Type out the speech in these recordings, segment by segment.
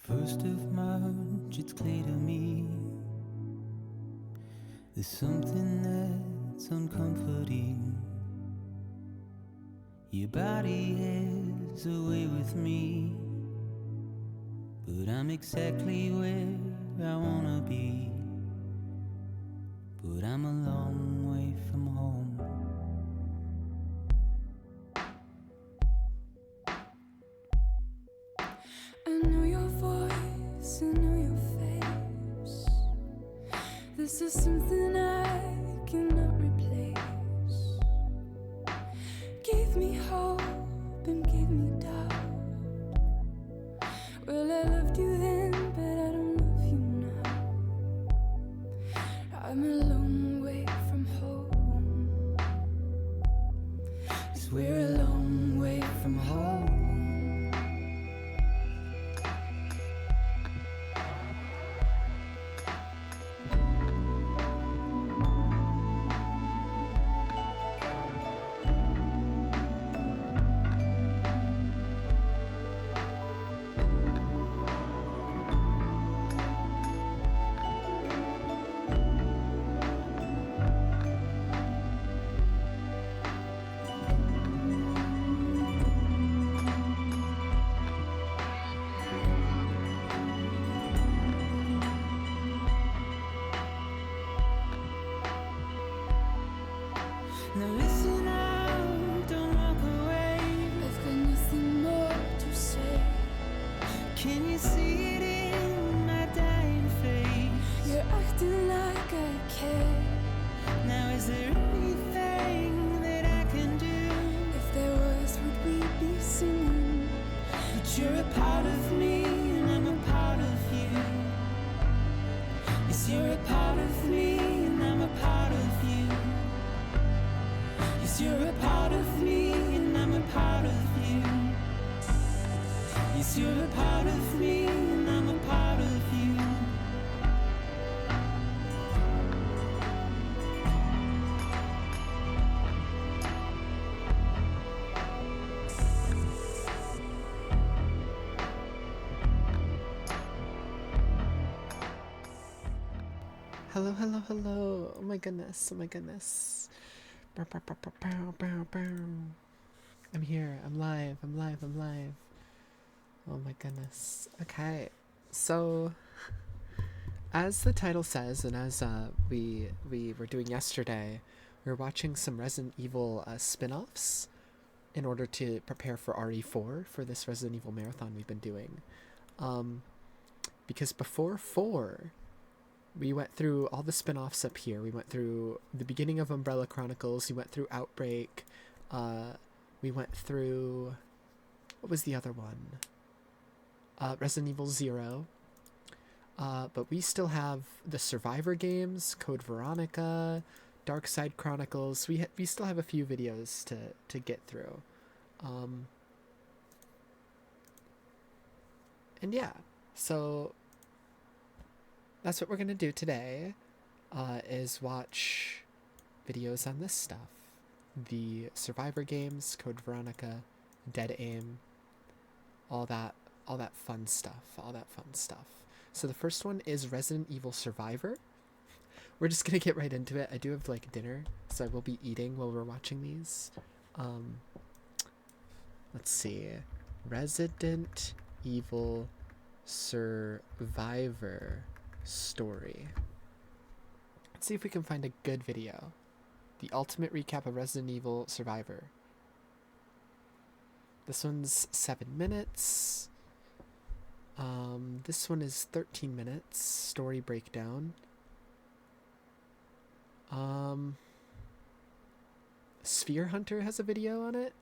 First of March, it's clear to me there's something that's uncomforting. Your body has a way with me, but I'm exactly where I wanna be. But I'm a long way from home. I know your voice, I know your face. This is something I cannot replace. Gave me hope and gave me doubt. Well, I loved you then, but I don't love you now. I'm a long way from home. 'Cause we're a long way from home. Now listen out, don't walk away. I've got nothing more to say. Can you see it in my dying face? You're acting like I care. Now is there anything that I can do? If there was, would we be singing? But you're a part of me and I'm a part of you. Yes, you're a part of me and I'm a part of you. Yes, you're a part of me and I'm a part of you. Yes, you're a part of me and I'm a part of you. Hello, hello, hello. Oh my goodness, oh my goodness. Bow, bow, bow, bow, bow, bow, bow. I'm here, I'm live, I'm live, I'm live. Oh my goodness. Okay, so as the title says, and as we were doing yesterday, we were watching some Resident Evil spin-offs in order to prepare for RE4 for this Resident Evil marathon we've been doing. Because before 4, we went through all the spin-offs up here. We went through the beginning of Umbrella Chronicles. We went through Outbreak. We went through... What was the other one? Resident Evil 0. But we still have the Survivor games, Code Veronica, Dark Side Chronicles. We still have a few videos to get through. And yeah, so... that's what we're gonna do today, is watch videos on this stuff. The Survivor games, Code Veronica, Dead Aim, all that fun stuff. So the first one is Resident Evil Survivor. We're just gonna get right into it. I do have like dinner, so I will be eating while we're watching these. Let's see. Resident Evil Survivor story. Let's see if we can find a good video. The ultimate recap of Resident Evil Survivor. This one's 7 minutes. This one is 13 minutes. Story breakdown. Sphere Hunter has a video on it.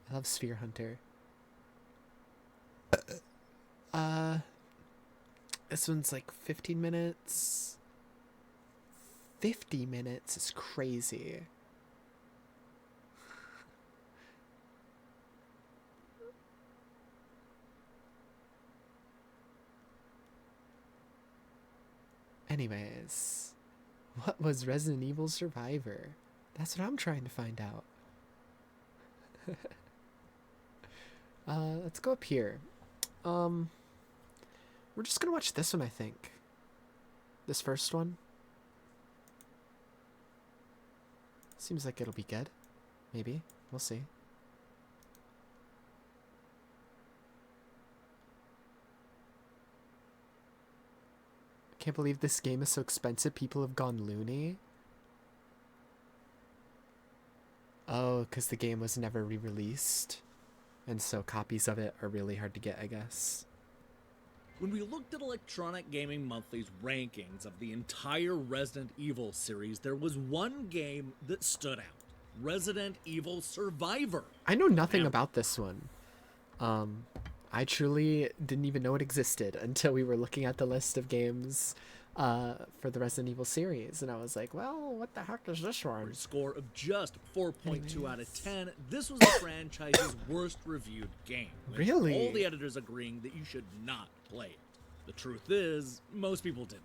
I love Sphere Hunter. This one's like 15 minutes. 50 minutes is crazy. Anyways, what was Resident Evil Survivor? That's what I'm trying to find out. Let's go up here. We're just gonna watch this one, I think. This first one. Seems like it'll be good. Maybe. We'll see. Can't believe this game is so expensive. People have gone loony. Oh, because the game was never re-released. And so copies of it are really hard to get, I guess. When we looked at Electronic Gaming Monthly's rankings of the entire Resident Evil series, there was one game that stood out. Resident Evil Survivor. I know nothing about this one. I truly didn't even know it existed until we were looking at the list of games for the Resident Evil series. And I was like, well, what the heck is this one? For a score of just 4.2 out of 10, this was the franchise's worst reviewed game. With Really? all the editors agreeing that you should not play it. The truth is, most people didn't.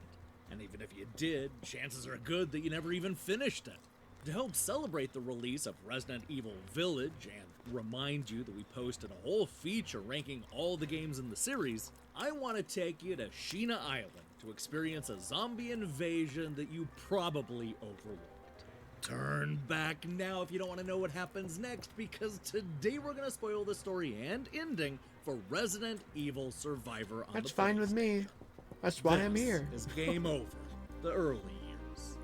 And even if you did, chances are good that you never even finished it. To help celebrate the release of Resident Evil Village and remind you that we posted a whole feature ranking all the games in the series, I want to take you to Sheena Island to experience a zombie invasion that you probably overlooked. Turn back now if you don't want to know what happens next, because today we're going to spoil the story and ending for Resident Evil Survivor on That's the fine with me. That's why I'm here. This is Game Over, the early years.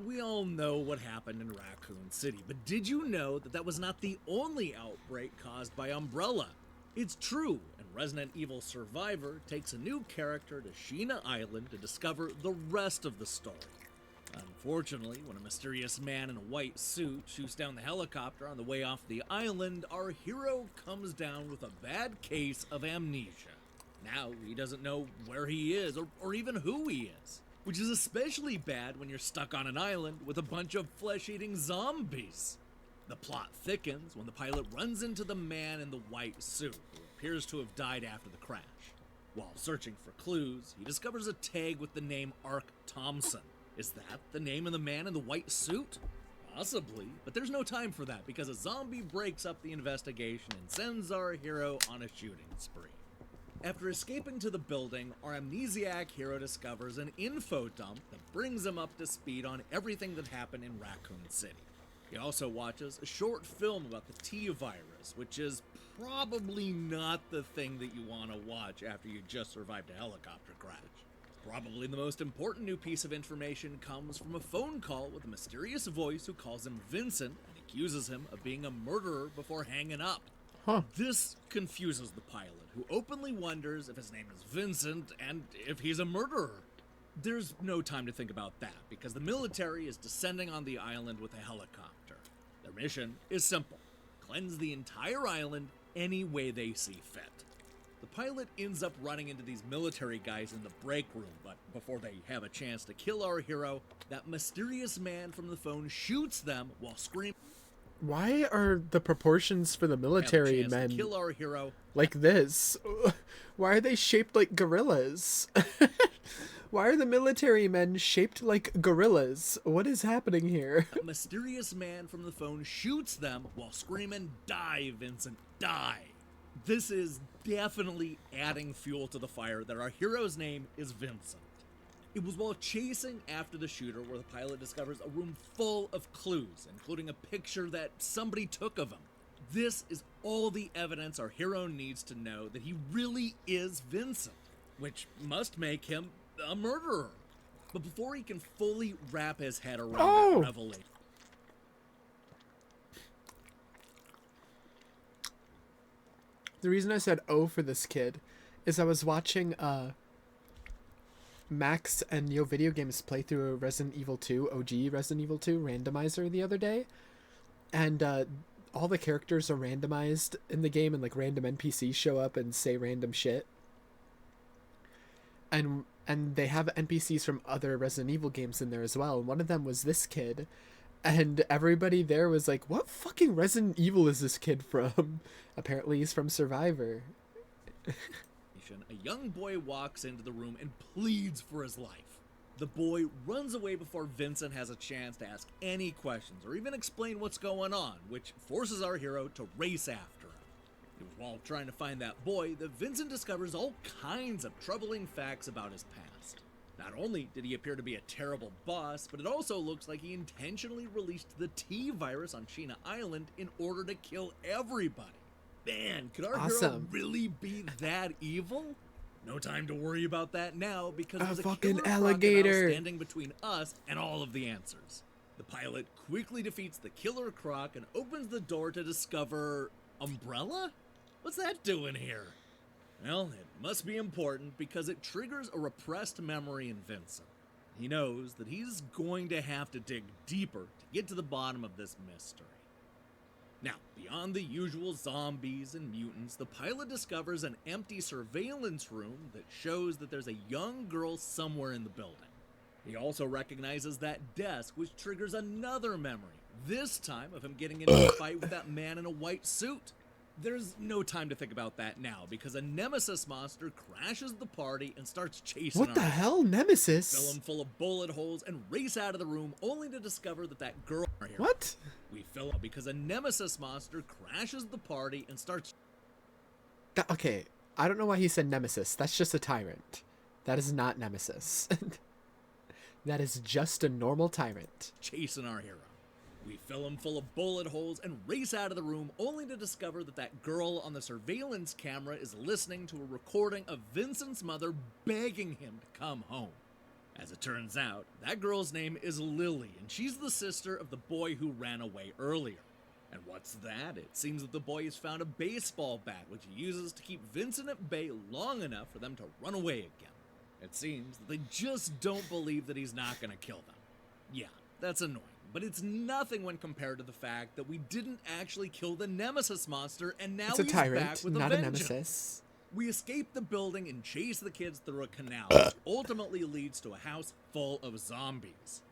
We all know what happened in Raccoon City, but did you know that that was not the only outbreak caused by Umbrella? It's true, and Resident Evil Survivor takes a new character to Sheena Island to discover the rest of the story. Unfortunately, when a mysterious man in a white suit shoots down the helicopter on the way off the island, our hero comes down with a bad case of amnesia. Now, he doesn't know where he is or even who he is, which is especially bad when you're stuck on an island with a bunch of flesh-eating zombies. The plot thickens when the pilot runs into the man in the white suit, who appears to have died after the crash. While searching for clues, he discovers a tag with the name Ark Thompson. Is that the name of the man in the white suit? Possibly, but there's no time for that because a zombie breaks up the investigation and sends our hero on a shooting spree. After escaping to the building, our amnesiac hero discovers an info dump that brings him up to speed on everything that happened in Raccoon City. He also watches a short film about the T-virus, which is probably not the thing that you want to watch after you just survived a helicopter crash. Probably the most important new piece of information comes from a phone call with a mysterious voice who calls him Vincent and accuses him of being a murderer before hanging up. Huh. This confuses the pilot, who openly wonders if his name is Vincent and if he's a murderer. There's no time to think about that, because the military is descending on the island with a helicopter. Their mission is simple: cleanse the entire island any way they see fit. The pilot ends up running into these military guys in the break room, but before they have a chance to kill our hero, that mysterious man from the phone shoots them while screaming. Why are the proportions for the military men Kill our hero. like this? Why are they shaped like gorillas? Why are the military men shaped like gorillas? What is happening here? A mysterious man from the phone shoots them while screaming, "Die, Vincent, die!" This is definitely adding fuel to the fire that our hero's name is Vincent. It was while chasing after the shooter where the pilot discovers a room full of clues, including a picture that somebody took of him. This is all the evidence our hero needs to know that he really is Vincent, which must make him a murderer. But before he can fully wrap his head around that revelation, The reason I said "oh" for this kid is I was watching Max and Neo Video Games play through a Resident Evil 2, OG Resident Evil 2 randomizer the other day, and all the characters are randomized in the game, and like random NPCs show up and say random shit. And they have NPCs from other Resident Evil games in there as well. And one of them was this kid. And everybody there was like, what fucking Resident Evil is this kid from? Apparently he's from Survivor. a young boy walks into the room and pleads for his life. The boy runs away before Vincent has a chance to ask any questions or even explain what's going on, which forces our hero to race after him. It was while trying to find that boy that Vincent discovers all kinds of troubling facts about his past. Not only did he appear to be a terrible boss, but it also looks like he intentionally released the T-virus on Sheena Island in order to kill everybody. Man, could our hero really be that evil? No time to worry about that now, because there's a fucking killer alligator crocodile standing between us and all of the answers. The pilot quickly defeats the killer croc and opens the door to discover... Umbrella? What's that doing here? Well, it must be important because it triggers a repressed memory in Vincent. He knows that he's going to have to dig deeper to get to the bottom of this mystery. Now, beyond the usual zombies and mutants, the pilot discovers an empty surveillance room that shows that there's a young girl somewhere in the building. He also recognizes that desk, which triggers another memory, this time of him getting into a fight with that man in a white suit. There's no time to think about that now, because a nemesis monster crashes the party and starts chasing What the hell? Nemesis? Fill him full of bullet holes and race out of the room, only to discover that girl... What? We fill up because a nemesis monster crashes the party and starts... Okay, I don't know why he said nemesis. That's just a tyrant. That is not nemesis. That is just a normal tyrant. Chasing our hero. We fill him full of bullet holes and race out of the room, only to discover that girl on the surveillance camera is listening to a recording of Vincent's mother begging him to come home. As it turns out, that girl's name is Lily, and she's the sister of the boy who ran away earlier. And what's that? It seems that the boy has found a baseball bat, which he uses to keep Vincent at bay long enough for them to run away again. It seems that they just don't believe that he's not going to kill them. Yeah, that's annoying. But it's nothing when compared to the fact that we didn't actually kill the nemesis monster, and now it's a he's tyrant, back with not a a vengeance. nemesis. We escape the building and chase the kids through a canal, which ultimately leads to a house full of zombies.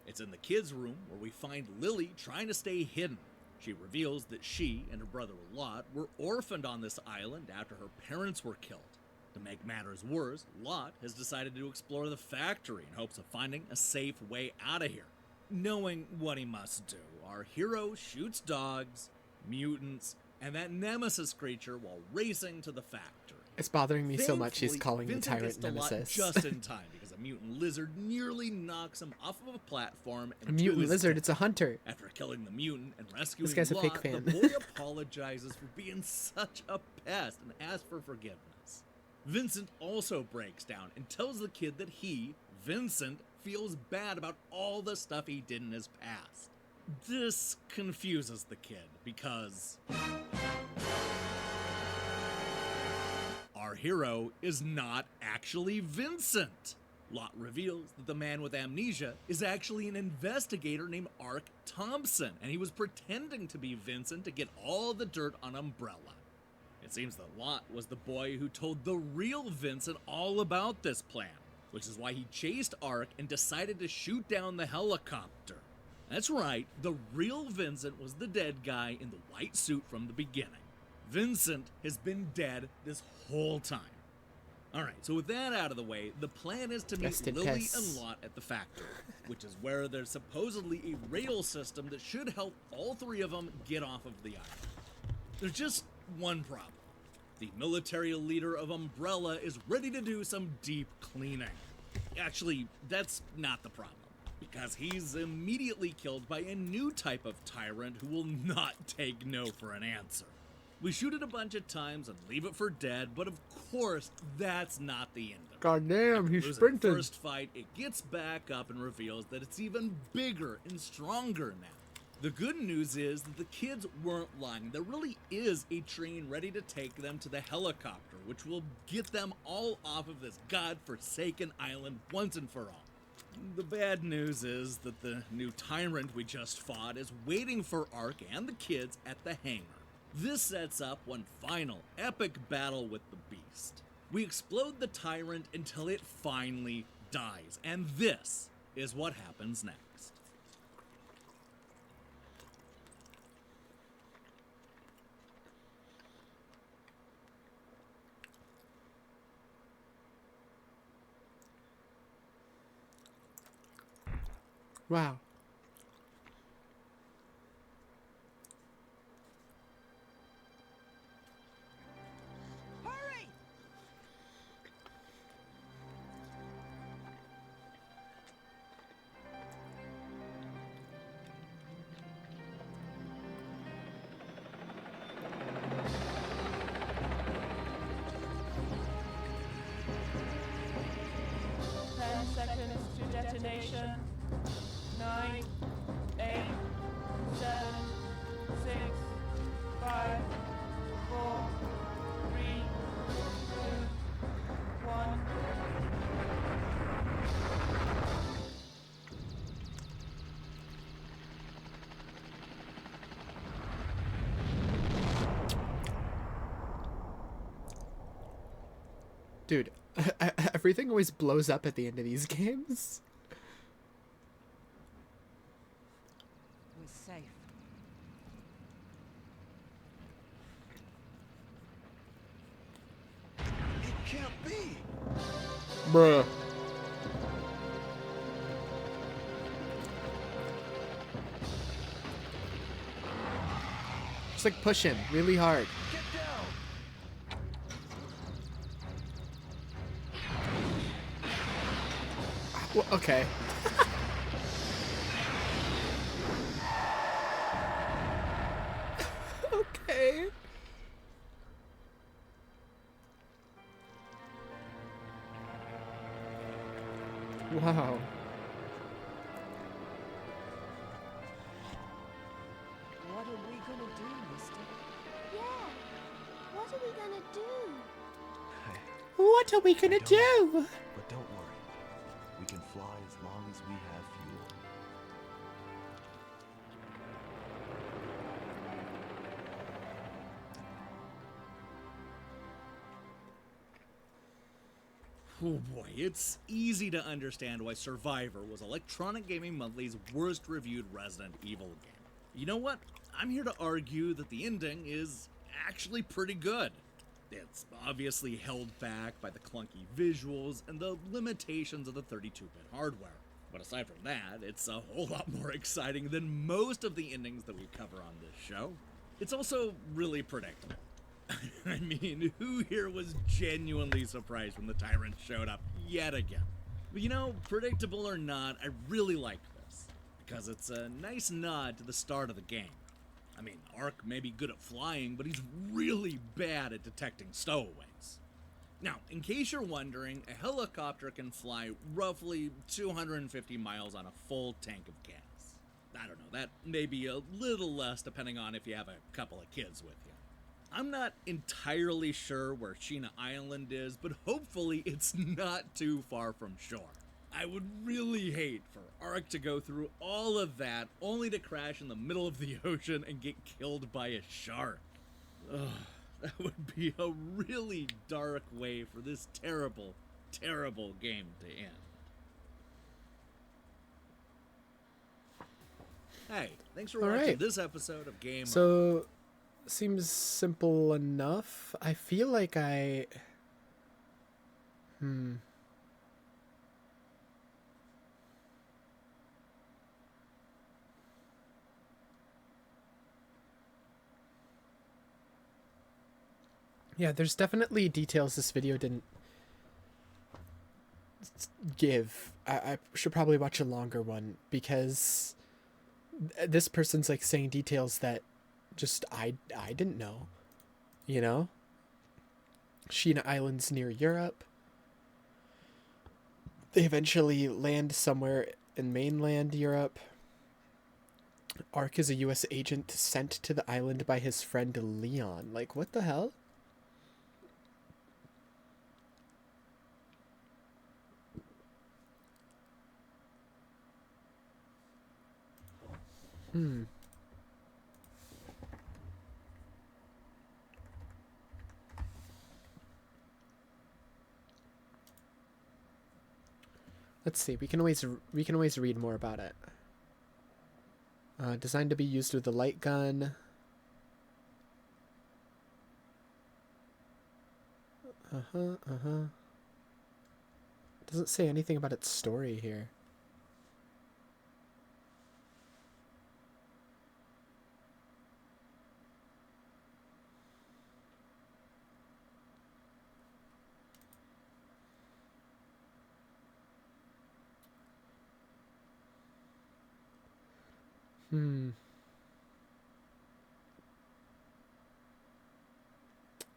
It's in the kids' room where we find Lily trying to stay hidden. She reveals that she and her brother Lot were orphaned on this island after her parents were killed. To make matters worse, Lot has decided to explore the factory in hopes of finding a safe way out of here. Knowing what he must do, our hero shoots dogs, mutants, and that nemesis creature while racing to the factory. It's bothering me so much he's calling the Vincent tyrant gets to Lot nemesis. just in time because a mutant lizard nearly knocks him off of a platform. And A mutant to his lizard, death. it's a hunter. After killing the mutant and rescuing This guy's a Lot, fake fan. the boy apologizes for being such a pest and asks for forgiveness. Vincent also breaks down and tells the kid that he, Vincent, feels bad about all the stuff he did in his past. This confuses the kid because our hero is not actually Vincent. Lot reveals that the man with amnesia is actually an investigator named Ark Thompson, and he was pretending to be Vincent to get all the dirt on Umbrella. It seems that Lot was the boy who told the real Vincent all about this plan, which is why he chased Ark and decided to shoot down the helicopter. That's right, the real Vincent was the dead guy in the white suit from the beginning. Vincent has been dead this whole time. Alright, so with that out of the way, the plan is to meet Rest in Lily peace. and Lot at the factory, which is where there's supposedly a rail system that should help all three of them get off of the island. There's just one problem. The military leader of Umbrella is ready to do some deep cleaning. Actually, that's not the problem, because he's immediately killed by a new type of tyrant who will not take no for an answer. We shoot it a bunch of times and leave it for dead, but of course, that's not the end of it. God damn, he's Losing the sprinting. first fight, it gets back up and reveals that it's even bigger and stronger now. The good news is that the kids weren't lying. There really is a train ready to take them to the helicopter, which will get them all off of this godforsaken island once and for all. The bad news is that the new tyrant we just fought is waiting for Ark and the kids at the hangar. This sets up one final epic battle with the beast. We explode the tyrant until it finally dies, and this is what happens next. Wow. Hurry! Seconds to detonation. 9, 8, 7, 6, 5, 4, 3, 2, 1. Dude, everything always blows up at the end of these games. We're safe. It can't be! Bruh. Just like push him really hard. Get down! Well, okay. Okay. Wow. What are we gonna do, mister? Yeah. What are we gonna do? What are we gonna do? But don't worry. We can fly as long as we have fuel. Oh boy, it's easy to understand why Survivor was Electronic Gaming Monthly's worst reviewed Resident Evil game. You know what? I'm here to argue that the ending is actually pretty good. It's obviously held back by the clunky visuals and the limitations of the 32-bit hardware. But aside from that, it's a whole lot more exciting than most of the endings that we cover on this show. It's also really predictable. I mean, who here was genuinely surprised when the tyrant showed up yet again? But you know, predictable or not, I really like this, because it's a nice nod to the start of the game. I mean, Ark may be good at flying, but he's really bad at detecting stowaways. Now, in case you're wondering, a helicopter can fly roughly 250 miles on a full tank of gas. I don't know, that may be a little less depending on if you have a couple of kids with you. I'm not entirely sure where Sheena Island is, but hopefully it's not too far from shore. I would really hate for Ark to go through all of that only to crash in the middle of the ocean and get killed by a shark. Ugh, that would be a really dark way for this terrible, terrible game to end. Hey, thanks for All watching right. this episode of Game Over. So, seems simple enough. I feel like Yeah, there's definitely details this video didn't give. I should probably watch a longer one, because this person's like saying details that just I didn't know. You know? Sheena Island's near Europe. They eventually land somewhere in mainland Europe. Ark is a US agent sent to the island by his friend Leon. Like, what the hell? Let's see. We can always read more about it. Designed to be used with a light gun. Doesn't say anything about its story here.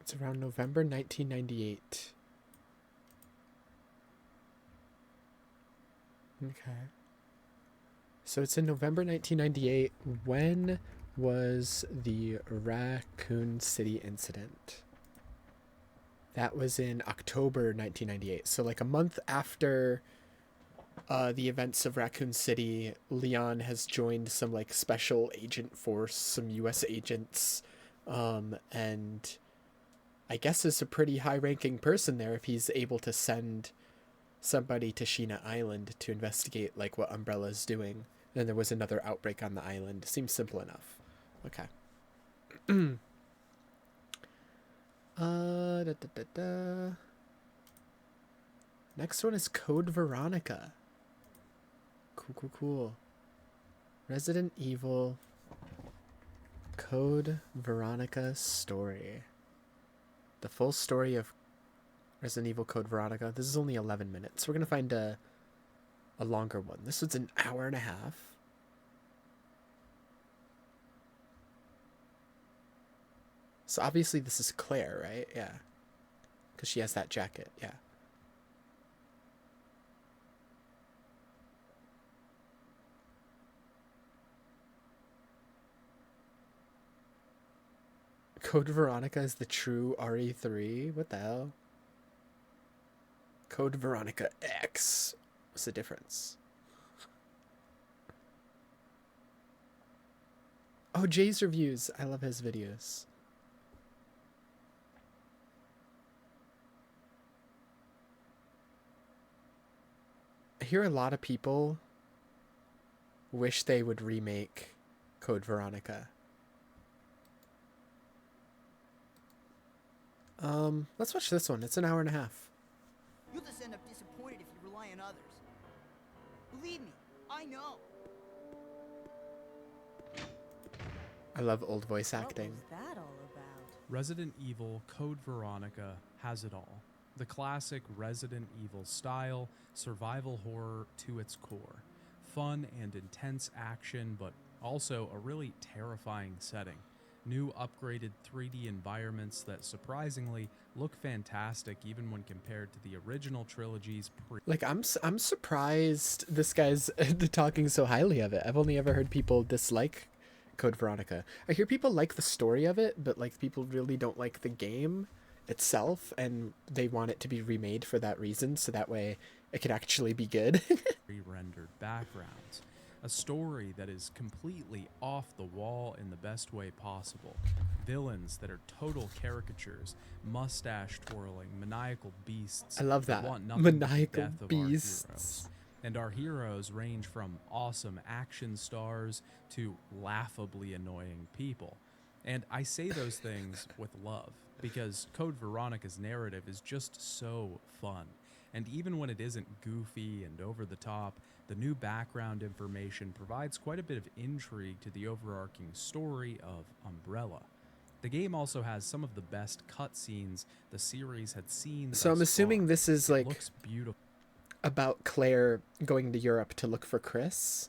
It's around November 1998. Okay. So it's in November 1998. When was the Raccoon City incident? That was in October 1998. So like a month after the events of Raccoon City, Leon has joined some like special agent force, some US agents, and I guess is a pretty high-ranking person there if he's able to send somebody to Sheena Island to investigate like what Umbrella's doing. And then there was another outbreak on the island. Seems simple enough. Okay. Da, da, da, da. Next one is Code Veronica. Cool. Resident Evil Code Veronica story. The full story of Resident Evil Code Veronica. This is only 11 minutes. We're going to find a longer one. This one's an hour and a half. So obviously this is Claire, right? Yeah. Because she has that jacket. Yeah. Code Veronica is the true RE3? What the hell? Code Veronica X. What's the difference? Oh, Jay's reviews. I love his videos. I hear a lot of people wish they would remake Code Veronica. Let's watch this one. It's an hour and a half. You'll just end up disappointed if you rely on others. Believe me, I know. I love old voice acting. What was that all about? Resident Evil Code Veronica has it all. The classic Resident Evil style, survival horror to its core. Fun and intense action, but also a really terrifying setting. New upgraded 3D environments that surprisingly look fantastic even when compared to the original trilogy's Like, I'm surprised this guy's talking so highly of it. I've only ever heard people dislike Code Veronica. I hear people like the story of it, but like people really don't like the game itself, and they want it to be remade for that reason, so that way it could actually be good. re-rendered backgrounds. A story that is completely off the wall in the best way possible. Villains that are total caricatures, mustache twirling, maniacal beasts. I love that. Want nothing Maniacal but the death of beasts. Our heroes. And our heroes range from awesome action stars to laughably annoying people. And I say those things with love, because Code Veronica's narrative is just so fun. And even when it isn't goofy and over the top, the new background information provides quite a bit of intrigue to the overarching story of Umbrella. The game also has some of the best cutscenes the series had seen. So I'm assuming far. this is like looks beautiful. About Claire going to Europe to look for Chris,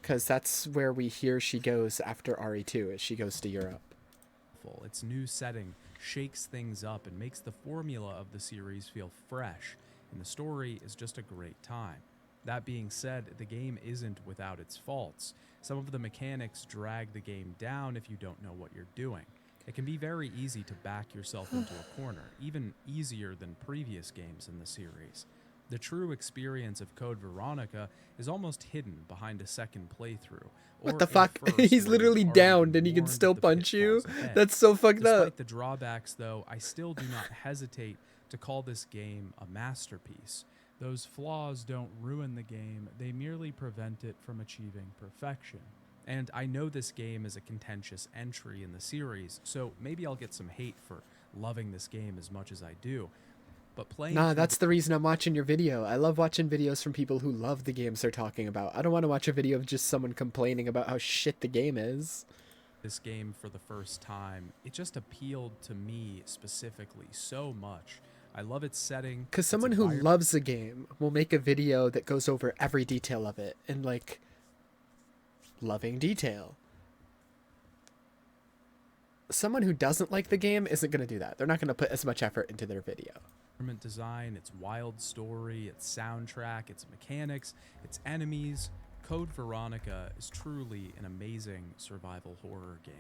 because that's where we hear she goes after RE2, as she goes to Europe. Its new setting shakes things up and makes the formula of the series feel fresh, and the story is just a great time. That being said, the game isn't without its faults. Some of the mechanics drag the game down if you don't know what you're doing. It can be very easy to back yourself into a corner, even easier than previous games in the series. The true experience of Code Veronica is almost hidden behind a second playthrough. What the fuck? He's literally downed and he can still punch you? That's so fucked up. Despite the drawbacks, though, I still do not hesitate to call this game a masterpiece. Those flaws don't ruin the game, they merely prevent it from achieving perfection. And I know this game is a contentious entry in the series, so maybe I'll get some hate for loving this game as much as I do. But playing that's the reason I'm watching your video. I love watching videos from people who love the games they're talking about. I don't want to watch a video of just someone complaining about how shit the game is. This game for the first time, it just appealed to me specifically so much. I love its setting. Because someone who loves the game will make a video that goes over every detail of it. And like, loving detail. Someone who doesn't like the game isn't going to do that. They're not going to put as much effort into their video. Design, its wild story, its soundtrack, its mechanics, its enemies, Code Veronica is truly an amazing survival horror game.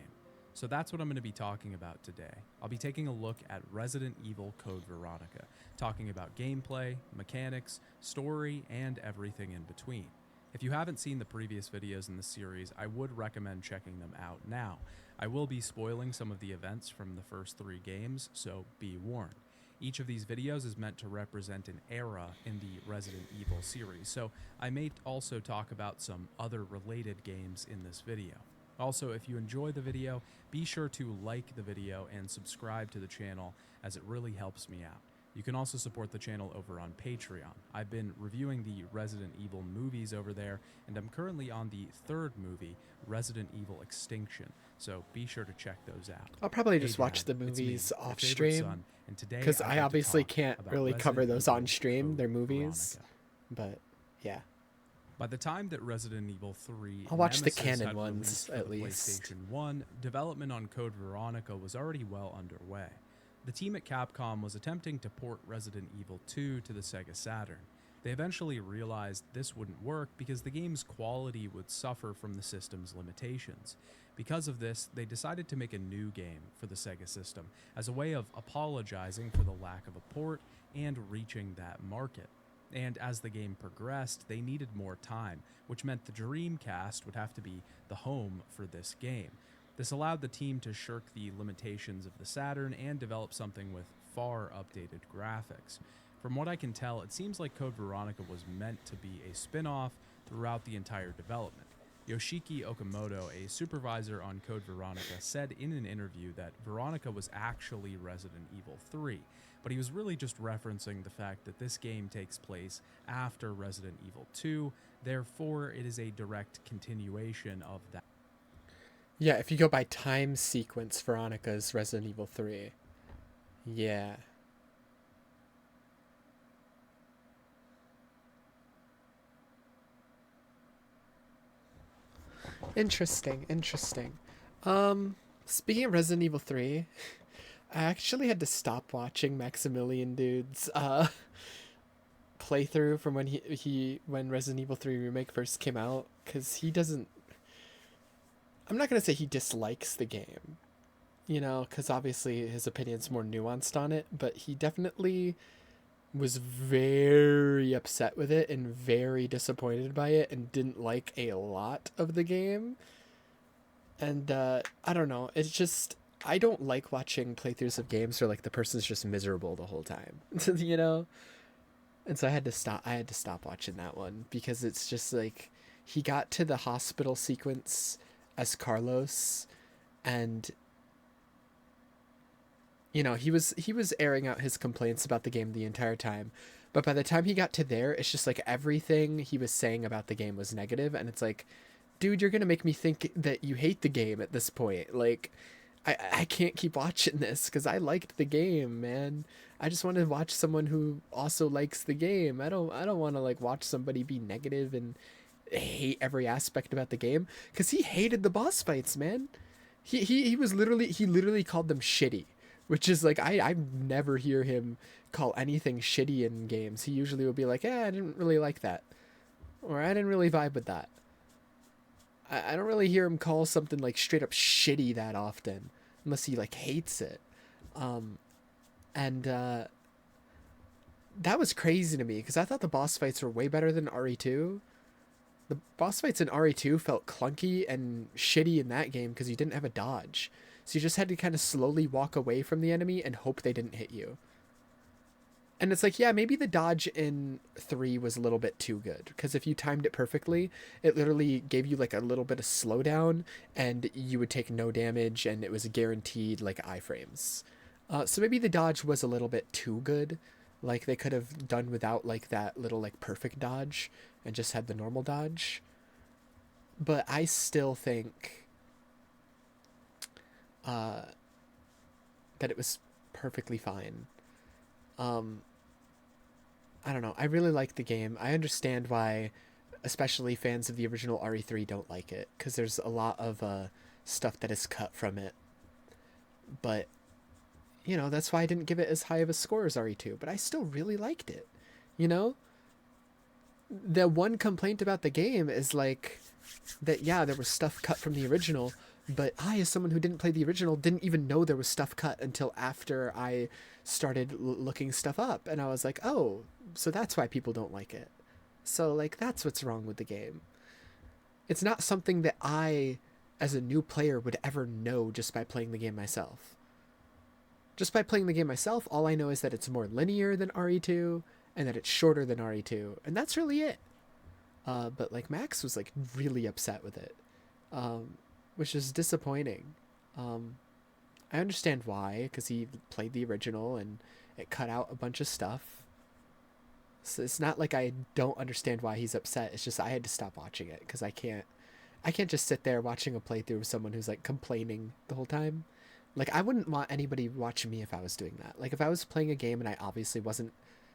So that's what I'm going to be talking about today. I'll be taking a look at Resident Evil Code Veronica, talking about gameplay, mechanics, story, and everything in between. If you haven't seen the previous videos in the series, I would recommend checking them out now. I will be spoiling some of the events from the first 3 games, so be warned. Each of these videos is meant to represent an era in the Resident Evil series, so I may also talk about some other related games in this video. Also, if you enjoy the video, be sure to like the video and subscribe to the channel, as it really helps me out. You can also support the channel over on Patreon. I've been reviewing the Resident Evil movies over there, and I'm currently on the 3rd movie, Resident Evil Extinction, so be sure to check those out. I'll probably just Hey, watch Dad, the it's me, movies your off favorite stream, son, and today because I'd I like to obviously talk can't about really cover Resident those Evil on stream, Code their movies. Veronica. But yeah, By the time that Resident Evil 3 I'll watch the Nemesis canon had ones, released for at the least. PlayStation 1, development on Code Veronica was already well underway. The team at Capcom was attempting to port Resident Evil 2 to the Sega Saturn. They eventually realized this wouldn't work because the game's quality would suffer from the system's limitations. Because of this, they decided to make a new game for the Sega system as a way of apologizing for the lack of a port and reaching that market. And as the game progressed, they needed more time, which meant the Dreamcast would have to be the home for this game. This allowed the team to shirk the limitations of the Saturn and develop something with far updated graphics. From what I can tell, it seems like Code Veronica was meant to be a spin-off throughout the entire development. Yoshiki Okamoto, a supervisor on Code Veronica, said in an interview that Veronica was actually Resident Evil 3, but he was really just referencing the fact that this game takes place after Resident Evil 2, therefore it is a direct continuation of that. Yeah, if you go by time sequence, Veronica's Resident Evil 3. Yeah. Interesting, interesting. Speaking of Resident Evil 3, I actually had to stop watching Maximilian Dude's playthrough from when Resident Evil 3 Remake first came out, because he doesn't... I'm not going to say he dislikes the game, you know, because obviously his opinion's more nuanced on it, but he definitely was very upset with it and very disappointed by it and didn't like a lot of the game. And I don't know, it's just, I don't like watching playthroughs of games where like the person's just miserable the whole time, you know? And so I had to stop watching that one, because it's just like, he got to the hospital sequence as Carlos, and you know, he was airing out his complaints about the game the entire time, but by the time he got to there, it's just like everything he was saying about the game was negative, and it's like, dude, you're gonna make me think that you hate the game at this point. Like, I can't keep watching this because I liked the game, man. I just want to watch someone who also likes the game. I don't want to like watch somebody be negative and hate every aspect about the game, because he hated the boss fights, man. He literally called them shitty, which is like, I never hear him call anything shitty in games. He usually will be like, I didn't really like that, or I didn't really vibe with that. I don't really hear him call something like straight up shitty that often, unless he like hates it. That was crazy to me, because I thought the boss fights were way better than RE2. The boss fights in RE2 felt clunky and shitty in that game because you didn't have a dodge. So you just had to kind of slowly walk away from the enemy and hope they didn't hit you. And it's like, yeah, maybe the dodge in 3 was a little bit too good, because if you timed it perfectly, it literally gave you like a little bit of slowdown and you would take no damage, and it was guaranteed like iframes. So maybe the dodge was a little bit too good. Like, they could have done without like that little like perfect dodge and just had the normal dodge. But I still think that it was perfectly fine. I don't know. I really like the game. I understand why especially fans of the original RE3 don't like it because there's a lot of stuff that is cut from it. But, you know, that's why I didn't give it as high of a score as RE2, but I still really liked it. You know? The one complaint about the game is like that, yeah, there was stuff cut from the original, but I, as someone who didn't play the original, didn't even know there was stuff cut until after I started looking stuff up. And I was like, oh, so that's why people don't like it. So, like, that's what's wrong with the game. It's not something that I, as a new player, would ever know just by playing the game myself. Just by playing the game myself, all I know is that it's more linear than RE2, and that it's shorter than RE2, and that's really it. But, like, Max was, like, really upset with it, which is disappointing. I understand why, because he played the original, and it cut out a bunch of stuff. So it's not like I don't understand why he's upset. It's just I had to stop watching it because I can't just sit there watching a playthrough of someone who's like complaining the whole time. Like, I wouldn't want anybody watching me if I was doing that. Like, if I was playing a game and I obviously wasn't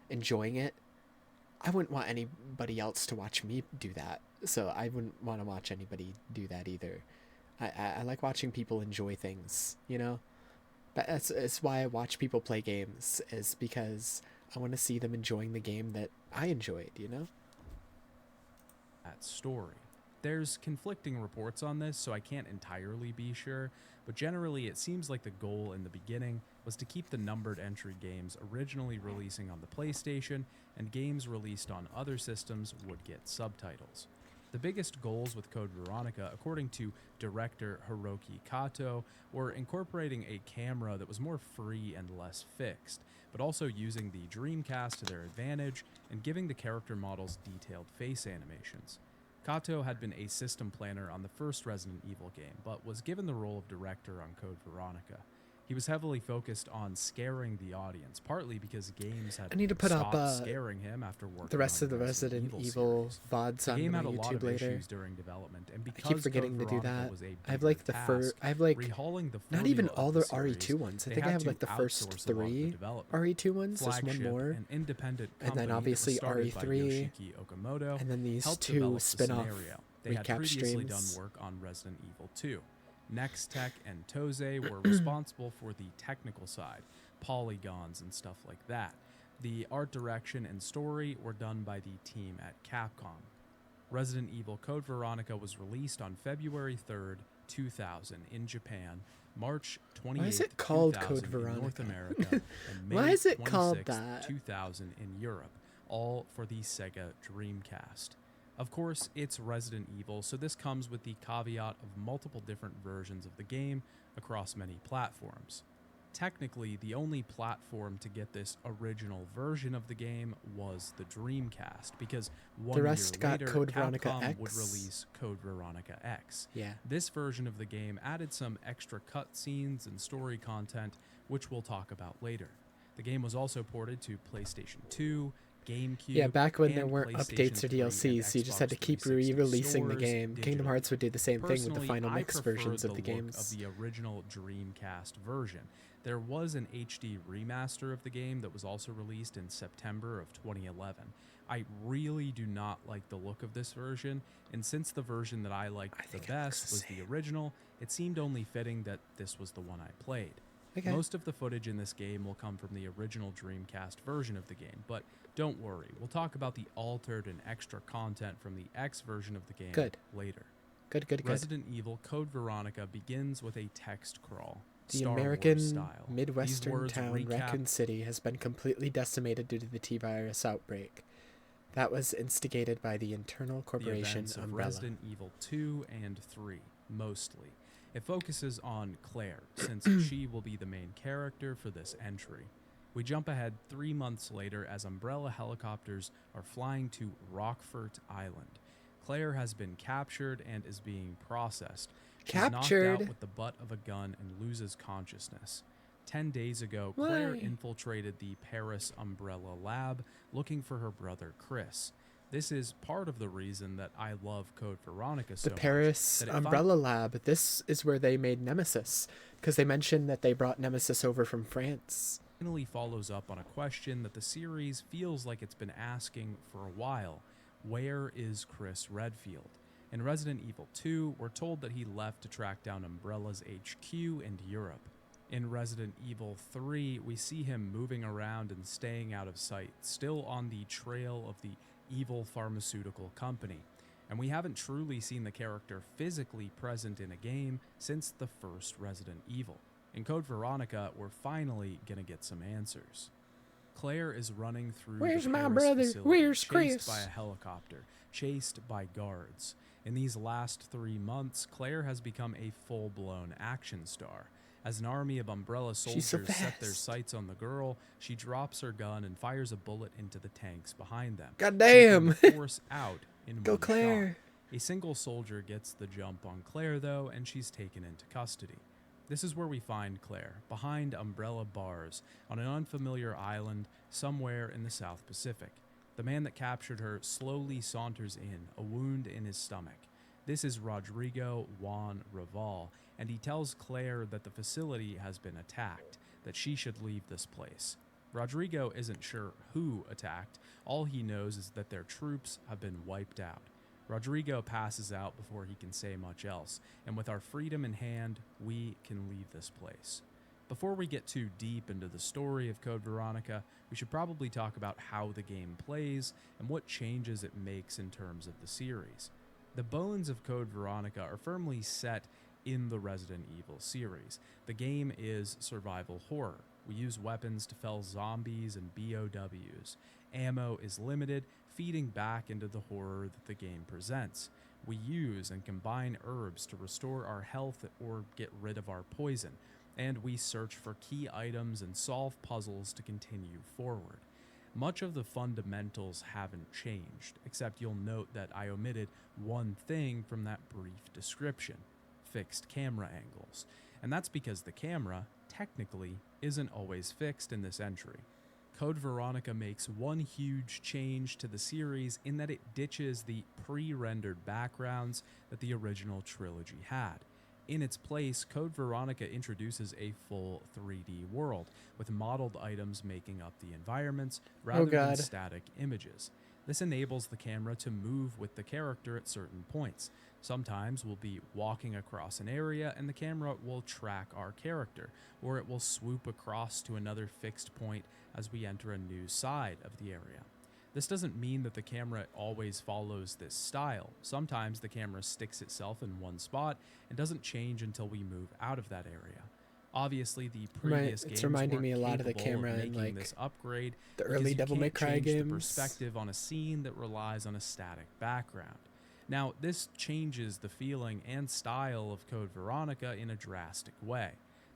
enjoying it, I wouldn't want anybody else to watch me do that. So I wouldn't want to watch anybody do that either. I like watching people enjoy things, you know? That's why I watch people play games, is because I want to see them enjoying the game that I enjoyed, you know? That story. There's conflicting reports on this, so I can't entirely be sure, but generally it seems like the goal in the beginning was to keep the numbered entry games originally releasing on the PlayStation, and games released on other systems would get subtitles. The biggest goals with Code Veronica, according to director Hiroki Kato, were incorporating a camera that was more free and less fixed, but also using the Dreamcast to their advantage and giving the character models detailed face animations. Kato had been a system planner on the first Resident Evil game, but was given the role of director on Code Veronica. He was heavily focused on scaring the audience, partly because games had I need to put up stopped scaring him after working the rest on of the Resident Evil series. VODs The on game my had a lot YouTube of later. issues during development, and I because keep forgetting Code to do Veronica that. was a I have bigger like the task, I have like rehauling the not even formula all of the series, RE2 ones. I they think I had have to like the first outsource a lot of the 3 development. RE2 ones. There's one Flagship, more. an independent And then company that was obviously started by RE3, Yoshiki Okamoto, and then these helped two develop the spin-off scenario. They had recap previously done streams. work on Resident Evil 2. Nextech and Toze were responsible for the technical side, polygons and stuff like that. The art direction and story were done by the team at Capcom. Resident Evil Code Veronica was released on February 3rd, 2000 in Japan, March 28th, Why is it called 2000 Code in Veronica? North America, and May Why is it called 26th, that? 2000 in Europe, all for the Sega Dreamcast. Of course, it's Resident Evil, so this comes with the caveat of multiple different versions of the game across many platforms. Technically, the only platform to get this original version of the game was the Dreamcast, because one The rest year got later, Code Veronica Capcom X. would release Code Veronica X. Yeah. This version of the game added some extra cutscenes and story content, which we'll talk about later. The game was also ported to PlayStation 2, GameCube, Yeah, back when there and weren't PlayStation updates or 3 and DLCs, so you just had to Xbox keep 360 re-releasing the stores game. Kingdom digitally. Hearts would do the same thing with the Personally, final I mix preferred versions of the look games. of the original Dreamcast version. There was an HD remaster of the game that was also released in September of 2011. I really do not like the look of this version, and since the version that I liked the best was the original, it seemed only fitting that this was the one I played. Okay. Most of the footage in this game will come from the original Dreamcast version of the game, but don't worry, we'll talk about the altered and extra content from the X version of the game later. Good. Resident Evil Code Veronica begins with a text crawl. The Star Wars American style. These Midwestern words town recap Raccoon City has been completely decimated due to the T-virus outbreak. That was instigated by the internal the corporation events of Umbrella. Resident Evil 2 and 3, mostly. It focuses on Claire, since she will be the main character for this entry. We jump ahead 3 months later as Umbrella helicopters are flying to Rockfort Island. Claire has been captured and is being processed. She's knocked out with the butt of a gun and loses consciousness. 10 days ago, Claire infiltrated the Paris Umbrella lab looking for her brother Chris. This is part of the reason that I love Code Veronica so The Paris Umbrella Lab. This is where they made Nemesis, because they mentioned that they brought Nemesis over from France. Finally follows up on a question that the series feels like it's been asking for a while. Where is Chris Redfield? In Resident Evil 2, we're told that he left to track down Umbrella's HQ in Europe. In Resident Evil 3, we see him moving around and staying out of sight, still on the trail of the evil pharmaceutical company. And we haven't truly seen the character physically present in a game since the first Resident Evil. In Code Veronica, we're finally gonna get some answers. Claire is running through Where's the my Paris brother? facility, Where's chased Chris? by a helicopter, chased by guards. In these last 3 months, Claire has become a full-blown action star. As an army of Umbrella She's so soldiers set their fast. sights on the girl, she drops her gun and fires a bullet into the tanks behind them. God damn. taking the force out in Go one Claire. shot. A single soldier gets the jump on Claire, though, and she's taken into custody. This is where we find Claire, behind Umbrella bars, on an unfamiliar island somewhere in the South Pacific. The man that captured her slowly saunters in, a wound in his stomach. This is Rodrigo Juan Raval, and he tells Claire that the facility has been attacked, that she should leave this place. Rodrigo isn't sure who attacked, all he knows is that their troops have been wiped out. Rodrigo passes out before he can say much else, and with our freedom in hand, we can leave this place. Before we get too deep into the story of Code Veronica, we should probably talk about how the game plays and what changes it makes in terms of the series. The bones of Code Veronica are firmly set in the Resident Evil series. The game is survival horror. We use weapons to fell zombies and BOWs. Ammo is limited, feeding back into the horror that the game presents. We use and combine herbs to restore our health or get rid of our poison, and we search for key items and solve puzzles to continue forward. Much of the fundamentals haven't changed, except you'll note that I omitted one thing from that brief description: fixed camera angles. And that's because the camera, technically, isn't always fixed in this entry. Code Veronica makes one huge change to the series in that it ditches the pre-rendered backgrounds that the original trilogy had. In its place, Code Veronica introduces a full 3D world, with modeled items making up the environments rather than static images. This enables the camera to move with the character at certain points. Sometimes we'll be walking across an area and the camera will track our character, or it will swoop across to another fixed point as we enter a new side of the area. This doesn't mean that the camera always follows this style. Sometimes the camera sticks itself in one spot and doesn't change until we move out of that area. Obviously, the previous games it's reminding me a lot of the capable camera in making like this upgrade the because early you Devil May can't Cry change games. the perspective on a scene that relies on a static background. Now, this changes the feeling and style of Code Veronica in a drastic way.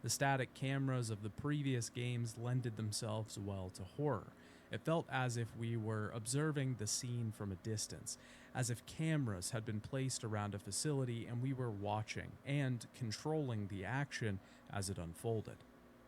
The static cameras of the previous games lended themselves well to horror. It felt as if we were observing the scene from a distance, as if cameras had been placed around a facility and we were watching and controlling the action as it unfolded.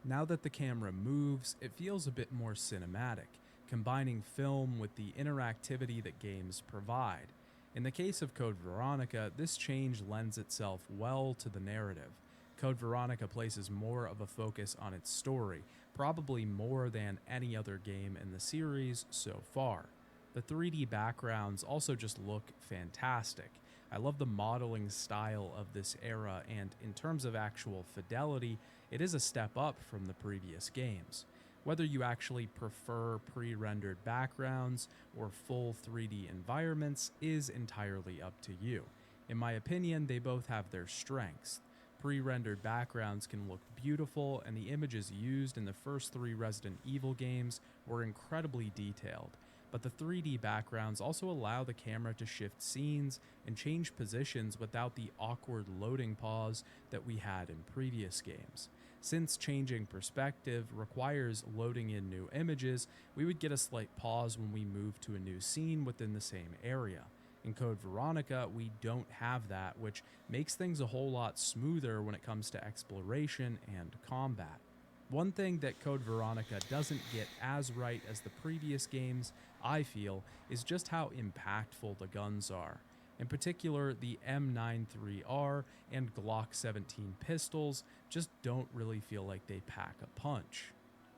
Now that the camera moves, it feels a bit more cinematic, combining film with the interactivity that games provide. In the case of Code Veronica, this change lends itself well to the narrative. Code Veronica places more of a focus on its story, probably more than any other game in the series so far. The 3D backgrounds also just look fantastic. I love the modeling style of this era, and in terms of actual fidelity, it is a step up from the previous games. Whether you actually prefer pre-rendered backgrounds or full 3D environments is entirely up to you. In my opinion, they both have their strengths. Pre-rendered backgrounds can look beautiful, and the images used in the first 3 Resident Evil games were incredibly detailed, but the 3D backgrounds also allow the camera to shift scenes and change positions without the awkward loading pause that we had in previous games. Since changing perspective requires loading in new images, we would get a slight pause when we move to a new scene within the same area. In Code Veronica, we don't have that, which makes things a whole lot smoother when it comes to exploration and combat. One thing that Code Veronica doesn't get as right as the previous games, I feel, is just how impactful the guns are. In particular, the M93R and Glock 17 pistols just don't really feel like they pack a punch.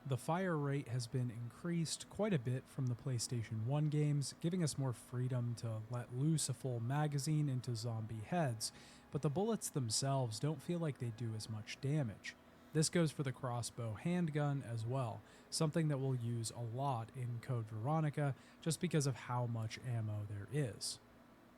The fire rate has been increased quite a bit from the PlayStation 1 games, giving us more freedom to let loose a full magazine into zombie heads, but the bullets themselves don't feel like they do as much damage. This goes for the crossbow handgun as well, something that we'll use a lot in Code Veronica just because of how much ammo there is.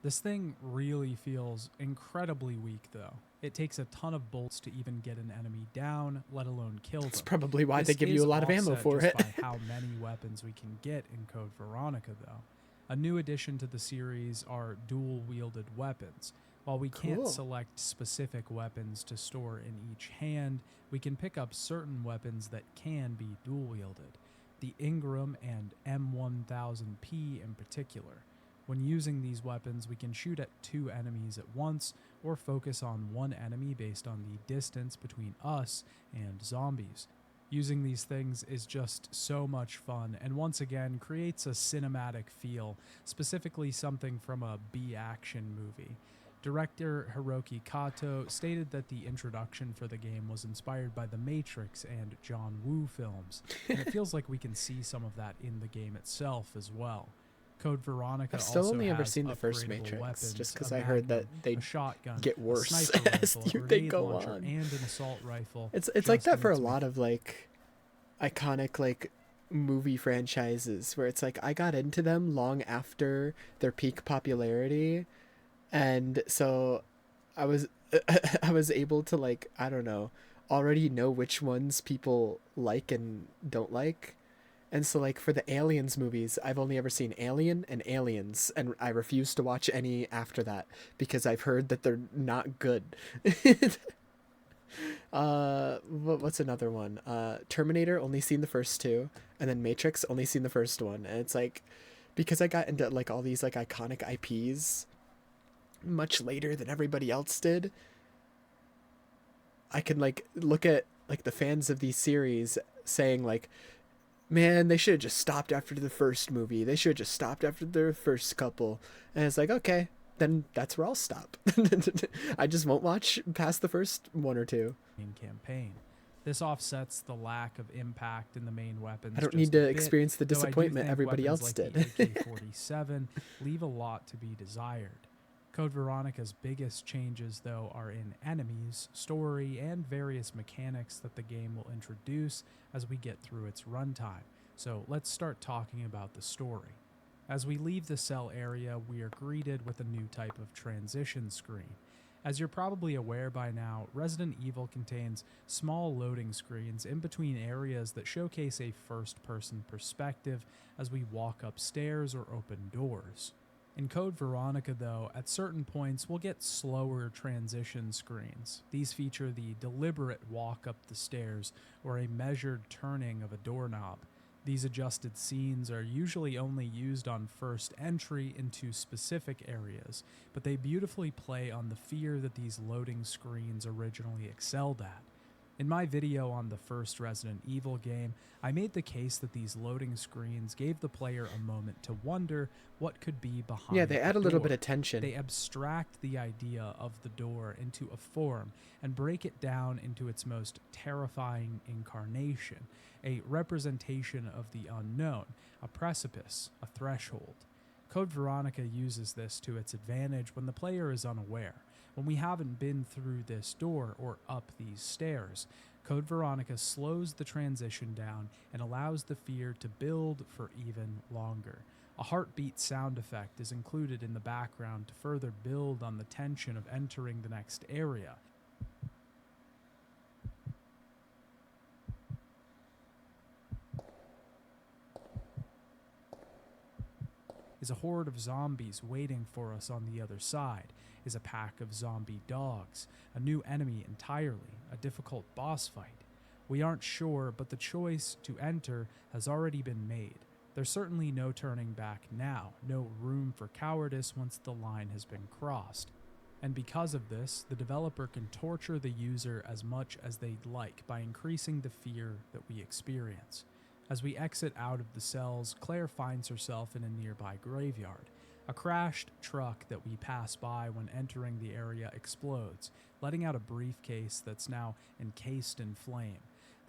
This thing really feels incredibly weak though. It takes a ton of bolts to even get an enemy down, let alone kill them. That's probably why they This give you is a lot of ammo offset for just it. by how many weapons we can get in Code Veronica though. A new addition to the series are dual-wielded weapons. While we can't Cool. select specific weapons to store in each hand, we can pick up certain weapons that can be dual-wielded. The Ingram and M1000P in particular. When using these weapons, we can shoot at 2 enemies at once, or focus on one enemy based on the distance between us and zombies. Using these things is just so much fun, and once again creates a cinematic feel, specifically something from a B-action movie. Director Hiroki Kato stated that the introduction for the game was inspired by The Matrix and John Woo films, and it feels like we can see some of that in the game itself as well. Code Veronica I've still also only ever has seen the first upgradable Matrix, weapons, just because a I heard that magnum, they a shotgun, get a worse sniper as rifle, a they grenade go launcher, on. and an assault rifle. It's like just that for in a its lot of like iconic like movie franchises where it's like I got into them long after their peak popularity, and so I was I was able to like, I don't know, already know which ones people like and don't like. And so like for the Aliens movies, I've only ever seen Alien and Aliens, and I refuse to watch any after that because I've heard that they're not good. What's another one? Terminator, only seen the first 2, and then Matrix, only seen the first one. And it's like, because I got into like all these like iconic IPs much later than everybody else did, I can like look at like the fans of these series saying like, man, they should have just stopped after the first movie. They should have just stopped after the first couple. And it's like, okay, then that's where I'll stop. I just won't watch past the first 1 or 2. campaign. This offsets the lack of impact in the main weapons. I don't just need a to bit, experience the though I do disappointment think everybody weapons else like did. The AK-47 leave a lot to be desired. Code Veronica's biggest changes, though, are in enemies, story, and various mechanics that the game will introduce as we get through its runtime. So let's start talking about the story. As we leave the cell area, we are greeted with a new type of transition screen. As you're probably aware by now, Resident Evil contains small loading screens in between areas that showcase a first-person perspective as we walk upstairs or open doors. In Code Veronica, though, at certain points we'll get slower transition screens. These feature the deliberate walk up the stairs or a measured turning of a doorknob. These adjusted scenes are usually only used on first entry into specific areas, but they beautifully play on the fear that these loading screens originally excelled at. In my video on the first Resident Evil game, I made the case that these loading screens gave the player a moment to wonder what could be behind. Yeah, they add a little door. bit of tension. They abstract the idea of the door into a form and break it down into its most terrifying incarnation, a representation of the unknown, a precipice, a threshold. Code Veronica uses this to its advantage when the player is unaware. When we haven't been through this door or up these stairs, Code Veronica slows the transition down and allows the fear to build for even longer. A heartbeat sound effect is included in the background to further build on the tension of entering the next area. Is a horde of zombies waiting for us on the other side? Is a pack of zombie dogs, a new enemy entirely, a difficult boss fight? We aren't sure, but the choice to enter has already been made. There's certainly no turning back now, no room for cowardice once the line has been crossed. And because of this, the developer can torture the user as much as they'd like by increasing the fear that we experience. As we exit out of the cells, Claire finds herself in a nearby graveyard. A crashed truck that we pass by when entering the area explodes, letting out a briefcase that's now encased in flame.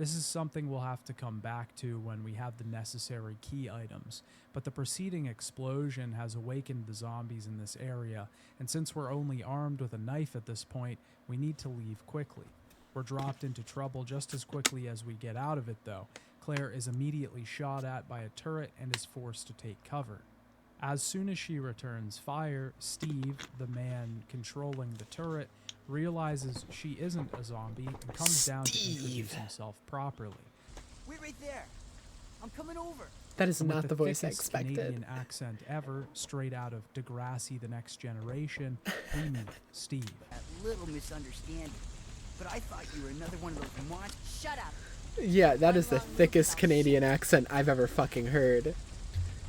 This is something we'll have to come back to when we have the necessary key items, but the preceding explosion has awakened the zombies in this area, and since we're only armed with a knife at this point, we need to leave quickly. We're dropped into trouble just as quickly as we get out of it, though. Claire is immediately shot at by a turret and is forced to take cover. As soon as she returns fire, Steve, the man controlling the turret, realizes she isn't a zombie and comes down to introduce himself properly. Wait right there. I'm coming over. That is And with not the voice I thickest expected. Canadian accent ever, straight out of Degrassi: The Next Generation, we meet Steve. That little misunderstanding. But I thought you were another one of those monsters. Shut up. Yeah, that is the thickest Canadian accent I've ever fucking heard.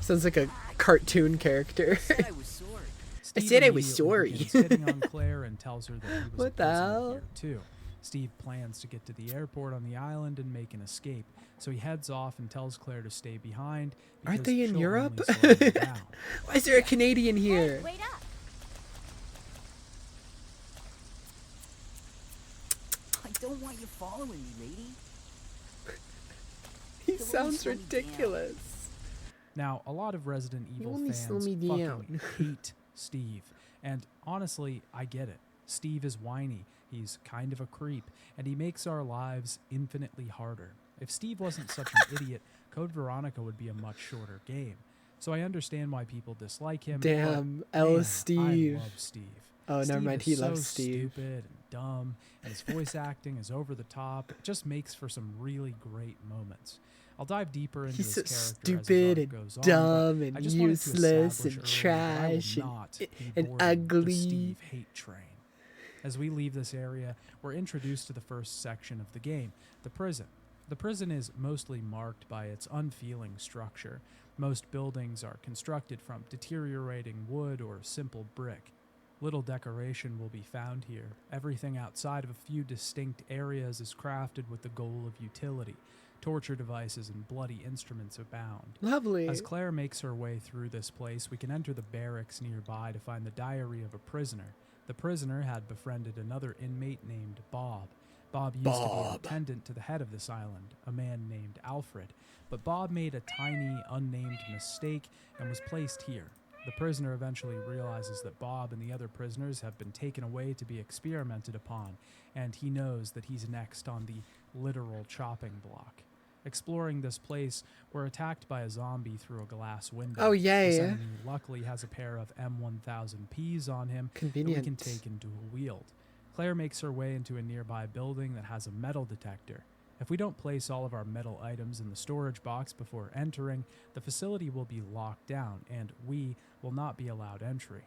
Sounds like a cartoon character. I was sorry. Steve said I was immediately sorry. begins hitting on Claire and tells her that he was What a the prisoner hell? here too. Steve plans to get to the airport on the island and make an escape, so he heads off and tells Claire to stay behind. Aren't because they in she'll Europe? only slow him down. Why is there a Canadian here? Hey, wait up. I don't want you following me, lady. He He'll only sounds slow me down. ridiculous. Now, a lot of Resident Evil only fans slow me fucking down. hate Steve, and honestly, I get it. Steve is whiny, he's kind of a creep, and he makes our lives infinitely harder. If Steve wasn't such an idiot, Code Veronica would be a much shorter game. So I understand why people dislike him. Damn, but, L. man, Steve. I love Steve. Oh, never Steve mind, is he so loves Steve. stupid and dumb, and his voice acting is over the top. It just makes for some really great moments. I'll dive deeper into He's so his character stupid as and the arc goes on, dumb but and I just wanted to useless establish and earlier that I will trash and- not be and boarding the ugly. Steve hate train. As we leave this area, we're introduced to the first section of the game, the prison. The prison is mostly marked by its unfeeling structure. Most buildings are constructed from deteriorating wood or simple brick. Little decoration will be found here. Everything outside of a few distinct areas is crafted with the goal of utility. Torture devices and bloody instruments abound. Lovely. As Claire makes her way through this place, we can enter the barracks nearby to find the diary of a prisoner. The prisoner had befriended another inmate named Bob. Bob used to be an attendant to the head of this island, a man named Alfred, but Bob made a tiny, unnamed mistake and was placed here. The prisoner eventually realizes that Bob and the other prisoners have been taken away to be experimented upon, and he knows that he's next on the literal chopping block. Exploring this place, we're attacked by a zombie through a glass window. Oh, yay. This enemy luckily has a pair of M1000Ps on him that we Convenient. can take and dual wield. Claire makes her way into a nearby building that has a metal detector. If we don't place all of our metal items in the storage box before entering, the facility will be locked down and we will not be allowed entry.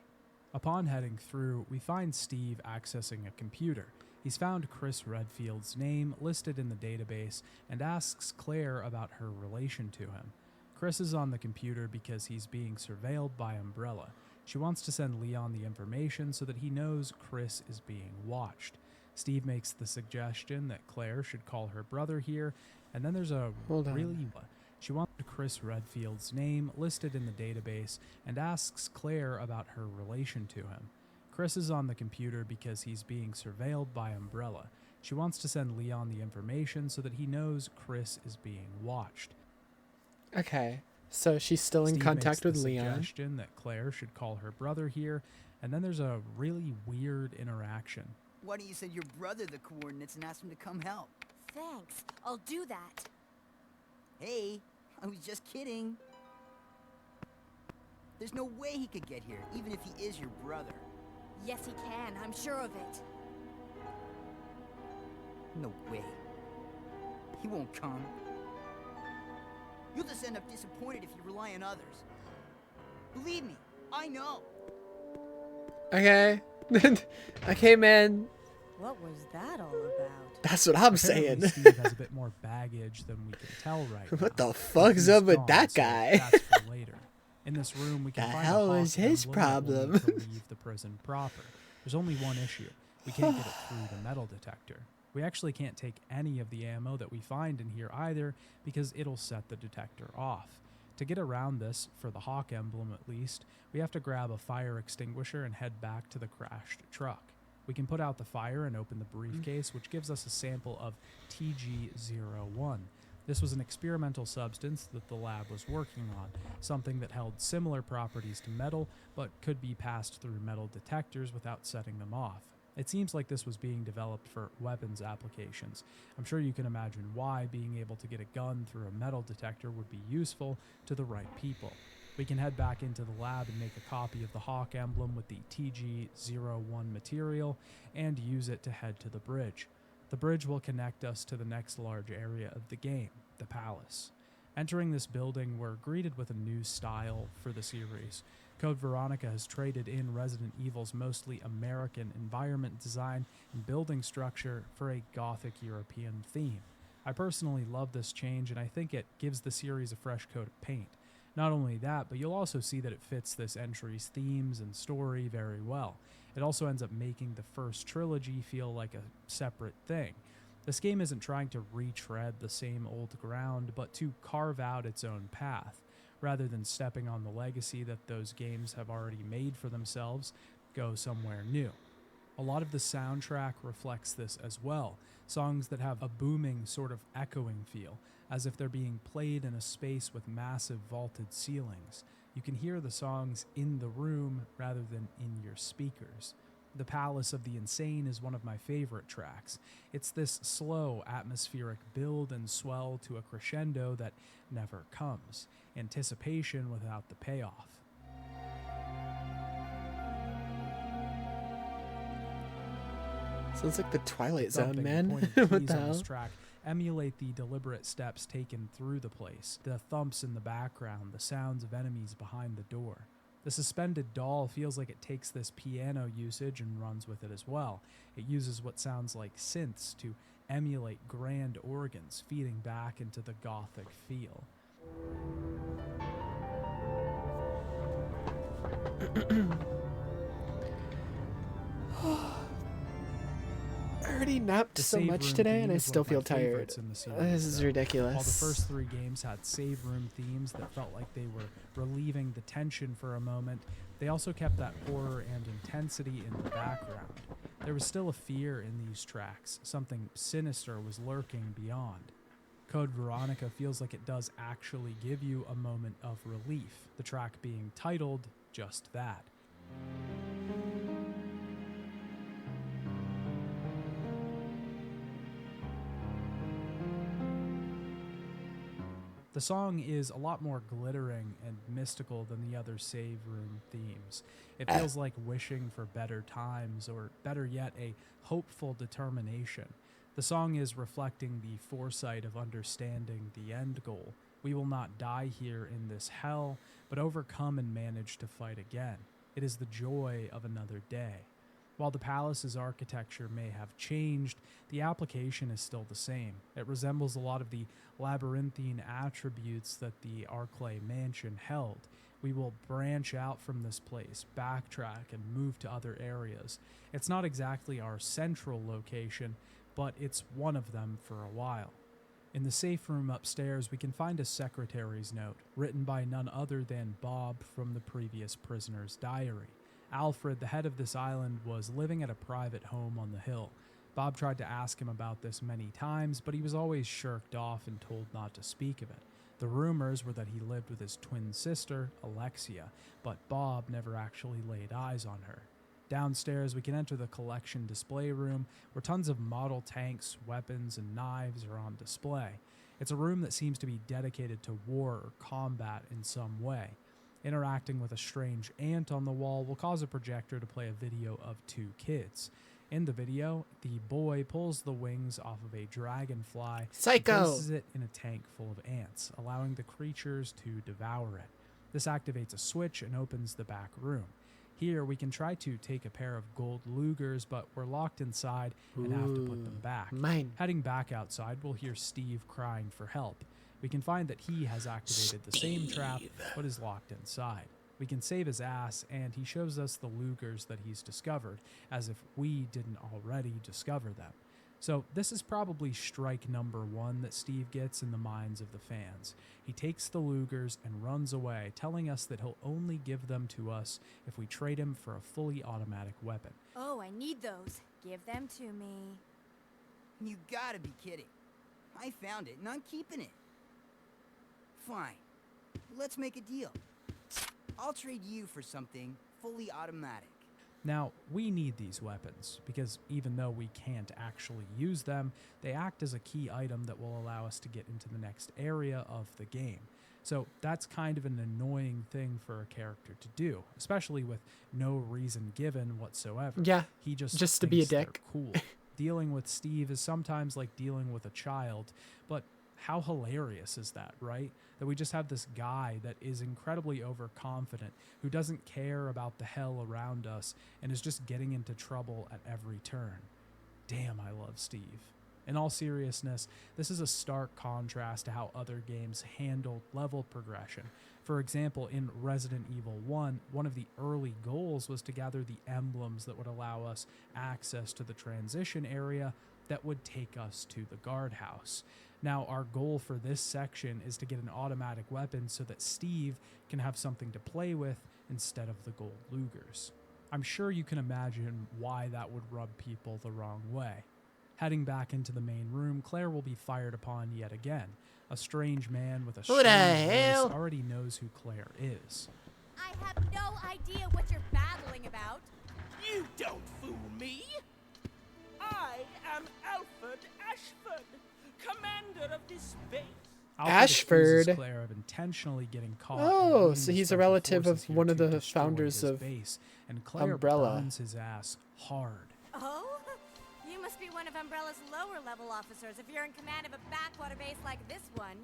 Upon heading through, we find Steve accessing a computer. He's found Chris Redfield's name listed in the database and asks Claire about her relation to him. Chris is on the computer because he's being surveilled by Umbrella. She wants to send Leon the information so that he knows Chris is being watched. Steve makes the suggestion that Claire should call her brother here, and then there's a Hold on. really... She wants Chris Redfield's name listed in the database and asks Claire about her relation to him. Chris is on the computer because he's being surveilled by Umbrella. She wants to send Leon the information so that he knows Chris is being watched. Okay, so she's still in Steve contact makes with the Leon. suggestion that Claire should call her brother here, and then there's a really weird interaction. Why don't you send your brother the coordinates and ask him to come help? Thanks. I'll do that. Hey, I was just kidding. There's no way he could get here, even if he is your brother. Yes, he can. I'm sure of it. No way. He won't come. You'll just end up disappointed if you rely on others. Believe me, I know. Okay. Okay, man. What was that all about? That's what I'm Apparently, saying. Steve has a bit more baggage than we can tell right now. What the But fuck's he's up with gone, that so guy? That's for later. In this room, we can The find hell a is Hawk his emblem that we'll need problem? to leave the prison proper. There's only one issue. We can't get it through the metal detector. We actually can't take any of the ammo that we find in here either because it'll set the detector off. To get around this, for the Hawk emblem at least, we have to grab a fire extinguisher and head back to the crashed truck. We can put out the fire and open the briefcase, which gives us a sample of TG01. This was an experimental substance that the lab was working on, something that held similar properties to metal, but could be passed through metal detectors without setting them off. It seems like this was being developed for weapons applications. I'm sure you can imagine why being able to get a gun through a metal detector would be useful to the right people. We can head back into the lab and make a copy of the hawk emblem with the TG01 material and use it to head to the bridge. The bridge will connect us to the next large area of the game, the palace. Entering this building, we're greeted with a new style for the series. Code Veronica has traded in Resident Evil's mostly American environment design and building structure for a Gothic European theme. I personally love this change, and I think it gives the series a fresh coat of paint. Not only that, but you'll also see that it fits this entry's themes and story very well. It also ends up making the first trilogy feel like a separate thing. This game isn't trying to retread the same old ground, but to carve out its own path. Rather than stepping on the legacy that those games have already made for themselves, go somewhere new. A lot of the soundtrack reflects this as well, songs that have a booming sort of echoing feel, as if they're being played in a space with massive vaulted ceilings. You can hear the songs in the room rather than in your speakers. The Palace of the Insane is one of my favorite tracks. It's this slow, atmospheric build and swell to a crescendo that never comes. Anticipation without the payoff. Sounds like the Twilight Zone, Thumping man. and pointed What keys the on this hell? track emulate the deliberate steps taken through the place, the thumps in the background, the sounds of enemies behind the door. The suspended doll feels like it takes this piano usage and runs with it as well. It uses what sounds like synths to emulate grand organs, feeding back into the gothic feel. I already napped The so save much room today theme and I is still one of my feel tired. favorites in the series, This is though. ridiculous. While the first three games had save room themes that felt like they were relieving the tension for a moment, they also kept that horror and intensity in the background. There was still a fear in these tracks, something sinister was lurking beyond. Code Veronica feels like it does actually give you a moment of relief, the track being titled just that. The song is a lot more glittering and mystical than the other save room themes. It feels like wishing for better times, or better yet, a hopeful determination. The song is reflecting the foresight of understanding the end goal. We will not die here in this hell, but overcome and manage to fight again. It is the joy of another day. While the palace's architecture may have changed, the application is still the same. It resembles a lot of the labyrinthine attributes that the Arclay mansion held. We will branch out from this place, backtrack, and move to other areas. It's not exactly our central location, but it's one of them for a while. In the safe room upstairs, we can find a secretary's note, written by none other than Bob from the previous prisoner's diary. Alfred, the head of this island, was living at a private home on the hill. Bob tried to ask him about this many times, but he was always shirked off and told not to speak of it. The rumors were that he lived with his twin sister, Alexia, but Bob never actually laid eyes on her. Downstairs, we can enter the collection display room, where tons of model tanks, weapons, and knives are on display. It's a room that seems to be dedicated to war or combat in some way. Interacting with a strange ant on the wall will cause a projector to play a video of two kids. In the video, the boy pulls the wings off of a dragonfly Psycho! and places it in a tank full of ants, allowing the creatures to devour it. This activates a switch and opens the back room. Here, we can try to take a pair of gold Lugers, but we're locked inside and have to put them back. Mine. Heading back outside, we'll hear Steve crying for help. We can find that he has activated the same trap, but is locked inside. We can save his ass, and he shows us the Lugers that he's discovered, as if we didn't already discover them. So this is probably strike number 1 that Steve gets in the minds of the fans. He takes the Lugers and runs away, telling us that he'll only give them to us if we trade him for a fully automatic weapon. Oh, I need those. Give them to me. You gotta be kidding. I found it and I'm keeping it. Fine. Let's make a deal. I'll trade you for something fully automatic. Now, we need these weapons, because even though we can't actually use them, they act as a key item that will allow us to get into the next area of the game. So that's kind of an annoying thing for a character to do, especially with no reason given whatsoever. Yeah, he just to be a thinks they're dick. Cool. Dealing with Steve is sometimes like dealing with a child, but how hilarious is that, right? That we just have this guy that is incredibly overconfident, who doesn't care about the hell around us, and is just getting into trouble at every turn. Damn, I love Steve. In all seriousness, this is a stark contrast to how other games handled level progression. For example, in Resident Evil 1, one of the early goals was to gather the emblems that would allow us access to the transition area that would take us to the guardhouse. Now, our goal for this section is to get an automatic weapon so that Steve can have something to play with instead of the gold Lugers. I'm sure you can imagine why that would rub people the wrong way. Heading back into the main room, Claire will be fired upon yet again. A strange man with a Who the strange hell? voice already knows who Claire is. I have no idea what you're babbling about. You don't fool me! I am Alfred Ashford, commander of this base. Alfred Ashford. accuses Claire of intentionally getting caught. Oh, and so leading he's a special relative forces of here one of to the destroy founders his of base, and Claire Umbrella. burns his ass hard. Oh? You must be one of Umbrella's lower level officers if you're in command of a backwater base like this one.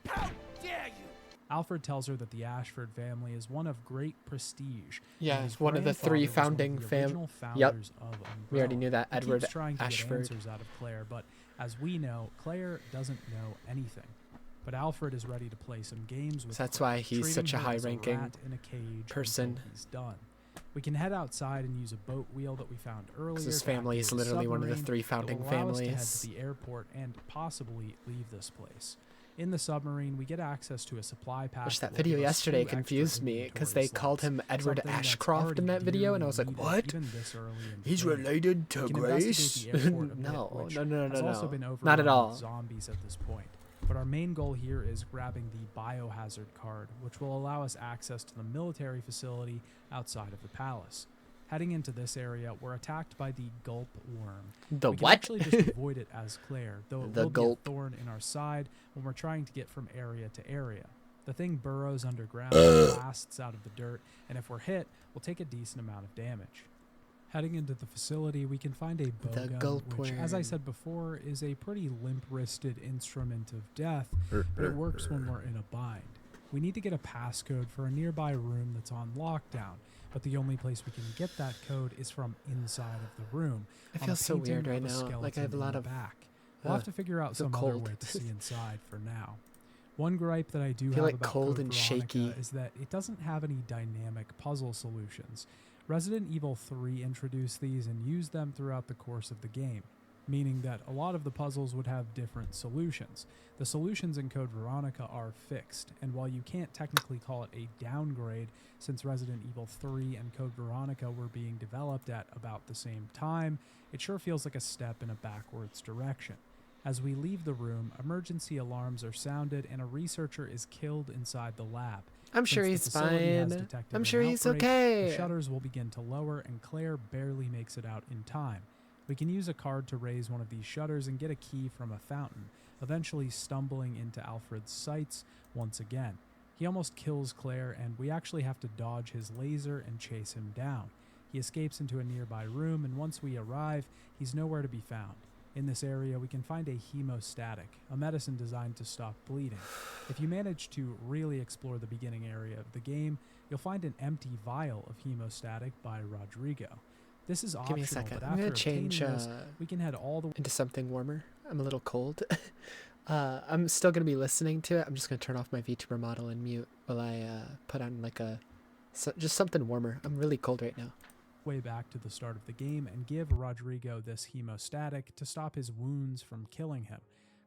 How dare you! Alfred tells her that the Ashford family is one of great prestige. Yeah, and his it's one of the three grandfather was one founding of the original Yep. founders of Umbrella. We already knew that. He Edward keeps trying to Ashford. get answers out of Claire, but as we know, Claire doesn't know anything. But Alfred is ready to play some games with So that's Claire, why he's treating such a her as high-ranking rat in a cage person. until he's done. We can head outside and use a boat wheel that we found earlier. Because his to family is activate a literally one of the submarine three that founding will allow us to head families. to the airport and possibly leave this place. In the submarine, we get access to a supply pack. Which that will video give us yesterday 2 extra confused me because they inventory called slots, him Edward something that's Ashcroft in that already video, and I dearly was like, needed, what? even this early in the He's game. related to We can Grace? investigate the airport a bit, No, which no, has also been not at overrun all. with zombies at this point. But our main goal here is grabbing the biohazard card, which will allow us access to the military facility outside of the palace. Heading into this area, we're attacked by the Gulp Worm. The we can what? actually just avoid it as Claire, though it The will gulp. be a thorn in our side when we're trying to get from area to area. The thing burrows underground, blasts out of the dirt, and if we're hit, we'll take a decent amount of damage. Heading into the facility, we can find a bowgun, gulp which, as I worm. said before, is a pretty limp-wristed instrument of death, but it works when we're in a bind. We need to get a passcode for a nearby room that's on lockdown, but the only place we can get that code is from inside of the room. I on a feel so weird painting right of a now. Like I have a skeleton in lot the of. back. We'll have to figure out feel some other cold. way to see inside for now. One gripe that I do I feel have like about cold Code and Veronica shaky. is that it doesn't have any dynamic puzzle solutions. Resident Evil 3 introduced these and used them throughout the course of the game, meaning that a lot of the puzzles would have different solutions. The solutions in Code Veronica are fixed, and while you can't technically call it a downgrade since Resident Evil 3 and Code Veronica were being developed at about the same time, it sure feels like a step in a backwards direction. As we leave the room, emergency alarms are sounded and a researcher is killed inside the lab. I'm Since sure the he's facility has fine. detected I'm an sure he's outbreak, okay. The shutters will begin to lower and Claire barely makes it out in time. We can use a card to raise one of these shutters and get a key from a fountain, eventually stumbling into Alfred's sights once again. He almost kills Claire and we actually have to dodge his laser and chase him down. He escapes into a nearby room and once we arrive, he's nowhere to be found. In this area, we can find a hemostatic, a medicine designed to stop bleeding. If you manage to really explore the beginning area of the game, you'll find an empty vial of hemostatic by Rodrigo. This is Give optional, me a second. but I'm after gonna change obtaining this, we can head all the way into something warmer. I'm a little cold. I'm still gonna be listening to it. I'm just gonna turn off my VTuber model and mute while I put on like just something warmer. I'm really cold right now. way back to the start of the game and give Rodrigo this hemostatic to stop his wounds from killing him.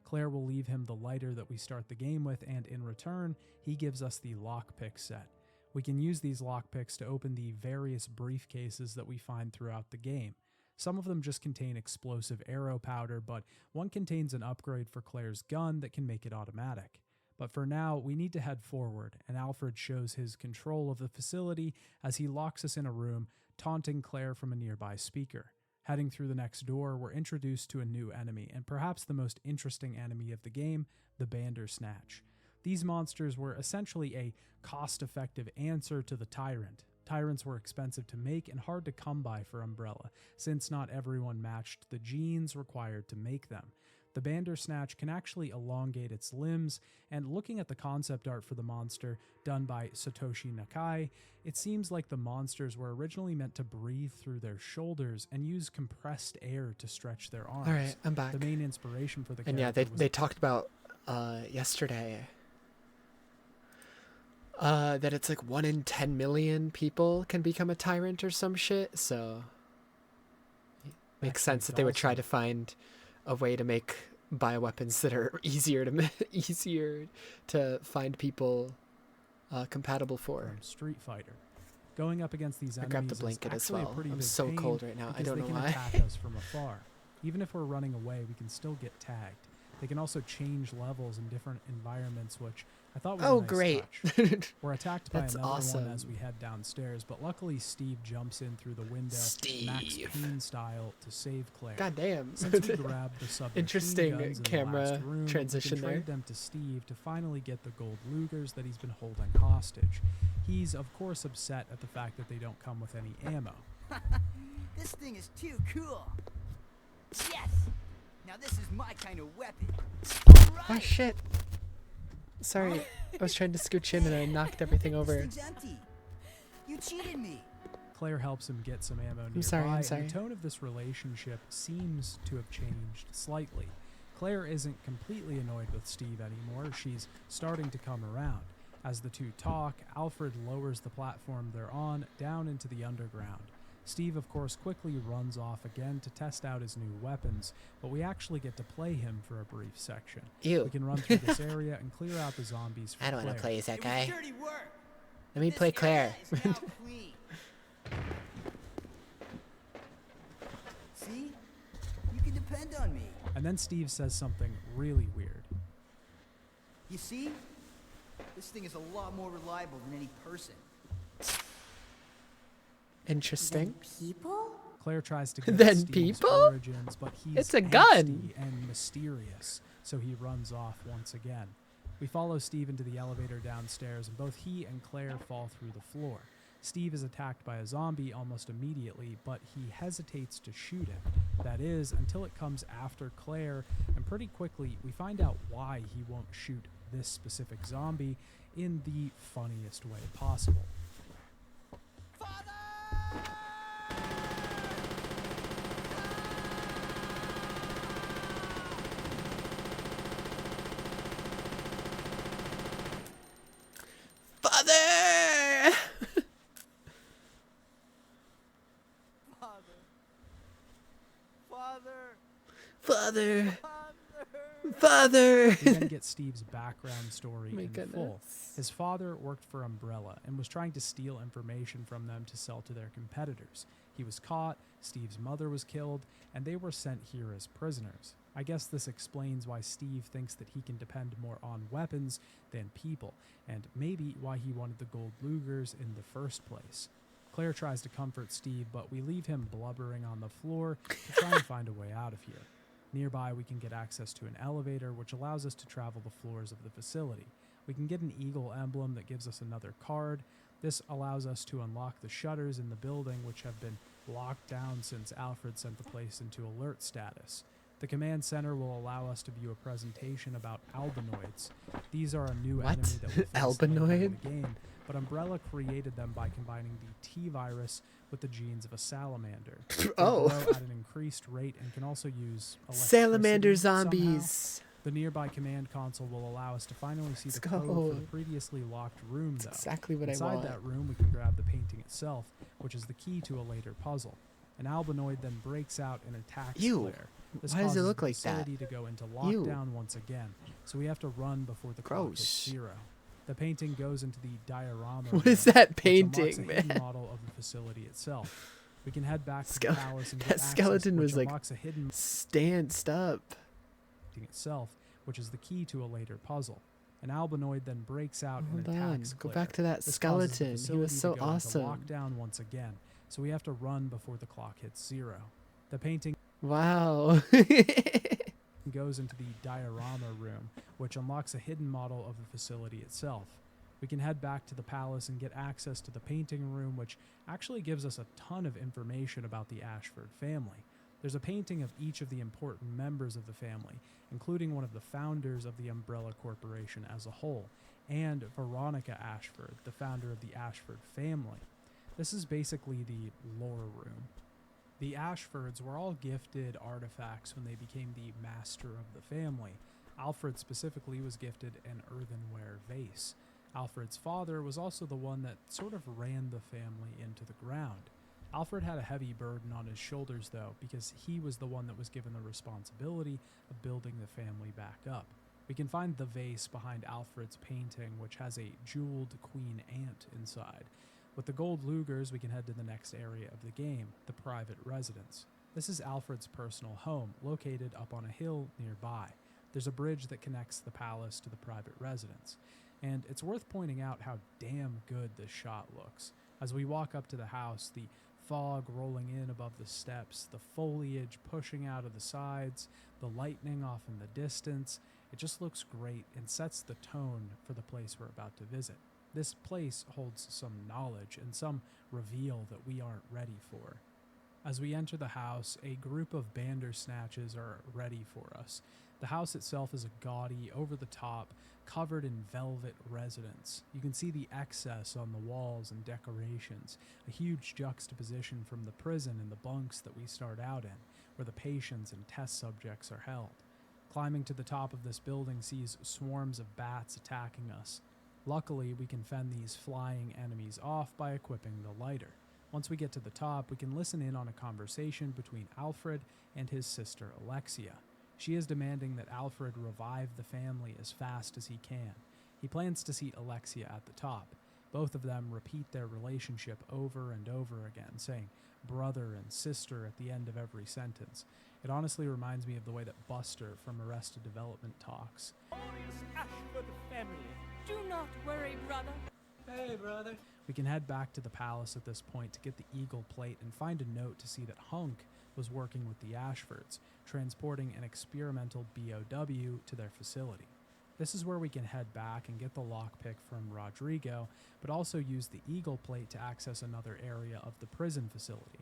Claire will leave him the lighter that we start the game with, and in return, he gives us the lockpick set. We can use these lockpicks to open the various briefcases that we find throughout the game. Some of them just contain explosive arrow powder, but one contains an upgrade for Claire's gun that can make it automatic. But for now, we need to head forward, and Alfred shows his control of the facility as he locks us in a room, taunting Claire from a nearby speaker. Heading through the next door, we're introduced to a new enemy, and perhaps the most interesting enemy of the game, the Bandersnatch. These monsters were essentially a cost-effective answer to the Tyrant. Tyrants were expensive to make and hard to come by for Umbrella, since not everyone matched the genes required to make them. The Bandersnatch can actually elongate its limbs, and looking at the concept art for the monster, done by Satoshi Nakai, it seems like the monsters were originally meant to breathe through their shoulders and use compressed air to stretch their arms. Alright, I'm back. The main inspiration for the And character yeah, was they talked about yesterday that it's like 1 in 10 million people can become a tyrant or some shit, so makes sense that they would try to find a way to make bioweapons that are easier to find people compatible for. From Street Fighter. Going up against these I enemies grabbed the blanket is as actually well. a pretty I'm big so pain cold right now. I because don't they know can why. attack us from afar. Even if we're running away, we can still get tagged. They can also change levels in different environments, which I thought was a nice great. touch. We're attacked by That's another awesome. one as we head downstairs, but luckily Steve jumps in through the window, Steve. Max Payne style, to save Claire. God damn. Since we grabbed the submachine Interesting guns in camera the last room, transition we can there. trade them to Steve to finally get the gold Lugers that he's been holding hostage. He's of course upset at the fact that they don't come with any ammo. This thing is too cool. Yes! Now this is my kind of weapon. Oh shit. Sorry, I was trying to scooch in and I knocked everything over. This thing's empty. You cheated me. Claire helps him get some ammo nearby, I'm sorry. and the tone of this relationship seems to have changed slightly. Claire isn't completely annoyed with Steve anymore. She's starting to come around. As the two talk, Alfred lowers the platform they're on down into the underground. Steve, of course, quickly runs off again to test out his new weapons, but we actually get to play him for a brief section. Ew. We can run through this area and clear out the zombies for I don't want to play as that It was guy. dirty work. Let me play Claire. This area is now clean. See? You can depend on me. And then Steve says something really weird. You see? This thing is a lot more reliable than any person. Interesting. People? Claire tries to get Then Steve's people? origins, but he's It's a gun. angsty and mysterious, so he runs off once again. We follow Steve into the elevator downstairs, and both he and Claire fall through the floor. Steve is attacked by a zombie almost immediately, but he hesitates to shoot him. That is, until it comes after Claire, and pretty quickly we find out why he won't shoot this specific zombie in the funniest way possible. Father! Father! Father! We then get Steve's background story My in full. goodness. His father worked for Umbrella and was trying to steal information from them to sell to their competitors. He was caught, Steve's mother was killed, and they were sent here as prisoners. I guess this explains why Steve thinks that he can depend more on weapons than people, and maybe why he wanted the gold Lugers in the first place. Claire tries to comfort Steve, but we leave him blubbering on the floor to try and find a way out of here. Nearby, we can get access to an elevator, which allows us to travel the floors of the facility. We can get an eagle emblem that gives us another card. This allows us to unlock the shutters in the building, which have been locked down since Alfred sent the place into alert status. The command center will allow us to view a presentation about albinoids. These are a new What? enemy that we face Albinoid? later in the game, but Umbrella created them by combining the T-virus with the genes of a salamander. They Oh. grow at an increased rate and can also use electricity Salamander somehow. zombies. The nearby command console will allow us to finally see Let's the code go. for the previously locked room, though. Exactly what I Inside want. that room, we can grab the painting itself, which is the key to a later puzzle. An albinoid then breaks out and attacks Ew. Claire. This Why does it causes look the like that? facility to go into Ew. lockdown once again, so we have to run before the clock hits Gross. 0. The painting goes into the diorama What room, is that which painting, unlocks a hidden man? model of the facility itself. We can head back to the Skele- palace and that get access, skeleton which was, like, unlocks a hidden Stanced up. painting itself, which is the key to a later puzzle. An albinoid then breaks out Hold and on. attacks Go Claire. back to that This causes the skeleton. He facility was to so go into awesome. lockdown once again, so we have to run before the clock hits 0. The painting Wow. goes into the diorama room, which unlocks a hidden model of the facility itself. We can head back to the palace and get access to the painting room, which actually gives us a ton of information about the Ashford family. There's a painting of each of the important members of the family, including one of the founders of the Umbrella Corporation as a whole, and Veronica Ashford, the founder of the Ashford family. This is basically the lore room. The Ashfords were all gifted artifacts when they became the master of the family. Alfred specifically was gifted an earthenware vase. Alfred's father was also the one that sort of ran the family into the ground. Alfred had a heavy burden on his shoulders, though, because he was the one that was given the responsibility of building the family back up. We can find the vase behind Alfred's painting, which has a jeweled queen ant inside. With the gold Lugers, we can head to the next area of the game, the private residence. This is Alfred's personal home, located up on a hill nearby. There's a bridge that connects the palace to the private residence. And it's worth pointing out how damn good this shot looks. As we walk up to the house, the fog rolling in above the steps, the foliage pushing out of the sides, the lightning off in the distance, it just looks great and sets the tone for the place we're about to visit. This place holds some knowledge and some reveal that we aren't ready for. As we enter the house, a group of Bandersnatches are ready for us. The house itself is a gaudy, over-the-top, covered in velvet residence. You can see the excess on the walls and decorations, a huge juxtaposition from the prison and the bunks that we start out in, where the patients and test subjects are held. Climbing to the top of this building sees swarms of bats attacking us. Luckily, we can fend these flying enemies off by equipping the lighter. Once we get to the top, we can listen in on a conversation between Alfred and his sister Alexia. She is demanding that Alfred revive the family as fast as he can. He plans to seat Alexia at the top. Both of them repeat their relationship over and over again, saying brother and sister at the end of every sentence. It honestly reminds me of the way that Buster from Arrested Development talks. Glorious Ashford family. Do not worry, brother. Hey, brother. We can head back to the palace at this point to get the Eagle plate and find a note to see that Hunk was working with the Ashfords, transporting an experimental BOW to their facility. This is where we can head back and get the lockpick from Rodrigo, but also use the Eagle plate to access another area of the prison facility.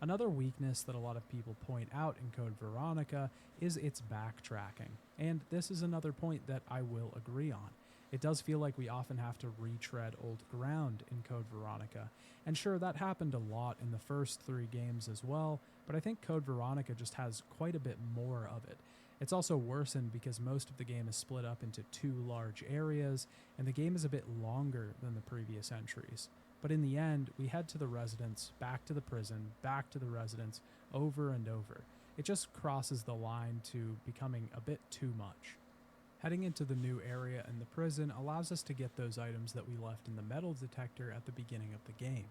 Another weakness that a lot of people point out in Code Veronica is its backtracking, and this is another point that I will agree on. It does feel like we often have to retread old ground in Code Veronica, and sure, that happened a lot in the first 3 games as well, but I think Code Veronica just has quite a bit more of it. It's also worsened because most of the game is split up into 2 large areas, and the game is a bit longer than the previous entries. But in the end, we head to the residence, back to the prison, back to the residence, over and over. It just crosses the line to becoming a bit too much. Heading into the new area in the prison allows us to get those items that we left in the metal detector at the beginning of the game.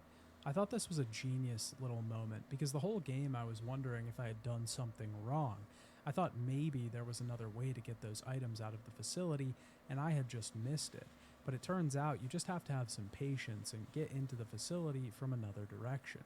I thought this was a genius little moment because the whole game I was wondering if I had done something wrong. I thought maybe there was another way to get those items out of the facility and I had just missed it. But it turns out you just have to have some patience and get into the facility from another direction.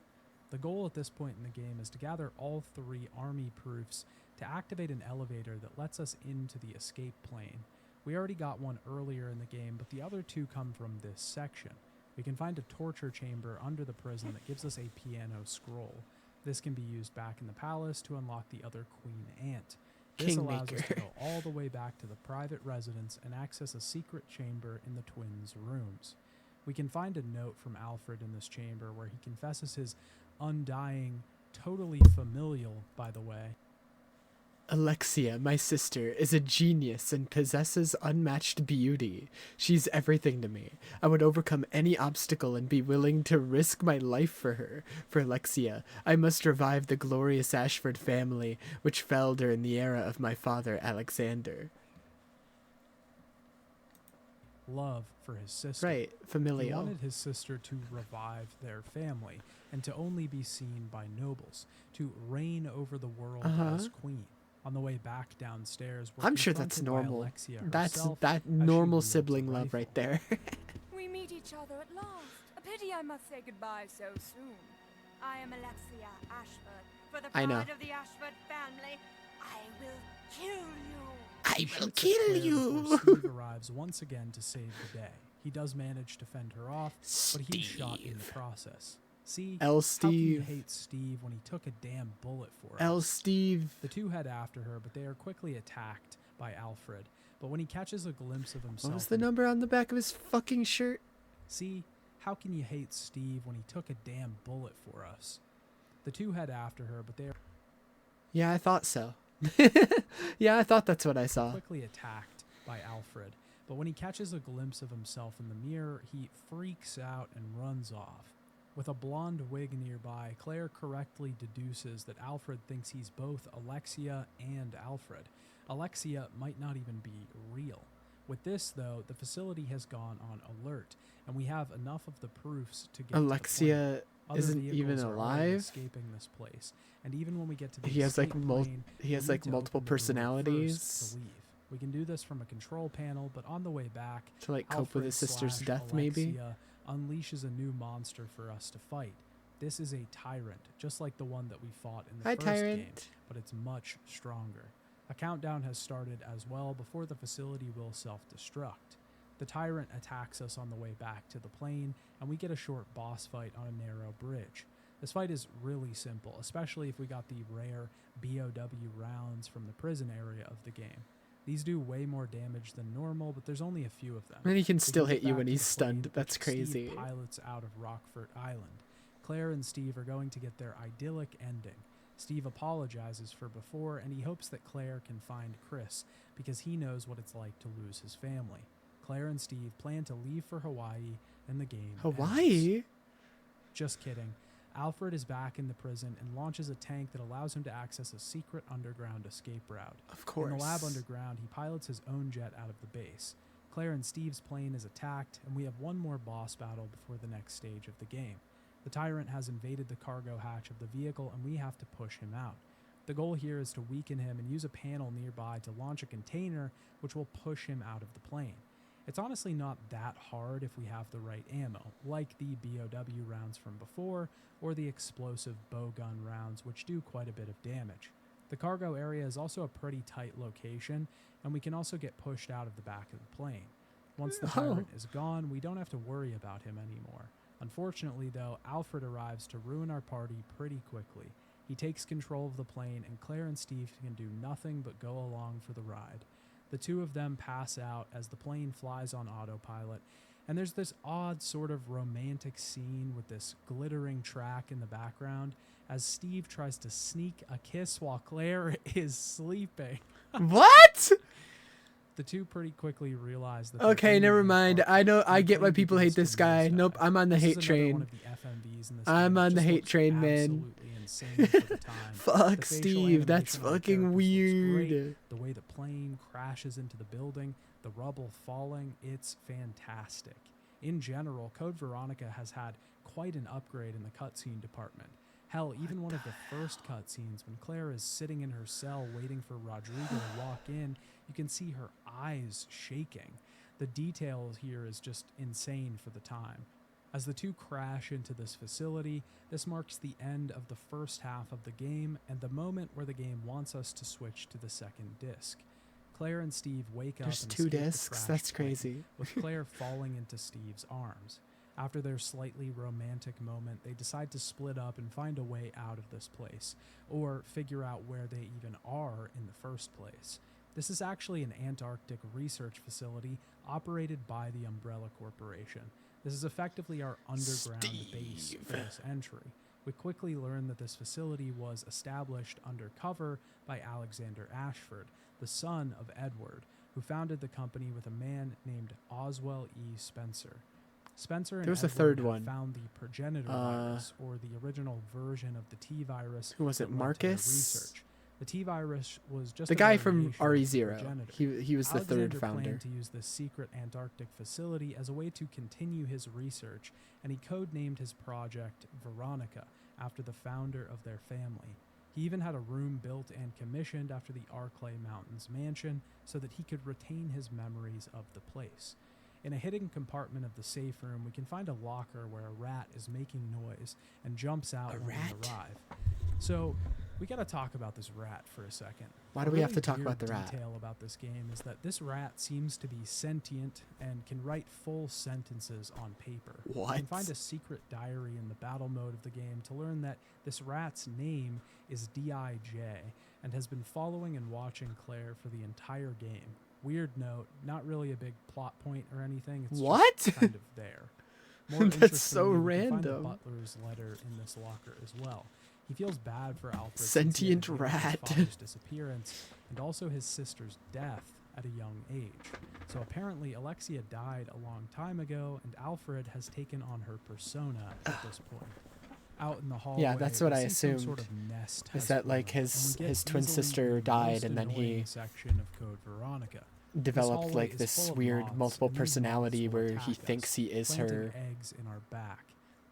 The goal at this point in the game is to gather all 3 army proofs to activate an elevator that lets us into the escape plane. We already got one earlier in the game, but the other 2 come from this section. We can find a torture chamber under the prison that gives us a piano scroll. This can be used back in the palace to unlock the other Queen Ant. This allows us to go all the way back to the private residence and access a secret chamber in the twins' rooms. We can find a note from Alfred in this chamber where he confesses his undying, totally familial, by the way, Alexia, my sister, is a genius and possesses unmatched beauty. She's everything to me. I would overcome any obstacle and be willing to risk my life for her. For Alexia, I must revive the glorious Ashford family, which fell during the era of my father, Alexander. Love for his sister. Right, He familial. wanted his sister to revive their family and to only be seen by nobles, to reign over the world as queen. On the way back downstairs, we're I'm sure that's confronted by normal. Alexia That's herself that as she normal wields a sibling love rifle. right there. We meet each other at last. A pity I must say goodbye so soon. I am Alexia Ashford. For the I know. pride of the Ashford family, I will kill you. I will Shoots at kill Claire you. before Steve arrives once again to save the day. He does manage to fend her off, but he's shot in the process. See, L. how can you Steve. hate Steve when he took a damn bullet for L. us? Steve. The two head after her, but they are quickly attacked by Alfred. But when he catches a glimpse of himself, What was the number on the back of his fucking shirt? See, how can you hate Steve when he took a damn bullet for us? The two head after her, but they are Yeah, I thought so. Yeah, I thought that's what I saw. quickly attacked by Alfred. But when he catches a glimpse of himself in the mirror, he freaks out and runs off. With a blonde wig nearby, Claire correctly deduces that Alfred thinks he's both Alexia and Alfred. Alexia might not even be real. With this, though, the facility has gone on alert, and we have enough of the proofs to get to the Alexia Other isn't vehicles even are already alive. escaping this place, and even when we get to the He has like escape plane, he has we like need to multiple open the door personalities first to leave. We can do this from a control panel, but on the way back, to like cope with his sister's death, maybe. Alexia unleashes a new monster for us to fight. This is a tyrant, just like the one that we fought in the Hi, first game, tyrant. but it's much stronger. A countdown has started as well before the facility will self-destruct. The tyrant attacks us on the way back to the plane, and we get a short boss fight on a narrow bridge. This fight is really simple, especially if we got the rare BOW rounds from the prison area of the game. These do way more damage than normal, but there's only a few of them. And he can We still get hit you back when to he's the plane, stunned. That's which Steve crazy. pilots out of Rockford Island. Claire and Steve are going to get their idyllic ending. Steve apologizes for before, and he hopes that Claire can find Chris, because he knows what it's like to lose his family. Claire and Steve plan to leave for Hawaii, and the game ends. Hawaii? Just kidding. Alfred is back in the prison and launches a tank that allows him to access a secret underground escape route. Of course. In the lab underground, he pilots his own jet out of the base. Claire and Steve's plane is attacked, and we have one more boss battle before the next stage of the game. The tyrant has invaded the cargo hatch of the vehicle, and we have to push him out. The goal here is to weaken him and use a panel nearby to launch a container which will push him out of the plane. It's honestly not that hard if we have the right ammo, like the BOW rounds from before, or the explosive bowgun rounds, which do quite a bit of damage. The cargo area is also a pretty tight location, and we can also get pushed out of the back of the plane. Once the tyrant is gone, we don't have to worry about him anymore. Unfortunately, though, Alfred arrives to ruin our party pretty quickly. He takes control of the plane, and Claire and Steve can do nothing but go along for the ride. The two of them pass out as the plane flies on autopilot, and there's this odd sort of romantic scene with this glittering track in the background as Steve tries to sneak a kiss while Claire is sleeping. What? The two pretty quickly realize that. Okay, never mind. I know. I get why people hate this guy. Nope, I'm on the This is hate another one train. of the FMVs in this I'm game. It on the just hate looks train, man. absolutely insane for the time. Fuck The facial Steve, that's animation on the fucking characters looks weird. great. The way the plane crashes into the building, the rubble falling, it's fantastic. In general, Code Veronica has had quite an upgrade in the cutscene department. Hell, even one of the first cutscenes, when Claire is sitting in her cell waiting for Rodrigo to walk in, you can see her eyes shaking. The detail here is just insane for the time. As the two crash into this facility, this marks the end of the first half of the game and the moment where the game wants us to switch to the second disc. Claire and Steve wake There's up and two escape the discs? crash That's plane, crazy. with Claire falling into Steve's arms. After their slightly romantic moment, they decide to split up and find a way out of this place, or figure out where they even are in the first place. This is actually an Antarctic research facility operated by the Umbrella Corporation. This is effectively our underground base for this entry. We quickly learn that this facility was established undercover by Alexander Ashford, the son of Edward, who founded the company with a man named Oswell E. Spencer. Spencer and There was a Edward third had one. found the progenitor virus, or the original version of the T virus. Who was it, that led to their Marcus? research. The T virus was just The a guy from variation of the RE0. progenitor. He was the third Alexander founder. planned to use this secret Antarctic facility as a way to continue his research, and he codenamed his project Veronica after the founder of their family. He even had a room built and commissioned after the Arclay Mountains mansion so that he could retain his memories of the place. In a hidden compartment of the safe room, we can find a locker where a rat is making noise and jumps out when we arrive. So, we gotta talk about this rat for a second. Why do we have to talk about the rat? Detail about this game is that this rat seems to be sentient and can write full sentences on paper. What? You can find a secret diary in the battle mode of the game to learn that this rat's name is D.I.J. and has been following and watching Claire for the entire game. Weird note, not really a big plot point or anything. It's What? just kind of there. More That's so interestingly, we can find the random. butler's letter in this locker as well. He feels bad for Alfred. Sentient since he had revealed rat. His father's disappearance and also his sister's death at a young age. So apparently Alexia died a long time ago, and Alfred has taken on her persona at this point. Out in the hallway, Yeah, that's what we I see some assumed. Sort of nest Is has that like formed, his and we get twin easily sister the died most and then annoying he section of Code Veronica. This developed hallway like is this full of weird moths, multiple and these moths personality will where attack he us, thinks he is planting her. eggs in our back.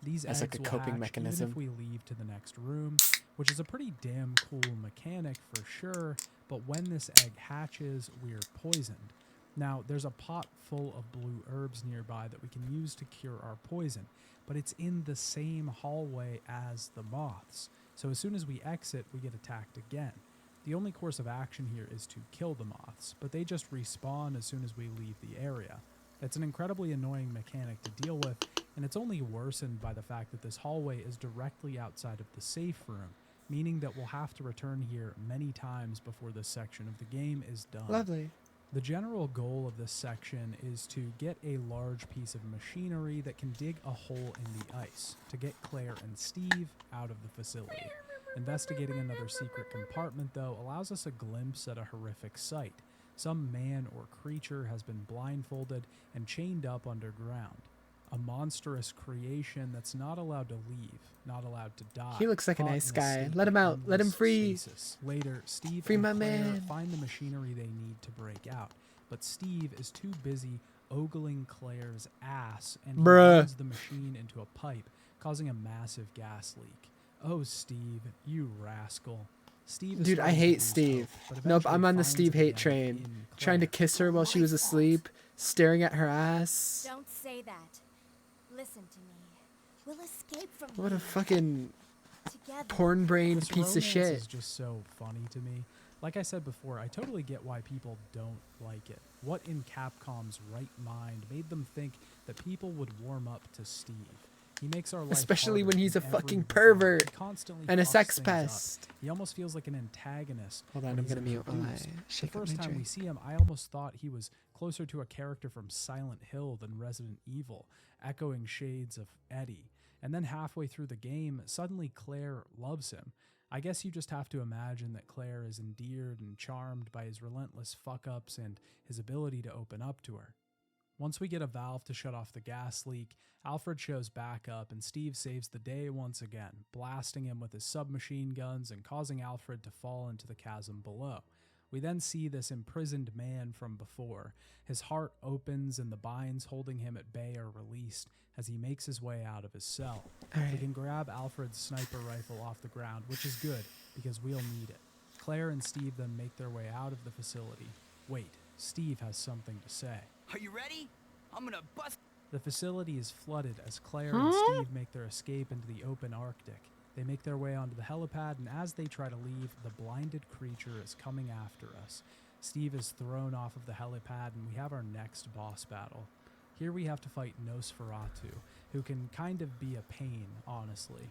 These As eggs like a will coping hatch mechanism. even if we leave to the next room, which is a pretty damn cool mechanic for sure, but when this egg hatches, we're poisoned. Now, there's a pot full of blue herbs nearby that we can use to cure our poison, but it's in the same hallway as the moths. So as soon as we exit, we get attacked again. The only course of action here is to kill the moths, but they just respawn as soon as we leave the area. It's an incredibly annoying mechanic to deal with, and it's only worsened by the fact that this hallway is directly outside of the safe room, meaning that we'll have to return here many times before this section of the game is done. Lovely. The general goal of this section is to get a large piece of machinery that can dig a hole in the ice to get Claire and Steve out of the facility. Investigating another secret compartment, though, allows us a glimpse at a horrific sight. Some man or creature has been blindfolded and chained up underground. A monstrous creation that's not allowed to leave, not allowed to die. He looks like a caught nice in a guy. state Let him of out. Let him endless free. stasis. Later, Steve Free and my Claire man. find the machinery they need to break out, but Steve is too busy ogling Claire's ass, and he Bruh. runs the machine into a pipe, causing a massive gas leak. Oh, Steve, you rascal. Steve is Dude, I starting to hate lose Steve. hope, but Nope, eventually I'm on the finds Steve the hate end train. in Trying to Claire. kiss her while she was asleep, staring at her ass. Don't say that. Listen to me. We'll escape from What a here fucking together. porn-brained This piece of romance shit. is just so funny to me. Like I said before, I totally get why people don't like it. What in Capcom's right mind made them think that people would warm up to Steve? He makes our life Especially harder when he's in a every fucking regard. pervert He constantly and a fucks sex things up. pest. He almost feels like an antagonist. Hold on, when I'm he's gonna mute while I introduced. shake The up first my time we drink. see him, I almost thought he was closer to a character from Silent Hill than Resident Evil, echoing shades of Eddie. And then halfway through the game, suddenly Claire loves him. I guess you just have to imagine that Claire is endeared and charmed by his relentless fuck-ups and his ability to open up to her. Once we get a valve to shut off the gas leak, Alfred shows back up and Steve saves the day once again, blasting him with his submachine guns and causing Alfred to fall into the chasm below. We then see this imprisoned man from before. His heart opens and the binds holding him at bay are released as he makes his way out of his cell. We can grab Alfred's sniper rifle off the ground, which is good because we'll need it. Claire and Steve then make their way out of the facility. Wait, Steve has something to say. Are you ready? I'm gonna bust. The facility is flooded as Claire and Steve make their escape into the open Arctic. They make their way onto the helipad, and as they try to leave, the blinded creature is coming after us. Steve is thrown off of the helipad, and we have our next boss battle. Here we have to fight Nosferatu, who can kind of be a pain, honestly.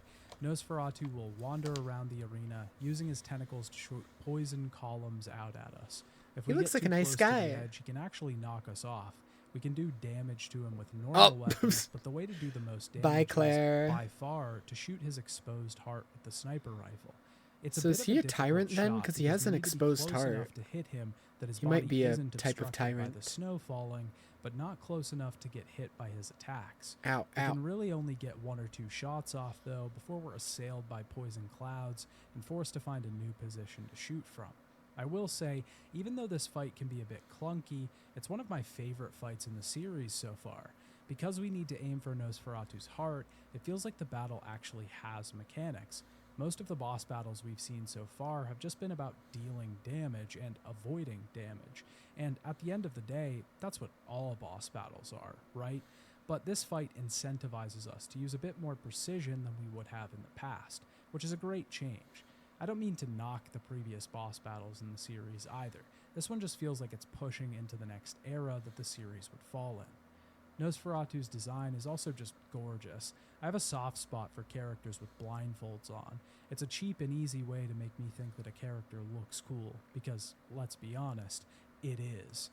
Nosferatu will wander around the arena, using his tentacles to shoot poison columns out at us. If He we looks get like a too nice close to guy. the edge, he can actually knock us off. We can do damage to him with normal weapons, but the way to do the most damage Bye, Claire. is by far to shoot his exposed heart with the sniper rifle. It's So a is bit he of a difficult tyrant then? shot Because he because has we an need to be exposed close heart. enough to hit him that his He might body be a isn't type of obstructed by tyrant. the snow falling, but not close enough to get hit by his attacks. Ow, We ow. can really only get 1 or 2 shots off, though, before we're assailed by poison clouds and forced to find a new position to shoot from. I will say, even though this fight can be a bit clunky, it's one of my favorite fights in the series so far. Because we need to aim for Nosferatu's heart, it feels like the battle actually has mechanics. Most of the boss battles we've seen so far have just been about dealing damage and avoiding damage. And at the end of the day, that's what all boss battles are, right? But this fight incentivizes us to use a bit more precision than we would have in the past, which is a great change. I don't mean to knock the previous boss battles in the series either. This one just feels like it's pushing into the next era that the series would fall in. Nosferatu's design is also just gorgeous. I have a soft spot for characters with blindfolds on. It's a cheap and easy way to make me think that a character looks cool, because, let's be honest, it is.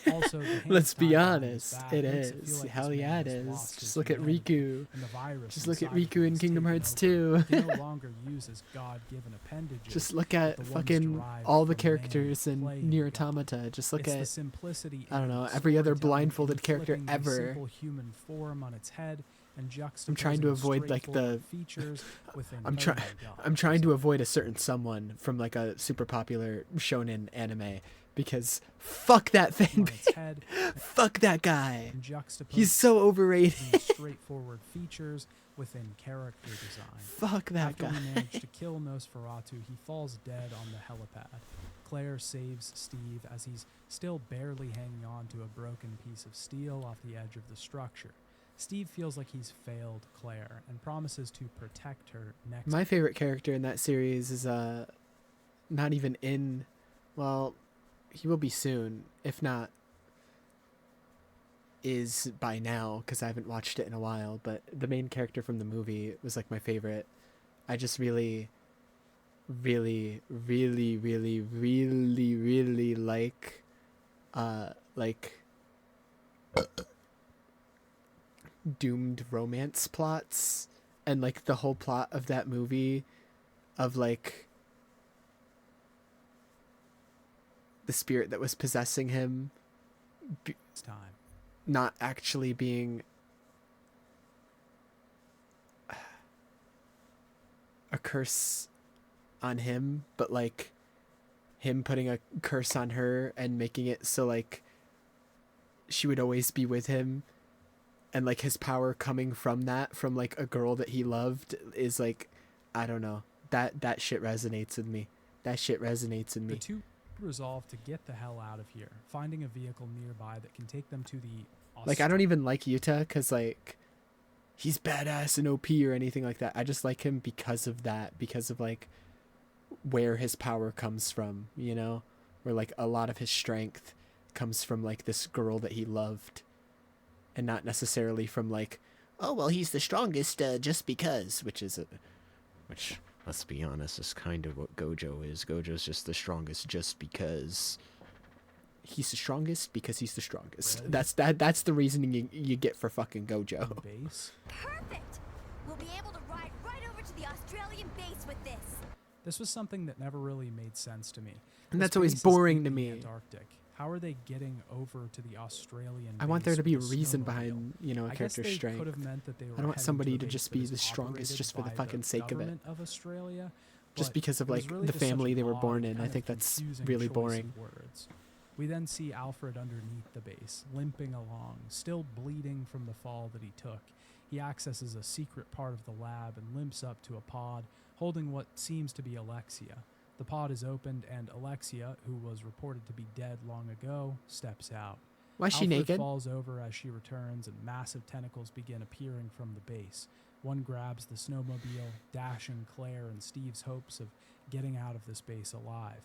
Also, the Let's be hand-tied behind his honest, back it makes feel is. like Hell this yeah, man it has is. lost Just his look at humanity, Riku. and the virus Just look at inside of Riku him in has Kingdom taken Hearts over. 2. He no longer uses God-given appendages. Just look but at the ones fucking derived all the from man characters in playing Nier God. Automata. Just look It's the at, simplicity I don't in know, the every other storytelling blindfolded in character flipping a ever. simple human form on its head and I'm trying to juxtaposing avoid like the straightforward features with I'm incredible trying to God. avoid a certain someone from like a super popular shonen anime because fuck that thing. On its head Fuck that guy. and juxtaposing He's so overrated. straightforward features within character design. Fuck that After guy. we manage to kill Nosferatu, he falls dead on the helipad. Claire saves Steve as he's still barely hanging on to a broken piece of steel off the edge of the structure. Steve feels like he's failed Claire and promises to protect her next. My favorite character in that series is not even in, well, he will be soon. If not, is by now because I haven't watched it in a while. But the main character from the movie was like my favorite. I just really like doomed romance plots, and like the whole plot of that movie of like the spirit that was possessing him time. not actually being a curse on him, but like him putting a curse on her and making it so like she would always be with him, and like his power coming from that, from like a girl that he loved, is like, I don't know, that shit resonates with me. That shit resonates with me. The two resolve to get the hell out of here, finding a vehicle nearby that can take them to the Like, I don't even like Yuta because like he's badass and OP or anything like that. I just like him because of that, because of like where his power comes from, you know, where like a lot of his strength comes from like this girl that he loved, and not necessarily from like, oh well, he's the strongest just because, which let's be honest, is kind of what Gojo is. Gojo's just the strongest just because he's the strongest because he's the strongest. Really? That's the reasoning you get for fucking Gojo. base. Perfect! We'll be able to ride right over to the Australian base with this. This was something that never really made sense to me. And This that's always base is boring in to the me. Antarctic. How are they getting over to the Australian I want base there to be a with a reason snowmobile? behind, you know, a I guess character's they strength. could have meant that they were I don't want heading somebody to, a to base just that be is the strongest operated just for the by fucking sake of it. government of Australia, Just but because of it was like really the just such family an they were odd born and in. I kind of think that's confusing really choice boring. of words. We then see Alfred underneath the base, limping along, still bleeding from the fall that he took. He accesses a secret part of the lab and limps up to a pod, holding what seems to be Alexia. The pod is opened, and Alexia, who was reported to be dead long ago, steps out. Why is she Alfred naked? falls over as she returns, and massive tentacles begin appearing from the base. One grabs the snowmobile, dashing Claire and Steve's hopes of getting out of this base alive.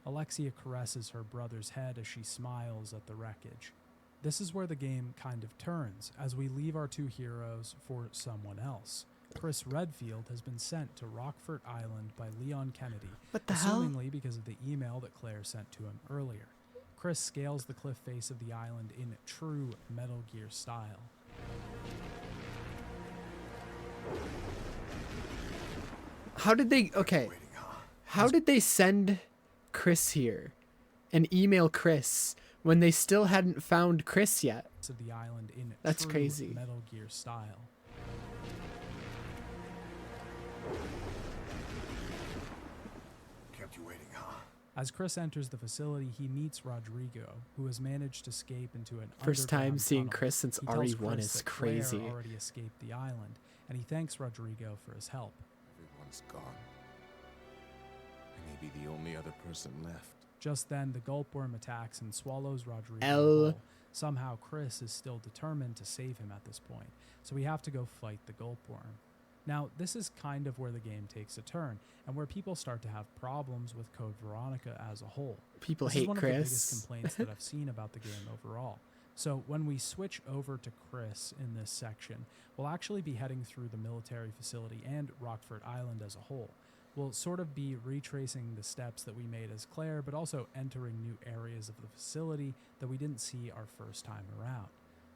Alexia caresses her brother's head as she smiles at the wreckage. This is where the game kind of turns, as we leave our two heroes for someone else. Chris Redfield has been sent to Rockfort Island by Leon Kennedy, What the hell? assumingly because of the email that Claire sent to him earlier. Chris scales the cliff face of the island in true Metal Gear style. How did they... Okay. How did they send Chris here and email Chris when they still hadn't found Chris yet? Of the island in That's true crazy. Metal Gear style. Kept you waiting, huh? As Chris enters the facility, he meets Rodrigo, who has managed to escape into an First time underground seeing tunnel. Chris since He tells RE1 Chris is that Claire crazy. already escaped the island, and he thanks Rodrigo for his help. Everyone's gone. I may be the only other person left. Just then, the gulpworm attacks and swallows Rodrigo L. whole. Somehow, Chris is still determined to save him at this point, so we have to go fight the gulpworm. Now, this is kind of where the game takes a turn, and where people start to have problems with Code Veronica as a whole. People This hate is one of the biggest Chris. complaints that I've seen about the game overall. So when we switch over to Chris in this section, we'll actually be heading through the military facility and Rockford Island as a whole. We'll sort of be retracing the steps that we made as Claire, but also entering new areas of the facility that we didn't see our first time around.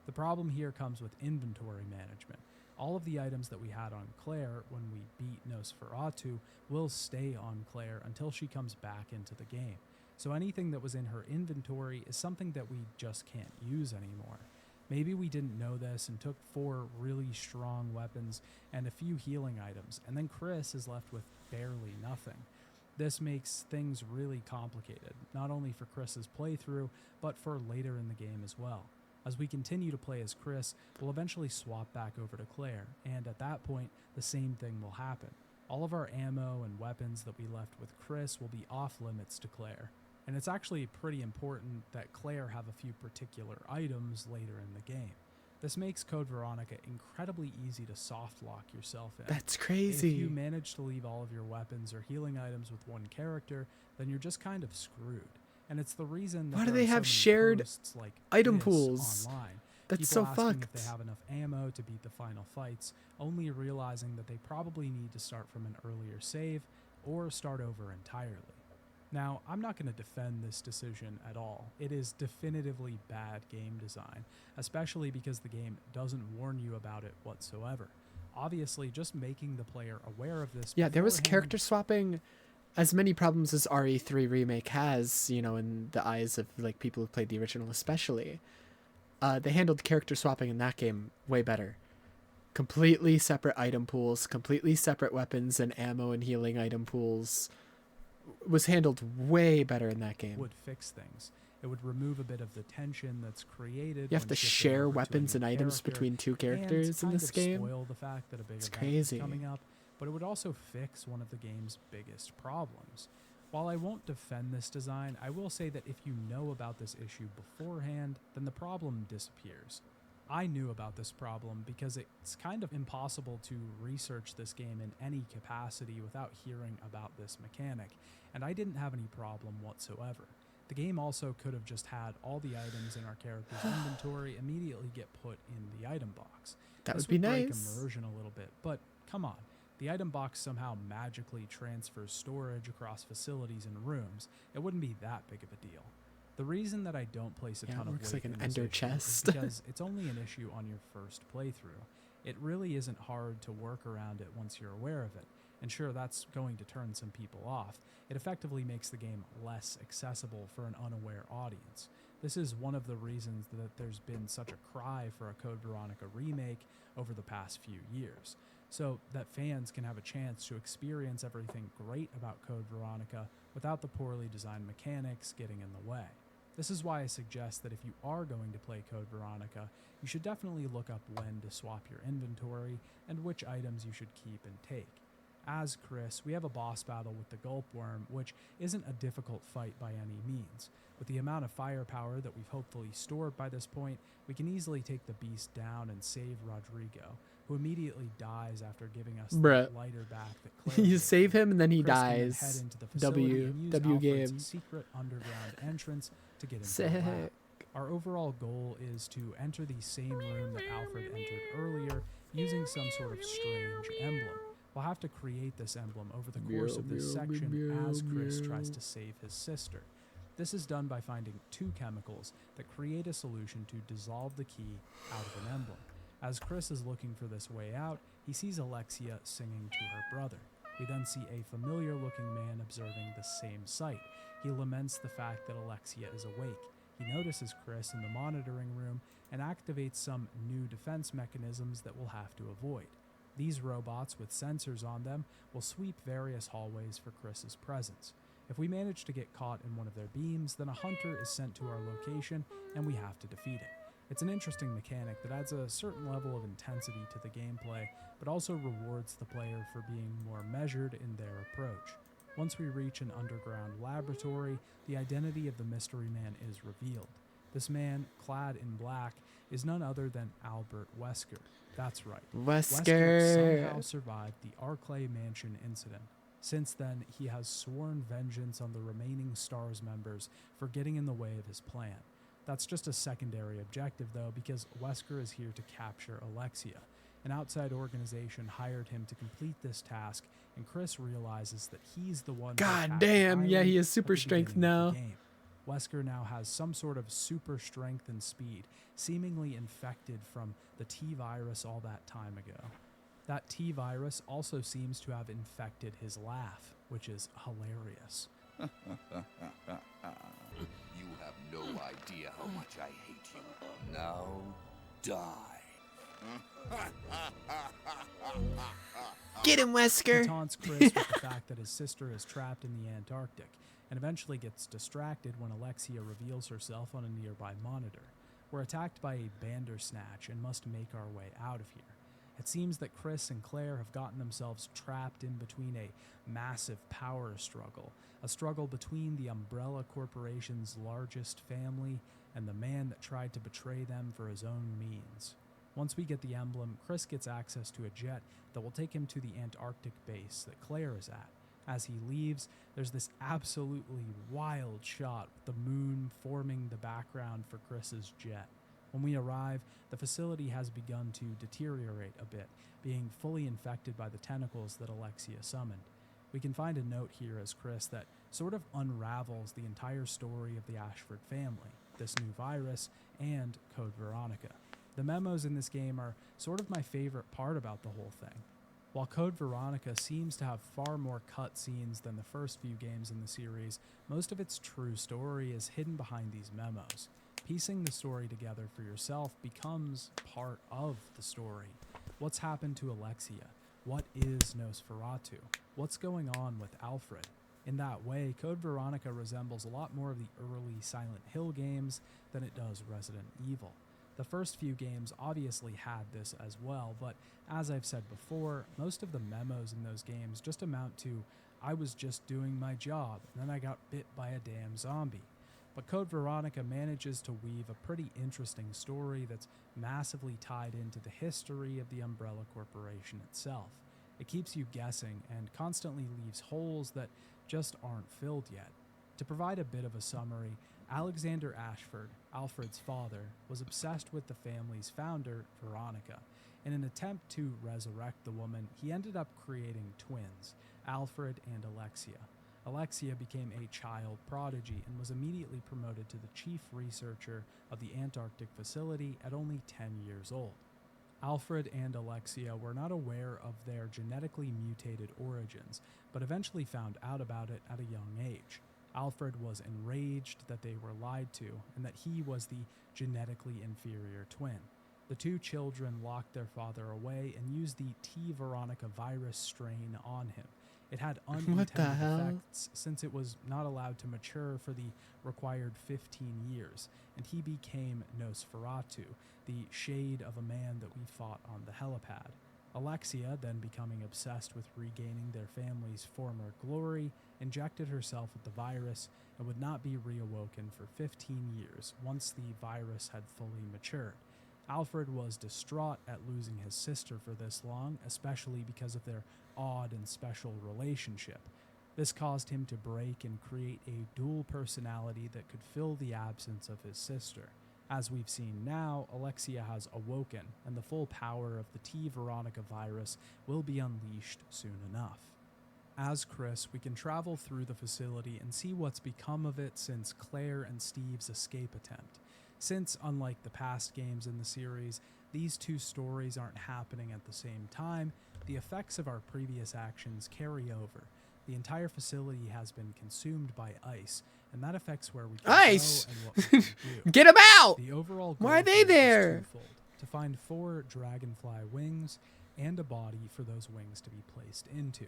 The problem here comes with inventory management. All of the items that we had on Claire when we beat Nosferatu will stay on Claire until she comes back into the game. So anything that was in her inventory is something that we just can't use anymore. Maybe we didn't know this and took 4 really strong weapons and a few healing items, and then Chris is left with barely nothing. This makes things really complicated, not only for Chris's playthrough, but for later in the game as well. As we continue to play as Chris, we'll eventually swap back over to Claire, and at that point, the same thing will happen. All of our ammo and weapons that we left with Chris will be off limits to Claire. And it's actually pretty important that Claire have a few particular items later in the game. This makes Code Veronica incredibly easy to soft lock yourself in. That's crazy. If you manage to leave all of your weapons or healing items with one character, then you're just kind of screwed. And it's the reason that Why do there they are so have many shared posts like item this pools? online. That's People so asking fucked. if they have enough ammo to beat the final fights, only realizing that they probably need to start from an earlier save or start over entirely. Now, I'm not going to defend this decision at all. It is definitively bad game design, especially because the game doesn't warn you about it whatsoever. Obviously, just making the player aware of this. Yeah, there was beforehand- character swapping. As many problems as RE3 Remake has, you know, in the eyes of like people who played the original especially, they handled character swapping in that game way better. Completely separate item pools, completely separate weapons and ammo and healing item pools was handled way better in that game. Would fix things. It would remove a bit of the tension that's created. You have when to shifting share over to a weapons new and items character, between two and characters in kind this of game. Spoil the fact that a big It's event crazy. is coming up, but it would also fix one of the game's biggest problems. While I won't defend this design, I will say that if you know about this issue beforehand, then the problem disappears. I knew about this problem because it's kind of impossible to research this game in any capacity without hearing about this mechanic, and I didn't have any problem whatsoever. The game also could have just had all the items in our character's inventory immediately get put in the item box. That This would be break nice. immersion a little bit, but come on. The item box somehow magically transfers storage across facilities and rooms. It wouldn't be that big of a deal. The reason that I don't place a Yeah, ton it of looks weight like an in this ender issue is chest. because it's only an issue on your first playthrough. It really isn't hard to work around it once you're aware of it. And sure, that's going to turn some people off. It effectively makes the game less accessible for an unaware audience. This is one of the reasons that there's been such a cry for a Code Veronica remake over the past few years, so that fans can have a chance to experience everything great about Code Veronica without the poorly designed mechanics getting in the way. This is why I suggest that if you are going to play Code Veronica, you should definitely look up when to swap your inventory and which items you should keep and take. As Chris, we have a boss battle with the Gulpworm, which isn't a difficult fight by any means. With the amount of firepower that we've hopefully stored by this point, we can easily take the beast down and save Rodrigo, who immediately dies after giving us Bruh. the lighter back that Claire You gave save him and then he Chris can then dies. head into the facility and use W Alfred's game. secret underground entrance to get into Sick. the lab. Our overall goal is to enter the same room that Alfred entered earlier using some sort of strange emblem. We'll have to create this emblem over the course of this section as Chris tries to save his sister. This is done by finding 2 chemicals that create a solution to dissolve the key out of an emblem. As Chris is looking for this way out, he sees Alexia singing to her brother. We then see a familiar-looking man observing the same sight. He laments the fact that Alexia is awake. He notices Chris in the monitoring room and activates some new defense mechanisms that we'll have to avoid. These robots with sensors on them will sweep various hallways for Chris's presence. If we manage to get caught in one of their beams, then a hunter is sent to our location and we have to defeat it. It's an interesting mechanic that adds a certain level of intensity to the gameplay, but also rewards the player for being more measured in their approach. Once we reach an underground laboratory, the identity of the mystery man is revealed. This man, clad in black, is none other than Albert Wesker. That's right. Wesker somehow survived the Arclay Mansion incident. Since then, he has sworn vengeance on the remaining STARS members for getting in the way of his plan. That's just a secondary objective, though, because Wesker is here to capture Alexia. An outside organization hired him to complete this task, and Chris realizes that he's the one. God damn, yeah, he has super strength now. Wesker now has some sort of super strength and speed, seemingly infected from the T-virus all that time ago. That T-virus also seems to have infected his laugh, which is hilarious. You have no idea how much I hate you. Now, die. Get him, Wesker! He taunts Chris with the fact that his sister is trapped in the Antarctic, and eventually gets distracted when Alexia reveals herself on a nearby monitor. We're attacked by a Bandersnatch and must make our way out of here. It seems that Chris and Claire have gotten themselves trapped in between a massive power struggle, a struggle between the Umbrella Corporation's largest family and the man that tried to betray them for his own means. Once we get the emblem, Chris gets access to a jet that will take him to the Antarctic base that Claire is at. As he leaves, there's this absolutely wild shot with the moon forming the background for Chris's jet. When we arrive, the facility has begun to deteriorate a bit, being fully infected by the tentacles that Alexia summoned. We can find a note here as Chris that sort of unravels the entire story of the Ashford family, this new virus, and Code Veronica. The memos in this game are sort of my favorite part about the whole thing. While Code Veronica seems to have far more cutscenes than the first few games in the series, most of its true story is hidden behind these memos. Piecing the story together for yourself becomes part of the story. What's happened to Alexia? What is Nosferatu? What's going on with Alfred? In that way, Code Veronica resembles a lot more of the early Silent Hill games than it does Resident Evil. The first few games obviously had this as well, but as I've said before, most of the memos in those games just amount to, I was just doing my job, and then I got bit by a damn zombie. But Code Veronica manages to weave a pretty interesting story that's massively tied into the history of the Umbrella Corporation itself. It keeps you guessing and constantly leaves holes that just aren't filled yet. To provide a bit of a summary, Alexander Ashford, Alfred's father, was obsessed with the family's founder, Veronica. In an attempt to resurrect the woman, he ended up creating twins, Alfred and Alexia. Alexia became a child prodigy and was immediately promoted to the chief researcher of the Antarctic facility at only 10 years old. Alfred and Alexia were not aware of their genetically mutated origins, but eventually found out about it at a young age. Alfred was enraged that they were lied to and that he was the genetically inferior twin. The two children locked their father away and used the T. Veronica virus strain on him. It had unintended effects since it was not allowed to mature for the required 15 years, and he became Nosferatu, the shade of a man that we fought on the helipad. Alexia, then becoming obsessed with regaining their family's former glory, injected herself with the virus and would not be reawoken for 15 years once the virus had fully matured. Alfred was distraught at losing his sister for this long, especially because of their odd and special relationship. This caused him to break and create a dual personality that could fill the absence of his sister. As we've seen now, Alexia has awoken, and the full power of the T. Veronica virus will be unleashed soon enough. As Chris, we can travel through the facility and see what's become of it since Claire and Steve's escape attempt. Since, unlike the past games in the series, these two stories aren't happening at the same time, the effects of our previous actions carry over. The entire facility has been consumed by ice, and that affects where we can Ice! go and what we can do. Get them out! The overall Why are goal they here is there? twofold: to find 4 dragonfly wings and a body for those wings to be placed into.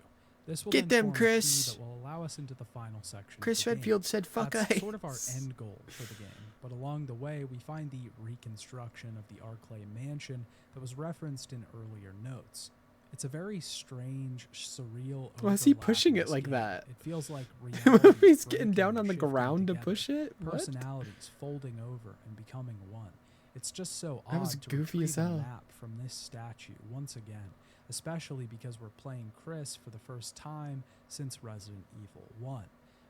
This will Get then them, form a Chris. key that will allow us into the final section. Chris of the game. Redfield said, "Fuck That's ice." sort of our end goal for the game, but along the way we find the reconstruction of the Arclay mansion that was referenced in earlier notes. It's a very strange, surreal. Why is he overlap pushing in it this like game. that? It feels like reality is He's getting breaking down and on the shifting ground to together. push it? What? Personalities folding over and becoming one. It's just so That odd was to goofy retrieve as a hell. map from this statue once again, especially because we're playing Chris for the first time since Resident Evil 1.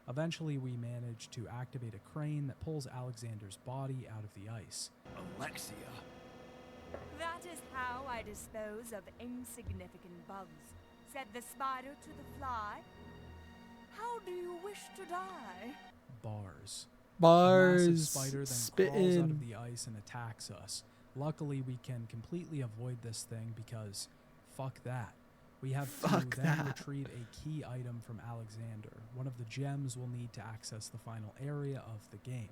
Eventually, we manage to activate a crane that pulls Alexander's body out of the ice. Alexia. That is how I dispose of insignificant bugs, said the spider to the fly. How do you wish to die? Bars. A massive Bars. spider then crawls out of Spitting. the ice and attacks us. Luckily, we can completely avoid this thing because fuck that. We have Fuck to then that. retrieve a key item from Alexander, one of the gems we'll need to access the final area of the game.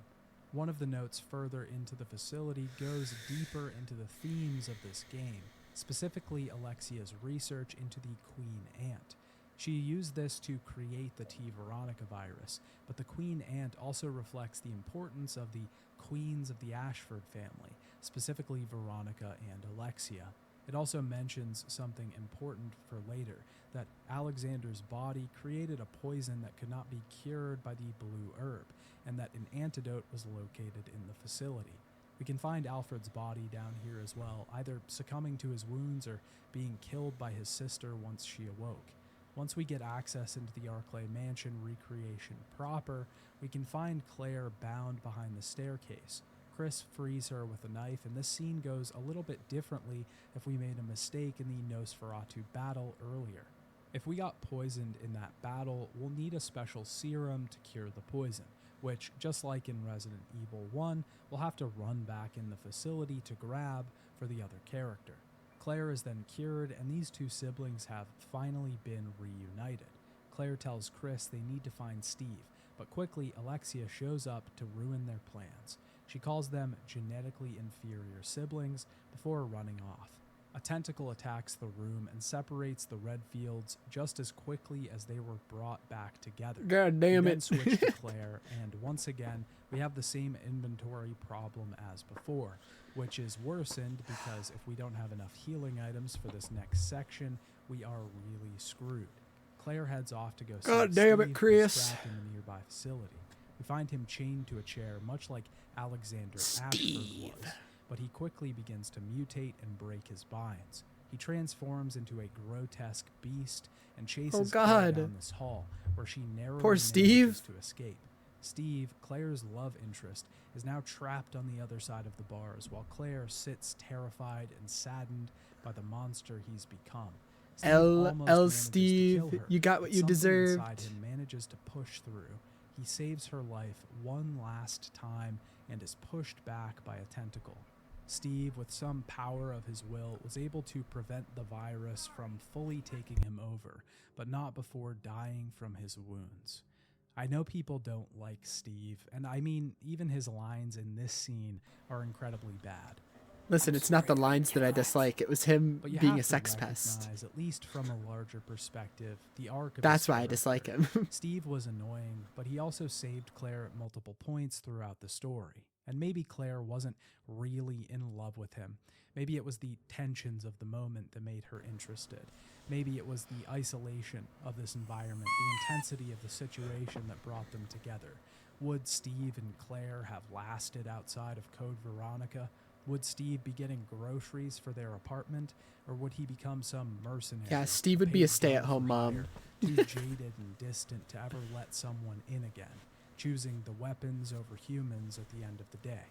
One of the notes further into the facility goes deeper into the themes of this game, specifically Alexia's research into the Queen Ant. She used this to create the T. Veronica virus, but the Queen Ant also reflects the importance of the Queens of the Ashford family, specifically Veronica and Alexia. It also mentions something important for later, that Alexander's body created a poison that could not be cured by the blue herb, and that an antidote was located in the facility. We can find Alfred's body down here as well, either succumbing to his wounds or being killed by his sister once she awoke. Once we get access into the Arclay Mansion recreation proper, we can find Claire bound behind the staircase. Chris frees her with a knife, and this scene goes a little bit differently if we made a mistake in the Nosferatu battle earlier. If we got poisoned in that battle, we'll need a special serum to cure the poison, which, just like in Resident Evil 1, we'll have to run back in the facility to grab for the other character. Claire is then cured, and these two siblings have finally been reunited. Claire tells Chris they need to find Steve, but quickly Alexia shows up to ruin their plans. She calls them genetically inferior siblings before running off. A tentacle attacks the room and separates the Redfields just as quickly as they were brought back together. God damn We then it. switch to Claire, and once again, we have the same inventory problem as before, which is worsened because if we don't have enough healing items for this next section, we are really screwed. Claire heads off to go see God damn it, Steve, Chris. who's trapped in the nearby facility. We find him chained to a chair, much like Alexander Ashford was, but he quickly begins to mutate and break his binds. He transforms into a grotesque beast and chases Claire God. down this hall, where she narrowly Poor manages Steve. to escape. Steve, Claire's love interest, is now trapped on the other side of the bars, while Claire sits terrified and saddened by the monster he's become. Steve almost manages to Steve, kill her, you got what but you something deserved. inside him manages to push through. He saves her life one last time and is pushed back by a tentacle. Steve, with some power of his will, was able to prevent the virus from fully taking him over, but not before dying from his wounds. I know people don't like Steve, and I mean, even his lines in this scene are incredibly bad. Listen, it's not the lines that I dislike. It was him But you being have a to sex pest. recognize, at least from a larger perspective, the arc of That's his why I character. dislike him. Steve was annoying, but he also saved Claire at multiple points throughout the story. And maybe Claire wasn't really in love with him. Maybe it was the tensions of the moment that made her interested. Maybe it was the isolation of this environment, the intensity of the situation that brought them together. Would Steve and Claire have lasted outside of Code Veronica? Would Steve be getting groceries for their apartment, or would he become some mercenary? Yeah, Steve would be a paid stay-at-home gun for mom. hire, too jaded and distant to ever let someone in again, choosing the weapons over humans at the end of the day.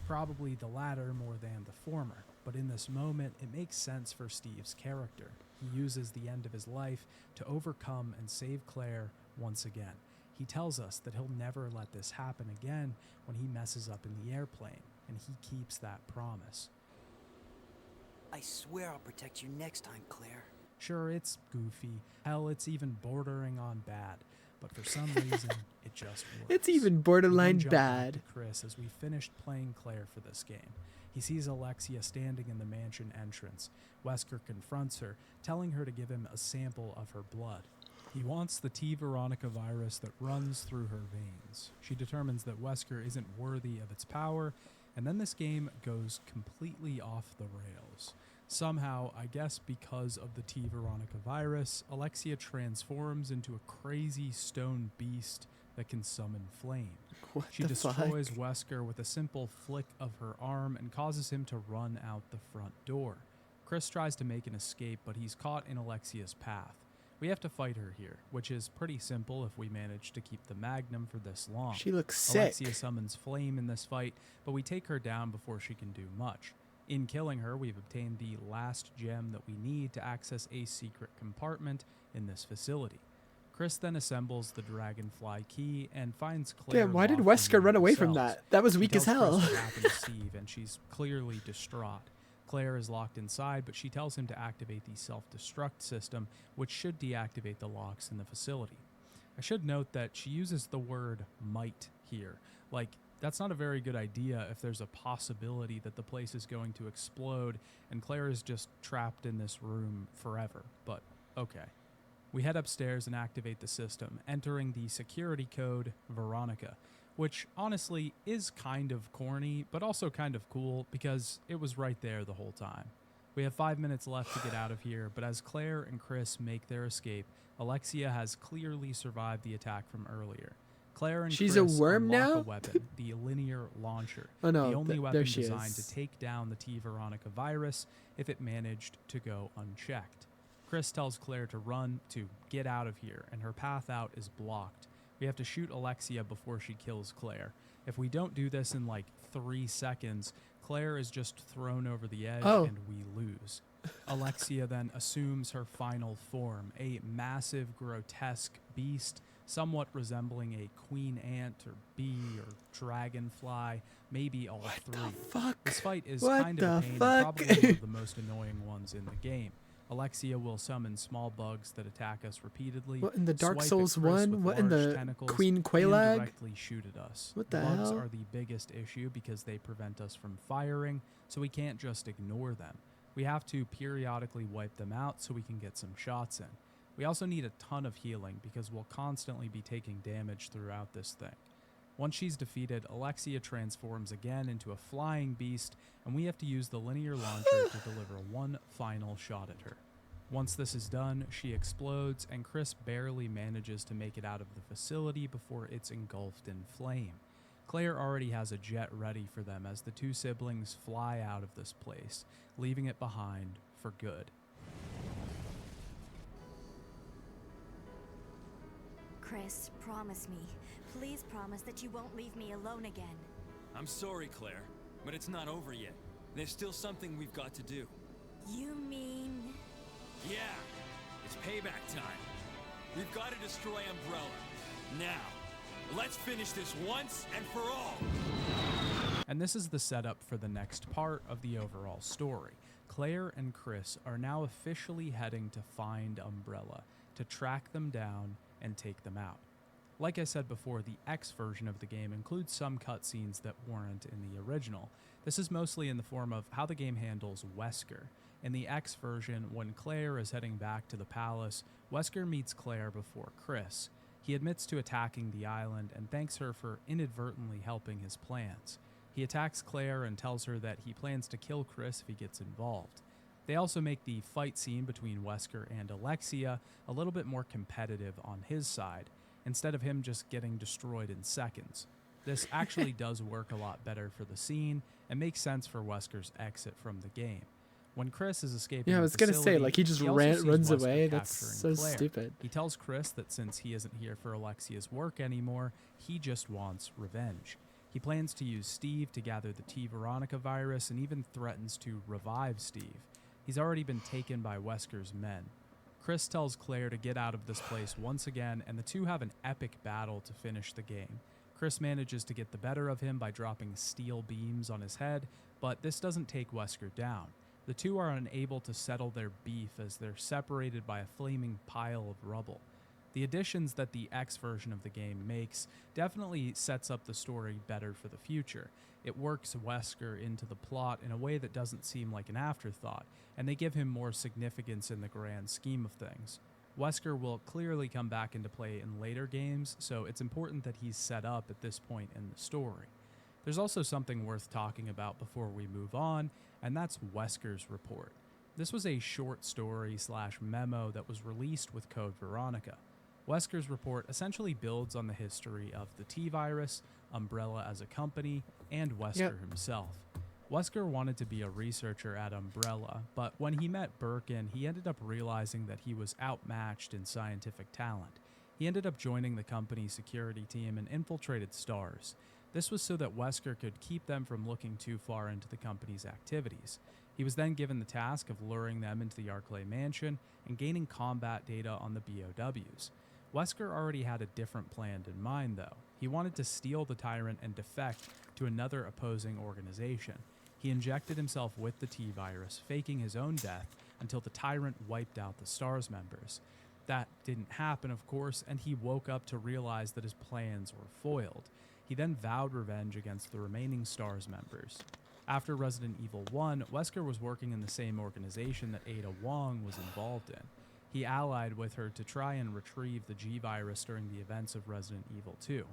Probably the latter more than the former, but in this moment, it makes sense for Steve's character. He uses the end of his life to overcome and save Claire once again. He tells us that he'll never let this happen again when he messes up in the airplane, and he keeps that promise. I swear I'll protect you next time, Claire. Sure, it's goofy. Hell, it's even bordering on bad. But for some reason, it just works. It's even We borderline then jump back bad. to Chris as we finished playing Claire for this game. He sees Alexia standing in the mansion entrance. Wesker confronts her, telling her to give him a sample of her blood. He wants the T. Veronica virus that runs through her veins. She determines that Wesker isn't worthy of its power, and then this game goes completely off the rails. Somehow, I guess because of the T. Veronica virus, Alexia transforms into a crazy stone beast that can summon flame. What She the destroys fuck? Wesker with a simple flick of her arm and causes him to run out the front door. Chris tries to make an escape, but he's caught in Alexia's path. We have to fight her here, which is pretty simple if we manage to keep the Magnum for this long. She looks sick. Alexia summons flame in this fight, but we take her down before she can do much. In killing her, we've obtained the last gem that we need to access a secret compartment in this facility. Chris then assembles the Dragonfly key and finds Claire. Damn, why did locked in Wesker run away from cells. that? That was He weak as tells hell. Chris what happened to Steve, and she's clearly distraught. Claire is locked inside, but she tells him to activate the self-destruct system, which should deactivate the locks in the facility. I should note that she uses the word might here. Like, that's not a very good idea if there's a possibility that the place is going to explode and Claire is just trapped in this room forever, but okay. We head upstairs and activate the system, entering the security code Veronica, which honestly is kind of corny, but also kind of cool because it was right there the whole time. We have 5 minutes left to get out of here, but as Claire and Chris make their escape, Alexia has clearly survived the attack from earlier. Claire and She's Chris a worm unlock now? a weapon, the linear launcher, Oh no, the only weapon there she designed is. to take down the T. Veronica virus if it managed to go unchecked. Chris tells Claire to run, to get out of here, and her path out is blocked. We have to shoot Alexia before she kills Claire. If we don't do this in like 3 seconds, Claire is just thrown over the edge and we lose. Alexia then assumes her final form, a massive, grotesque beast, somewhat resembling a queen ant or bee or dragonfly, maybe all three. Fuck. This fight is What kind of a the pain, and fuck? probably one of the most annoying ones in the game. Alexia will summon small bugs that attack us repeatedly. What in the Dark swipe at Souls Chris 1? with What in large the tentacles, Queen and Qualag? directly shoot at us. What the Bugs hell? are the biggest issue because they prevent us from firing, so we can't just ignore them. We have to periodically wipe them out so we can get some shots in. We also need a ton of healing because we'll constantly be taking damage throughout this thing. Once she's defeated, Alexia transforms again into a flying beast, and we have to use the linear launcher to deliver one final shot at her. Once this is done, she explodes, and Chris barely manages to make it out of the facility before it's engulfed in flame. Claire already has a jet ready for them as the two siblings fly out of this place, leaving it behind for good. Chris, promise me. Please promise that you won't leave me alone again. I'm sorry, Claire, but it's not over yet. There's still something we've got to do. You mean... Yeah, it's payback time. We've got to destroy Umbrella. Now, let's finish this once and for all. And this is the setup for the next part of the overall story. Claire and Chris are now officially heading to find Umbrella, to track them down and take them out. Like I said before, the X version of the game includes some cutscenes that weren't in the original. This is mostly in the form of how the game handles Wesker. In the X version, when Claire is heading back to the palace, Wesker meets Claire before Chris. He admits to attacking the island and thanks her for inadvertently helping his plans. He attacks Claire and tells her that he plans to kill Chris if he gets involved. They also make the fight scene between Wesker and Alexia a little bit more competitive on his side, instead of him just getting destroyed in seconds. This actually does work a lot better for the scene and makes sense for Wesker's exit from the game. When Chris is escaping Yeah, I the was gonna say, facility, like, he just also sees runs Wesker away. That's capturing so Claire. stupid. He tells Chris that since he isn't here for Alexia's work anymore, he just wants revenge. He plans to use Steve to gather the T. Veronica virus and even threatens to revive Steve. He's already been taken by Wesker's men. Chris tells Claire to get out of this place once again, and the two have an epic battle to finish the game. Chris manages to get the better of him by dropping steel beams on his head, but this doesn't take Wesker down. The two are unable to settle their beef as they're separated by a flaming pile of rubble. The additions that the X version of the game makes definitely sets up the story better for the future. It works Wesker into the plot in a way that doesn't seem like an afterthought, and they give him more significance in the grand scheme of things. Wesker will clearly come back into play in later games, so it's important that he's set up at this point in the story. There's also something worth talking about before we move on, and that's Wesker's report. This was a short story / memo that was released with Code Veronica. Wesker's report essentially builds on the history of the T-Virus, Umbrella as a company, and Wesker himself. Wesker wanted to be a researcher at Umbrella, but when he met Birkin, he ended up realizing that he was outmatched in scientific talent. He ended up joining the company's security team and infiltrated STARS. This was so that Wesker could keep them from looking too far into the company's activities. He was then given the task of luring them into the Arclay mansion and gaining combat data on the BOWs. Wesker already had a different plan in mind, though. He wanted to steal the Tyrant and defect to another opposing organization. He injected himself with the T-Virus, faking his own death until the Tyrant wiped out the STARS members. That didn't happen, of course, and he woke up to realize that his plans were foiled. He then vowed revenge against the remaining STARS members. After Resident Evil 1, Wesker was working in the same organization that Ada Wong was involved in. He allied with her to try and retrieve the G-Virus during the events of Resident Evil 2.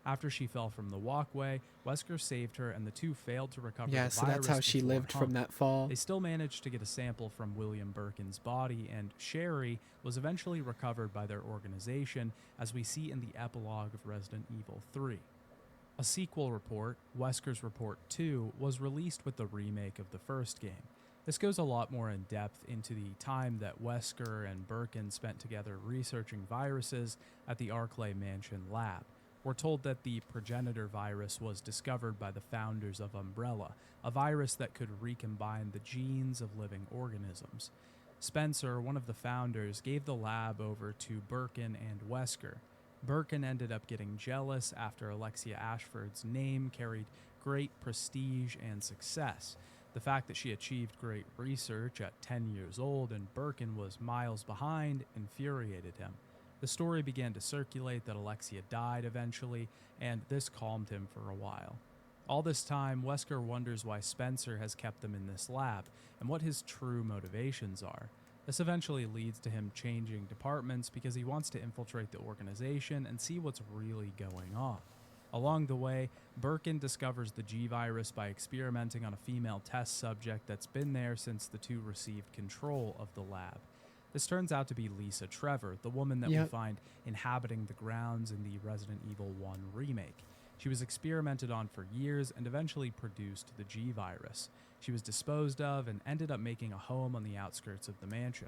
After she fell from the walkway, Wesker saved her and the two failed to recover the virus. Yeah, so that's how she lived from that fall. They still managed to get a sample from William Birkin's body, and Sherry was eventually recovered by their organization, as we see in the epilogue of Resident Evil 3. A sequel report, Wesker's Report 2, was released with the remake of the first game. This goes a lot more in depth into the time that Wesker and Birkin spent together researching viruses at the Arclay Mansion lab. We're told that the progenitor virus was discovered by the founders of Umbrella, a virus that could recombine the genes of living organisms. Spencer, one of the founders, gave the lab over to Birkin and Wesker. Birkin ended up getting jealous after Alexia Ashford's name carried great prestige and success. The fact that she achieved great research at 10 years old and Birkin was miles behind infuriated him. The story began to circulate that Alexia died eventually, and this calmed him for a while. All this time, Wesker wonders why Spencer has kept them in this lab, and what his true motivations are. This eventually leads to him changing departments because he wants to infiltrate the organization and see what's really going on. Along the way, Birkin discovers the G-Virus by experimenting on a female test subject that's been there since the two received control of the lab. This turns out to be Lisa Trevor, the woman that we find inhabiting the grounds in the Resident Evil 1 remake. She was experimented on for years and eventually produced the G-Virus. She was disposed of and ended up making a home on the outskirts of the mansion.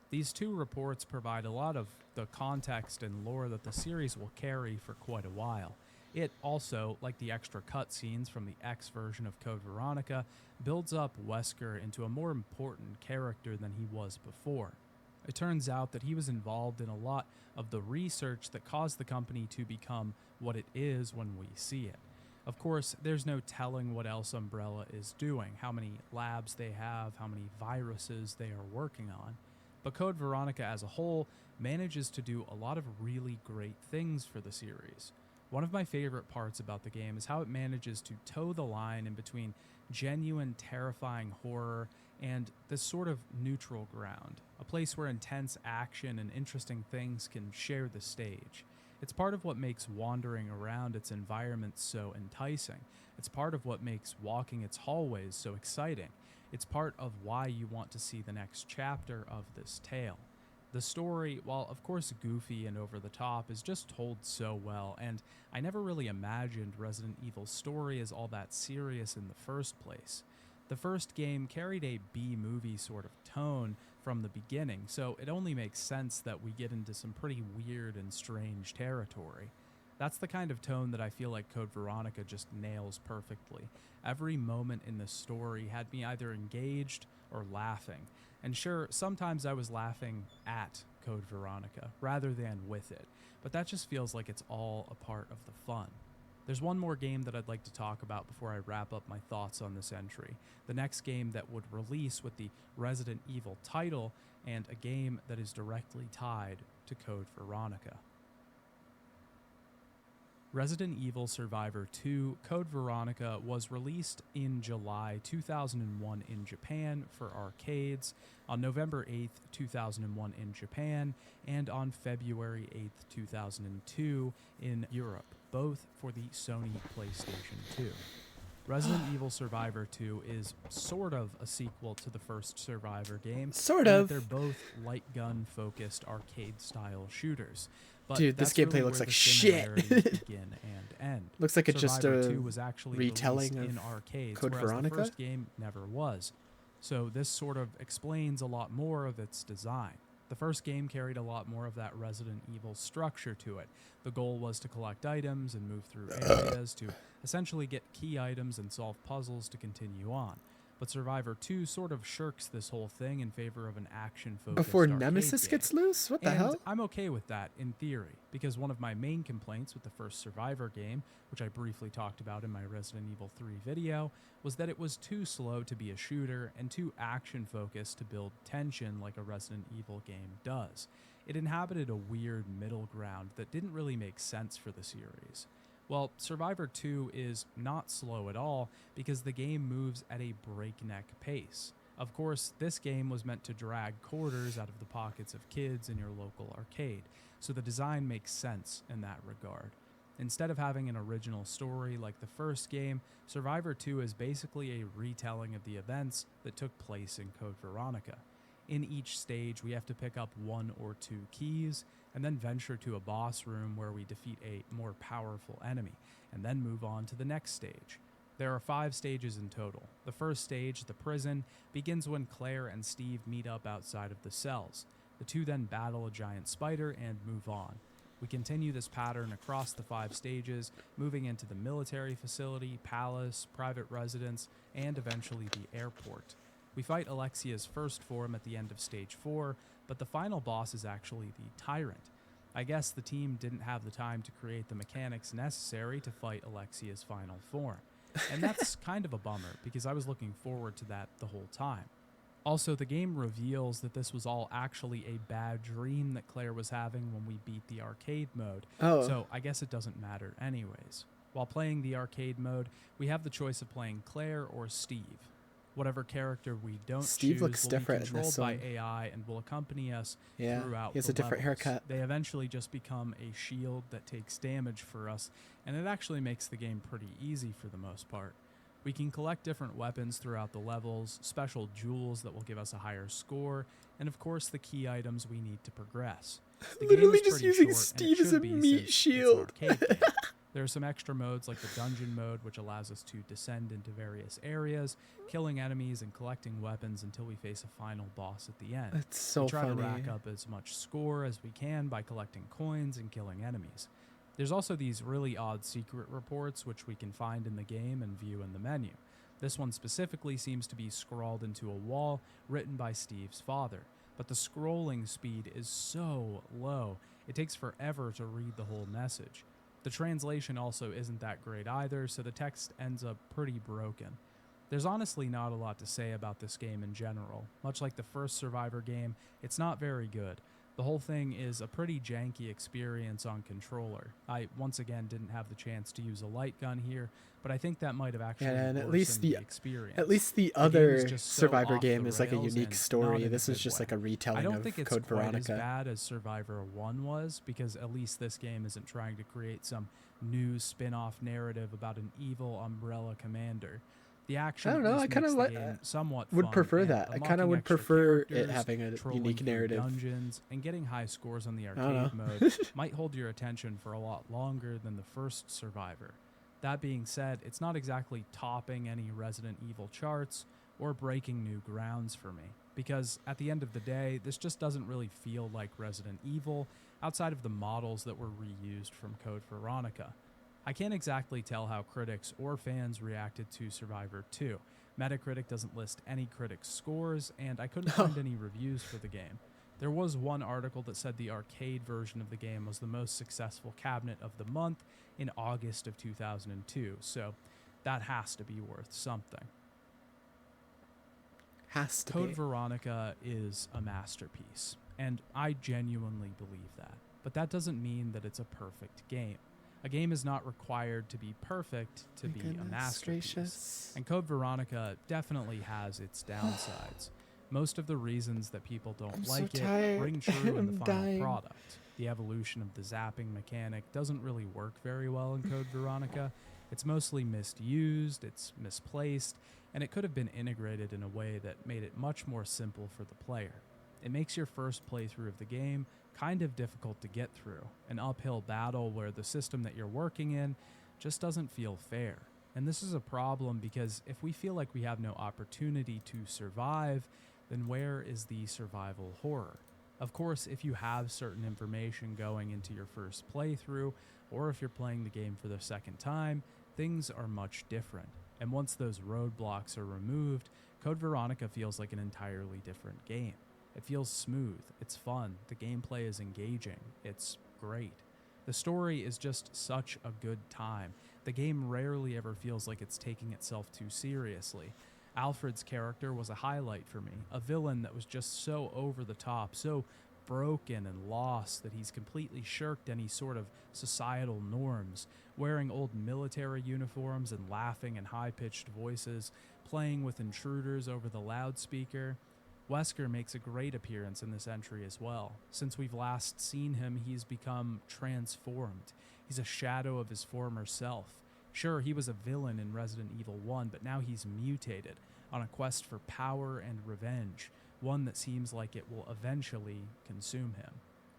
These two reports provide a lot of the context and lore that the series will carry for quite a while. It also, like the extra cutscenes from the X version of Code Veronica, builds up Wesker into a more important character than he was before. It turns out that he was involved in a lot of the research that caused the company to become what it is when we see it. Of course, there's no telling what else Umbrella is doing, how many labs they have, how many viruses they are working on. But Code Veronica as a whole manages to do a lot of really great things for the series. One of my favorite parts about the game is how it manages to toe the line in between genuine, terrifying horror and this sort of neutral ground, a place where intense action and interesting things can share the stage. It's part of what makes wandering around its environment so enticing. It's part of what makes walking its hallways so exciting. It's part of why you want to see the next chapter of this tale. The story, while of course goofy and over the top, is just told so well, and I never really imagined Resident Evil's story as all that serious in the first place. The first game carried a B-movie sort of tone from the beginning, so it only makes sense that we get into some pretty weird and strange territory. That's the kind of tone that I feel like Code Veronica just nails perfectly. Every moment in the story had me either engaged or laughing. And sure, sometimes I was laughing at Code Veronica rather than with it, but that just feels like it's all a part of the fun. There's one more game that I'd like to talk about before I wrap up my thoughts on this entry. The next game that would release with the Resident Evil title, and a game that is directly tied to Code Veronica. Resident Evil Survivor 2 Code Veronica was released in July 2001 in Japan for arcades, on November 8th, 2001 in Japan, and on February 8th, 2002 in Europe, both for the Sony PlayStation 2. Resident Evil Survivor 2 is sort of a sequel to the first Survivor game. Sort of. They're both light gun focused arcade style shooters. But Dude, this gameplay really looks where like the shit. similarities begin and end. Looks like it's just Survivor a 2 was actually retelling released of in arcades, Code whereas Veronica? the first game never was. So this sort of explains a lot more of its design. The first game carried a lot more of that Resident Evil structure to it. The goal was to collect items and move through areas to essentially get key items and solve puzzles to continue on. But Survivor 2 sort of shirks this whole thing in favor of an action-focused Before arcade Nemesis game. gets loose? What the And hell? I'm okay with that in theory, because one of my main complaints with the first Survivor game, which I briefly talked about in my Resident Evil 3 video, was that it was too slow to be a shooter and too action-focused to build tension like a Resident Evil game does. It inhabited a weird middle ground that didn't really make sense for the series. Well, Survivor 2 is not slow at all because the game moves at a breakneck pace. Of course, this game was meant to drag quarters out of the pockets of kids in your local arcade, so the design makes sense in that regard. Instead of having an original story like the first game, Survivor 2 is basically a retelling of the events that took place in Code Veronica. In each stage, we have to pick up 1 or 2 keys, and then venture to a boss room where we defeat a more powerful enemy, and then move on to the next stage. There are 5 stages in total. The first stage, the prison, begins when Claire and Steve meet up outside of the cells. The two then battle a giant spider and move on. We continue this pattern across the 5 stages, moving into the military facility, palace, private residence, and eventually the airport. We fight Alexia's first form at the end of stage 4, but the final boss is actually the Tyrant. I guess the team didn't have the time to create the mechanics necessary to fight Alexia's final form. And that's kind of a bummer, because I was looking forward to that the whole time. Also, the game reveals that this was all actually a bad dream that Claire was having when we beat the arcade mode. Oh. So I guess it doesn't matter anyways. While playing the arcade mode, we have the choice of playing Claire or Steve. Whatever character we don't Steve choose looks will different be in this controlled by one. AI and will accompany us Yeah, throughout he has the a different levels. haircut. They eventually just become a shield that takes damage for us, and it actually makes the game pretty easy for the most part. We can collect different weapons throughout the levels, special jewels that will give us a higher score, and of course the key items we need to progress. The Literally game is just pretty using short, Steve and it as a should be meat since shield. It's an arcade game. There are some extra modes like the dungeon mode, which allows us to descend into various areas, killing enemies and collecting weapons until we face a final boss at the end. That's so we try funny. to rack up as much score as we can by collecting coins and killing enemies. There's also these really odd secret reports, which we can find in the game and view in the menu. This one specifically seems to be scrawled into a wall written by Steve's father, but the scrolling speed is so low, it takes forever to read the whole message. The translation also isn't that great either, so the text ends up pretty broken. There's honestly not a lot to say about this game in general. Much like the first Survivor game, it's not very good. The whole thing is a pretty janky experience on controller. I, once again, didn't have the chance to use a light gun here, but I think that might have actually And at worsened least the experience. At least the The game other is just so Survivor off game the is like a rails unique and story. not in a This is good just way. like a retelling I don't of think it's Code quite Veronica. as bad as Survivor 1 was, because at least this game isn't trying to create some new spin-off narrative about an evil Umbrella commander. The action I don't know, at I least kinda makes like- the game somewhat would fun, prefer and that. I kinda unlocking would extra prefer it characters, having a trolling unique through narrative. dungeons, and getting high scores on the I don't arcade know. mode might hold your attention for a lot longer than the first Survivor. That being said, it's not exactly topping any Resident Evil charts or breaking new grounds for me, because at the end of the day, this just doesn't really feel like Resident Evil. outside of the models that were reused from Code Veronica. I can't exactly tell how critics or fans reacted to Survivor 2. Metacritic doesn't list any critics' scores, and I couldn't find any reviews for the game. There was one article that said the arcade version of the game was the most successful cabinet of the month in August of 2002, so that has to be worth something. Has to Code be. Veronica is a masterpiece, and I genuinely believe that. But that doesn't mean that it's a perfect game. A game is not required to be perfect to be a masterpiece. Gracious. And Code Veronica definitely has its downsides. Most of the reasons that people don't like it ring true in the final product. The evolution of the zapping mechanic doesn't really work very well in Code Veronica. It's mostly misused, it's misplaced, and it could have been integrated in a way that made it much more simple for the player. It makes your first playthrough of the game kind of difficult to get through, an uphill battle where the system that you're working in just doesn't feel fair. And this is a problem because if we feel like we have no opportunity to survive, then where is the survival horror? Of course, if you have certain information going into your first playthrough, or if you're playing the game for the second time, things are much different. And once those roadblocks are removed, Code Veronica feels like an entirely different game. It feels smooth, it's fun, the gameplay is engaging, it's great. The story is just such a good time. The game rarely ever feels like it's taking itself too seriously. Alfred's character was a highlight for me, a villain that was just so over the top, so broken and lost that he's completely shirked any sort of societal norms, wearing old military uniforms and laughing in high-pitched voices, playing with intruders over the loudspeaker. Wesker makes a great appearance in this entry as well. Since we've last seen him, he's become transformed. He's a shadow of his former self. Sure, he was a villain in Resident Evil 1, but now he's mutated, on a quest for power and revenge, one that seems like it will eventually consume him.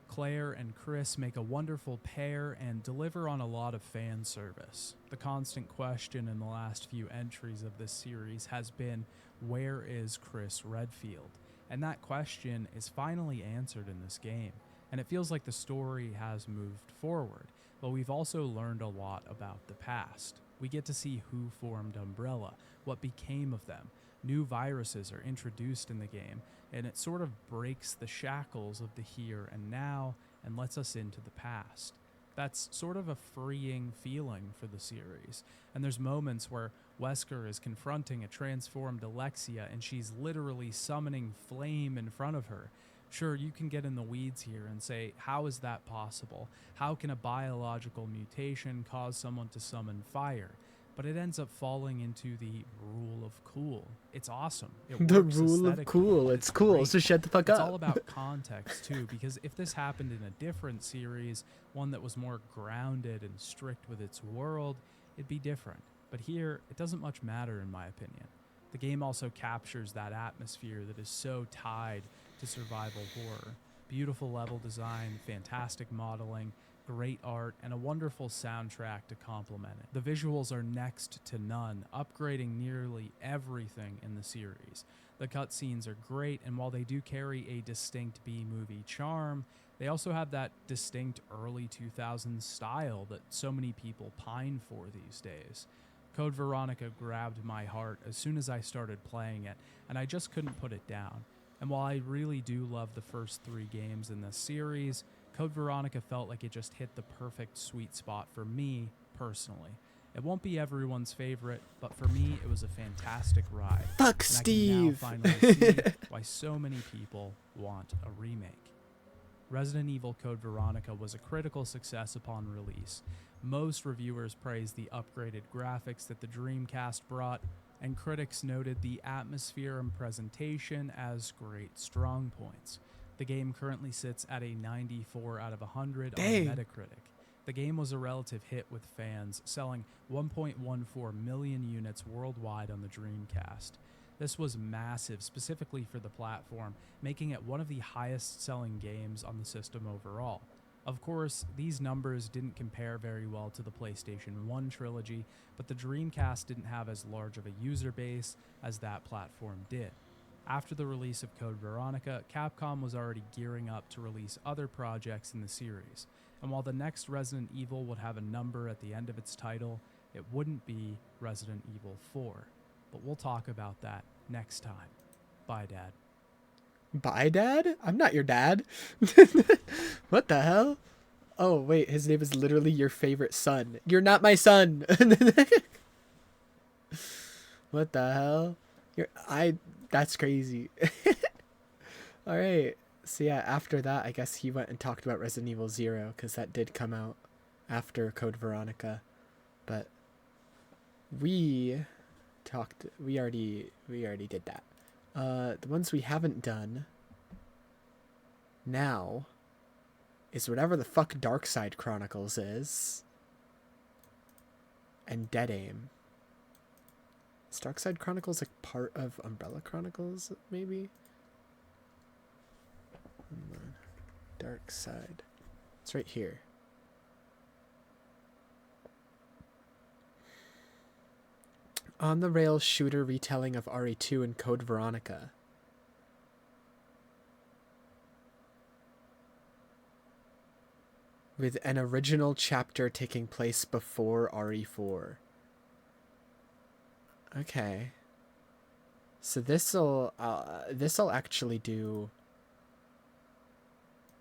Claire and Chris make a wonderful pair and deliver on a lot of fan service. The constant question in the last few entries of this series has been, where is Chris Redfield? And that question is finally answered in this game, and it feels like the story has moved forward, but we've also learned a lot about the past. We get to see who formed Umbrella, what became of them. New viruses are introduced in the game, and it sort of breaks the shackles of the here and now and lets us into the past. That's sort of a freeing feeling for the series, and there's moments where Wesker is confronting a transformed Alexia and she's literally summoning flame in front of her. Sure, you can get in the weeds here and say, how is that possible? How can a biological mutation cause someone to summon fire? But it ends up falling into the rule of cool. It's awesome. It The works rule of aesthetically. cool. It's cool, great. so shut the fuck up. It's all about context, too, because if this happened in a different series, one that was more grounded and strict with its world, it'd be different. But here, it doesn't much matter in my opinion. The game also captures that atmosphere that is so tied to survival horror. Beautiful level design, fantastic modeling, great art, and a wonderful soundtrack to complement it. The visuals are next to none, upgrading nearly everything in the series. The cutscenes are great, and while they do carry a distinct B-movie charm, they also have that distinct early 2000s style that so many people pine for these days. Code Veronica grabbed my heart as soon as I started playing it, and I just couldn't put it down. And while I really do love the first 3 games in this series, Code Veronica felt like it just hit the perfect sweet spot for me, personally. It won't be everyone's favorite, but for me, it was a fantastic ride. Fuck and Steve! I can now finally see why so many people want a remake. Resident Evil Code Veronica was a critical success upon release. Most reviewers praised the upgraded graphics that the Dreamcast brought, and critics noted the atmosphere and presentation as great strong points. The game currently sits at a 94 out of 100 on Metacritic. The game was a relative hit with fans, selling 1.14 million units worldwide on the Dreamcast. This was massive, specifically for the platform, making it one of the highest-selling games on the system overall. Of course, these numbers didn't compare very well to the PlayStation 1 trilogy, but the Dreamcast didn't have as large of a user base as that platform did. After the release of Code Veronica, Capcom was already gearing up to release other projects in the series, and while the next Resident Evil would have a number at the end of its title, it wouldn't be Resident Evil 4. But we'll talk about that next time. Bye, Dad. Bye, Dad? I'm not your dad. What the hell? Oh, wait, his name is literally your favorite son. You're not my son. What the hell? That's crazy. All right. So yeah, after that, I guess he went and talked about Resident Evil 0 because that did come out after Code Veronica. But we already did that. The ones we haven't done now is whatever the fuck Darkside Chronicles is, and Dead Aim. Is Darkside Chronicles like part of Umbrella Chronicles, maybe? Darkside. It's right here. On the rails shooter retelling of RE2 and Code Veronica. With an original chapter taking place before RE4. Okay. So this'll actually do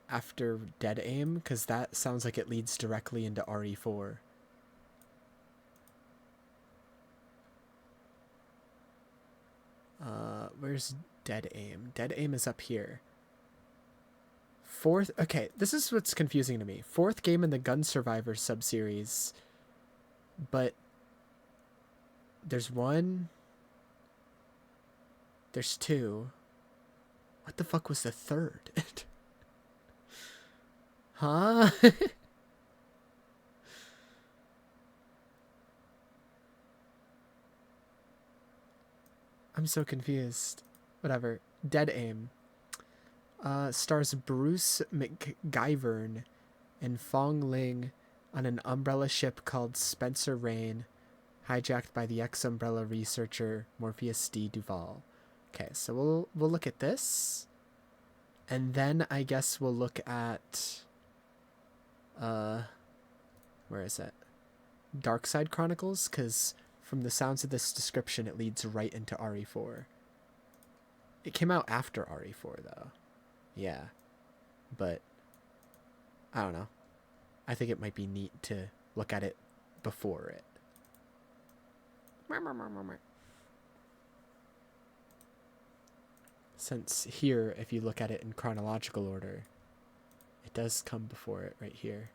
after Dead Aim, because that sounds like it leads directly into RE4. Where's Dead Aim? Dead Aim is up here. Okay, this is what's confusing to me. 4th game in the Gun Survivor subseries, but there's 1, there's 2. What the fuck was the 3rd? Huh? I'm so confused. Whatever. Dead Aim. Stars Bruce McGivern and Fong Ling on an Umbrella ship called Spencer Rain, hijacked by the ex-Umbrella researcher Morpheus D. Duval. Okay, so we'll look at this, and then I guess we'll look at where is it? Darkside Chronicles, because from the sounds of this description, it leads right into RE4. It came out after RE4, though. Yeah. But, I don't know. I think it might be neat to look at it before it. Since here, if you look at it in chronological order, it does come before it right here.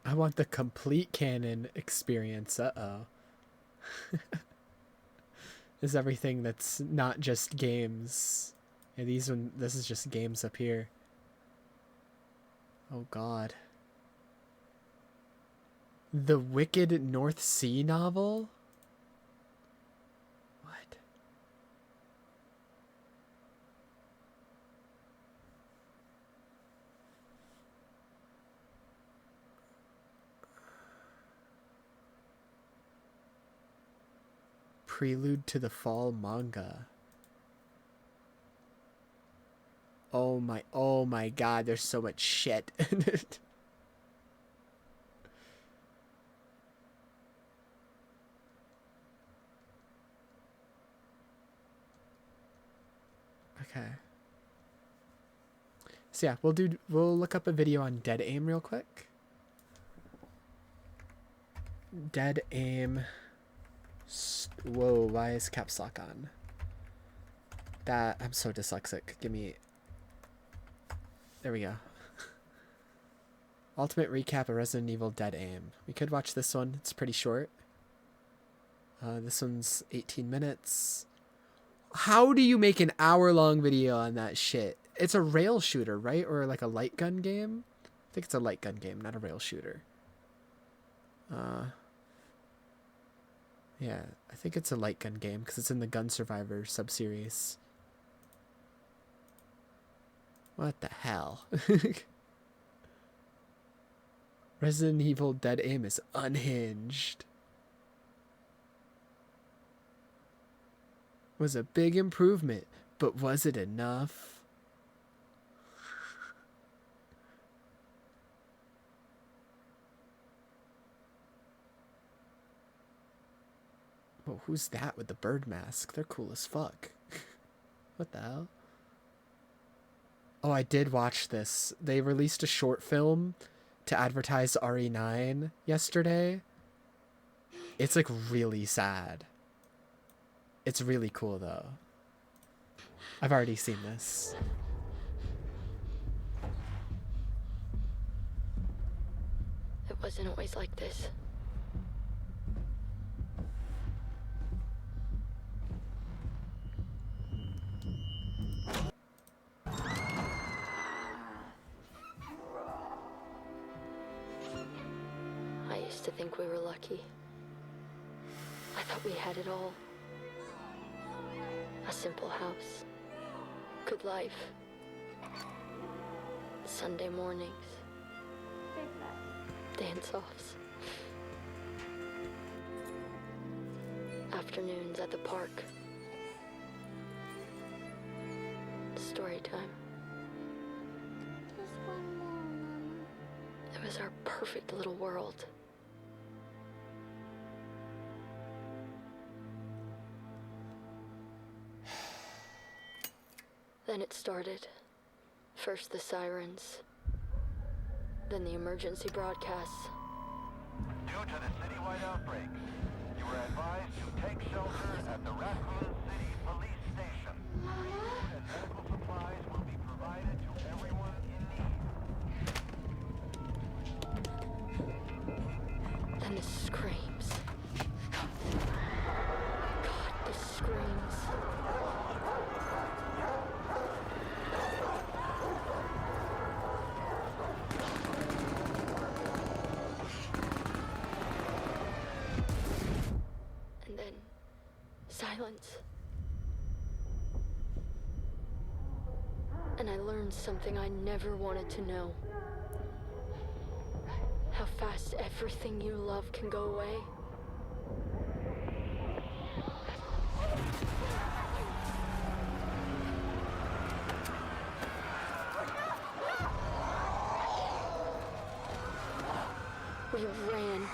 I want the complete canon experience. Uh-oh. Is everything that's not just games. Yeah, this is just games up here. Oh god. The Wicked North Sea novel? What? Prelude to the Fall manga. Oh my god, there's so much shit. Okay. So yeah, we'll look up a video on Dead Aim real quick. Dead Aim. Whoa, why is caps lock on? I'm so dyslexic. Give me. There we go. Ultimate recap of Resident Evil Dead Aim. We could watch this one. It's pretty short. This one's 18 minutes. How do you make an hour-long video on that shit? It's a rail shooter, right? Or like a light gun game? I think it's a light gun game, not a rail shooter. Yeah, I think it's a light gun game because it's in the Gun Survivor sub-series. What the hell? Resident Evil Dead Aim is unhinged. Was a big improvement, but was it enough? Oh, who's that with the bird mask? They're cool as fuck. What the hell? Oh, I did watch this. They released a short film to advertise RE9 yesterday. It's like really sad. It's really cool though. I've already seen this. It wasn't always like this. I used to think we were lucky. I thought we had it all. A simple house, good life, Sunday mornings, dance-offs, afternoons at the park, story time. Just one more, Mama. It was our perfect little world. Then it started. First the sirens, then the emergency broadcasts. Due to the citywide outbreak, you were advised to take shelter at the Raccoon City Police Station. Food and medical supplies will be provided to everyone in need. Then the screams. God, the screams. And then silence. And I learned something I never wanted to know. How fast everything you love can go away. We ran.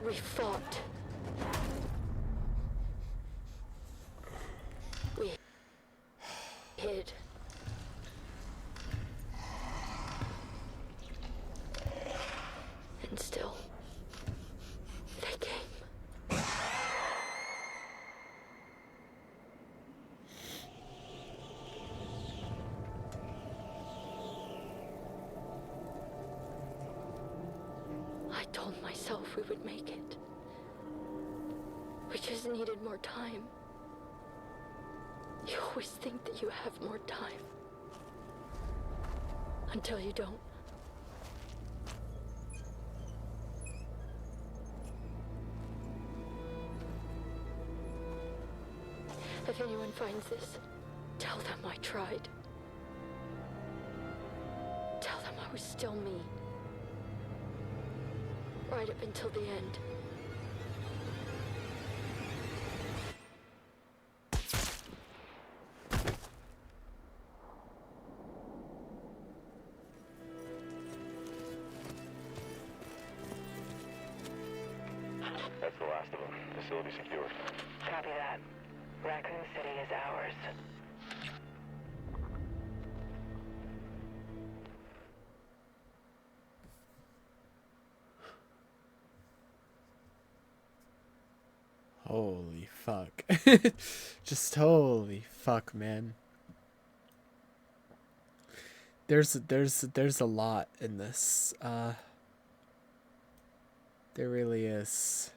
We fought. We hid. And still, they came. I told myself we would make it. We just needed more time. You always think that you have more time. Until you don't. If anyone finds this, tell them I tried. Tell them I was still me. Right up until the end. That's the last of them. Facility secured. Copy that. Raccoon City is ours. Holy fuck. Just holy fuck, man. There's a lot in this. There really is.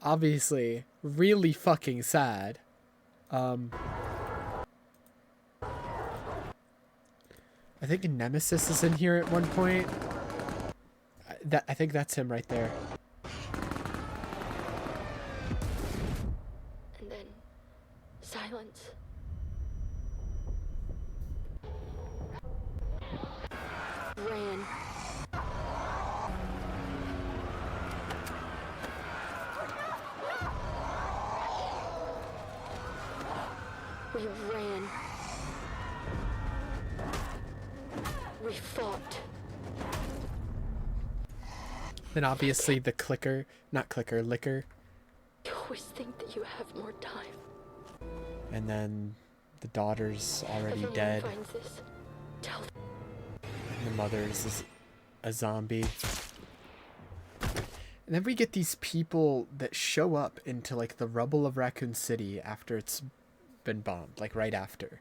Obviously, really fucking sad. I think Nemesis is in here at one point. I think that's him right there. And then silence. Ran. We ran. We fought. Then obviously the clicker, not clicker, liquor. You always think that you have more time. And then the daughter's already Everyone dead. finds this. Tell them. And the mother's a zombie. And then we get these people that show up into like the rubble of Raccoon City after it's been bombed, like right after.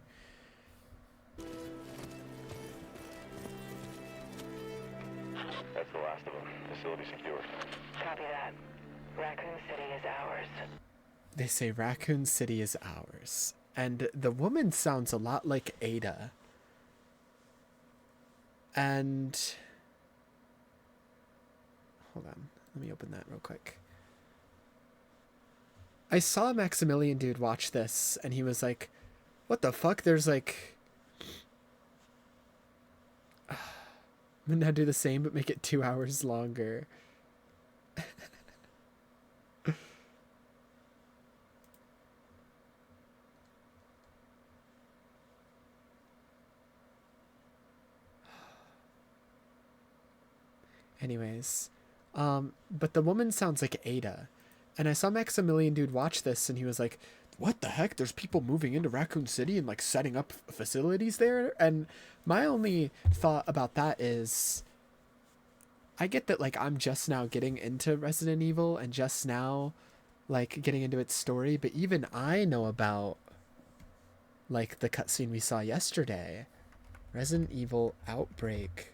That's the last of them. Facility secured. Copy that. Raccoon City is ours. They say Raccoon City is ours. And the woman sounds a lot like Ada. And hold on, let me open that real quick. I saw Maximilian dude watch this and he was like, what the fuck? There's like I'm gonna do the same but make it 2 hours longer. Anyways, but the woman sounds like Ada. And I saw Maximilian dude watch this and he was like, what the heck? There's people moving into Raccoon City and like setting up facilities there? And my only thought about that is, I get that like I'm just now getting into Resident Evil and just now like getting into its story, but even I know about like the cutscene we saw yesterday. Resident Evil Outbreak.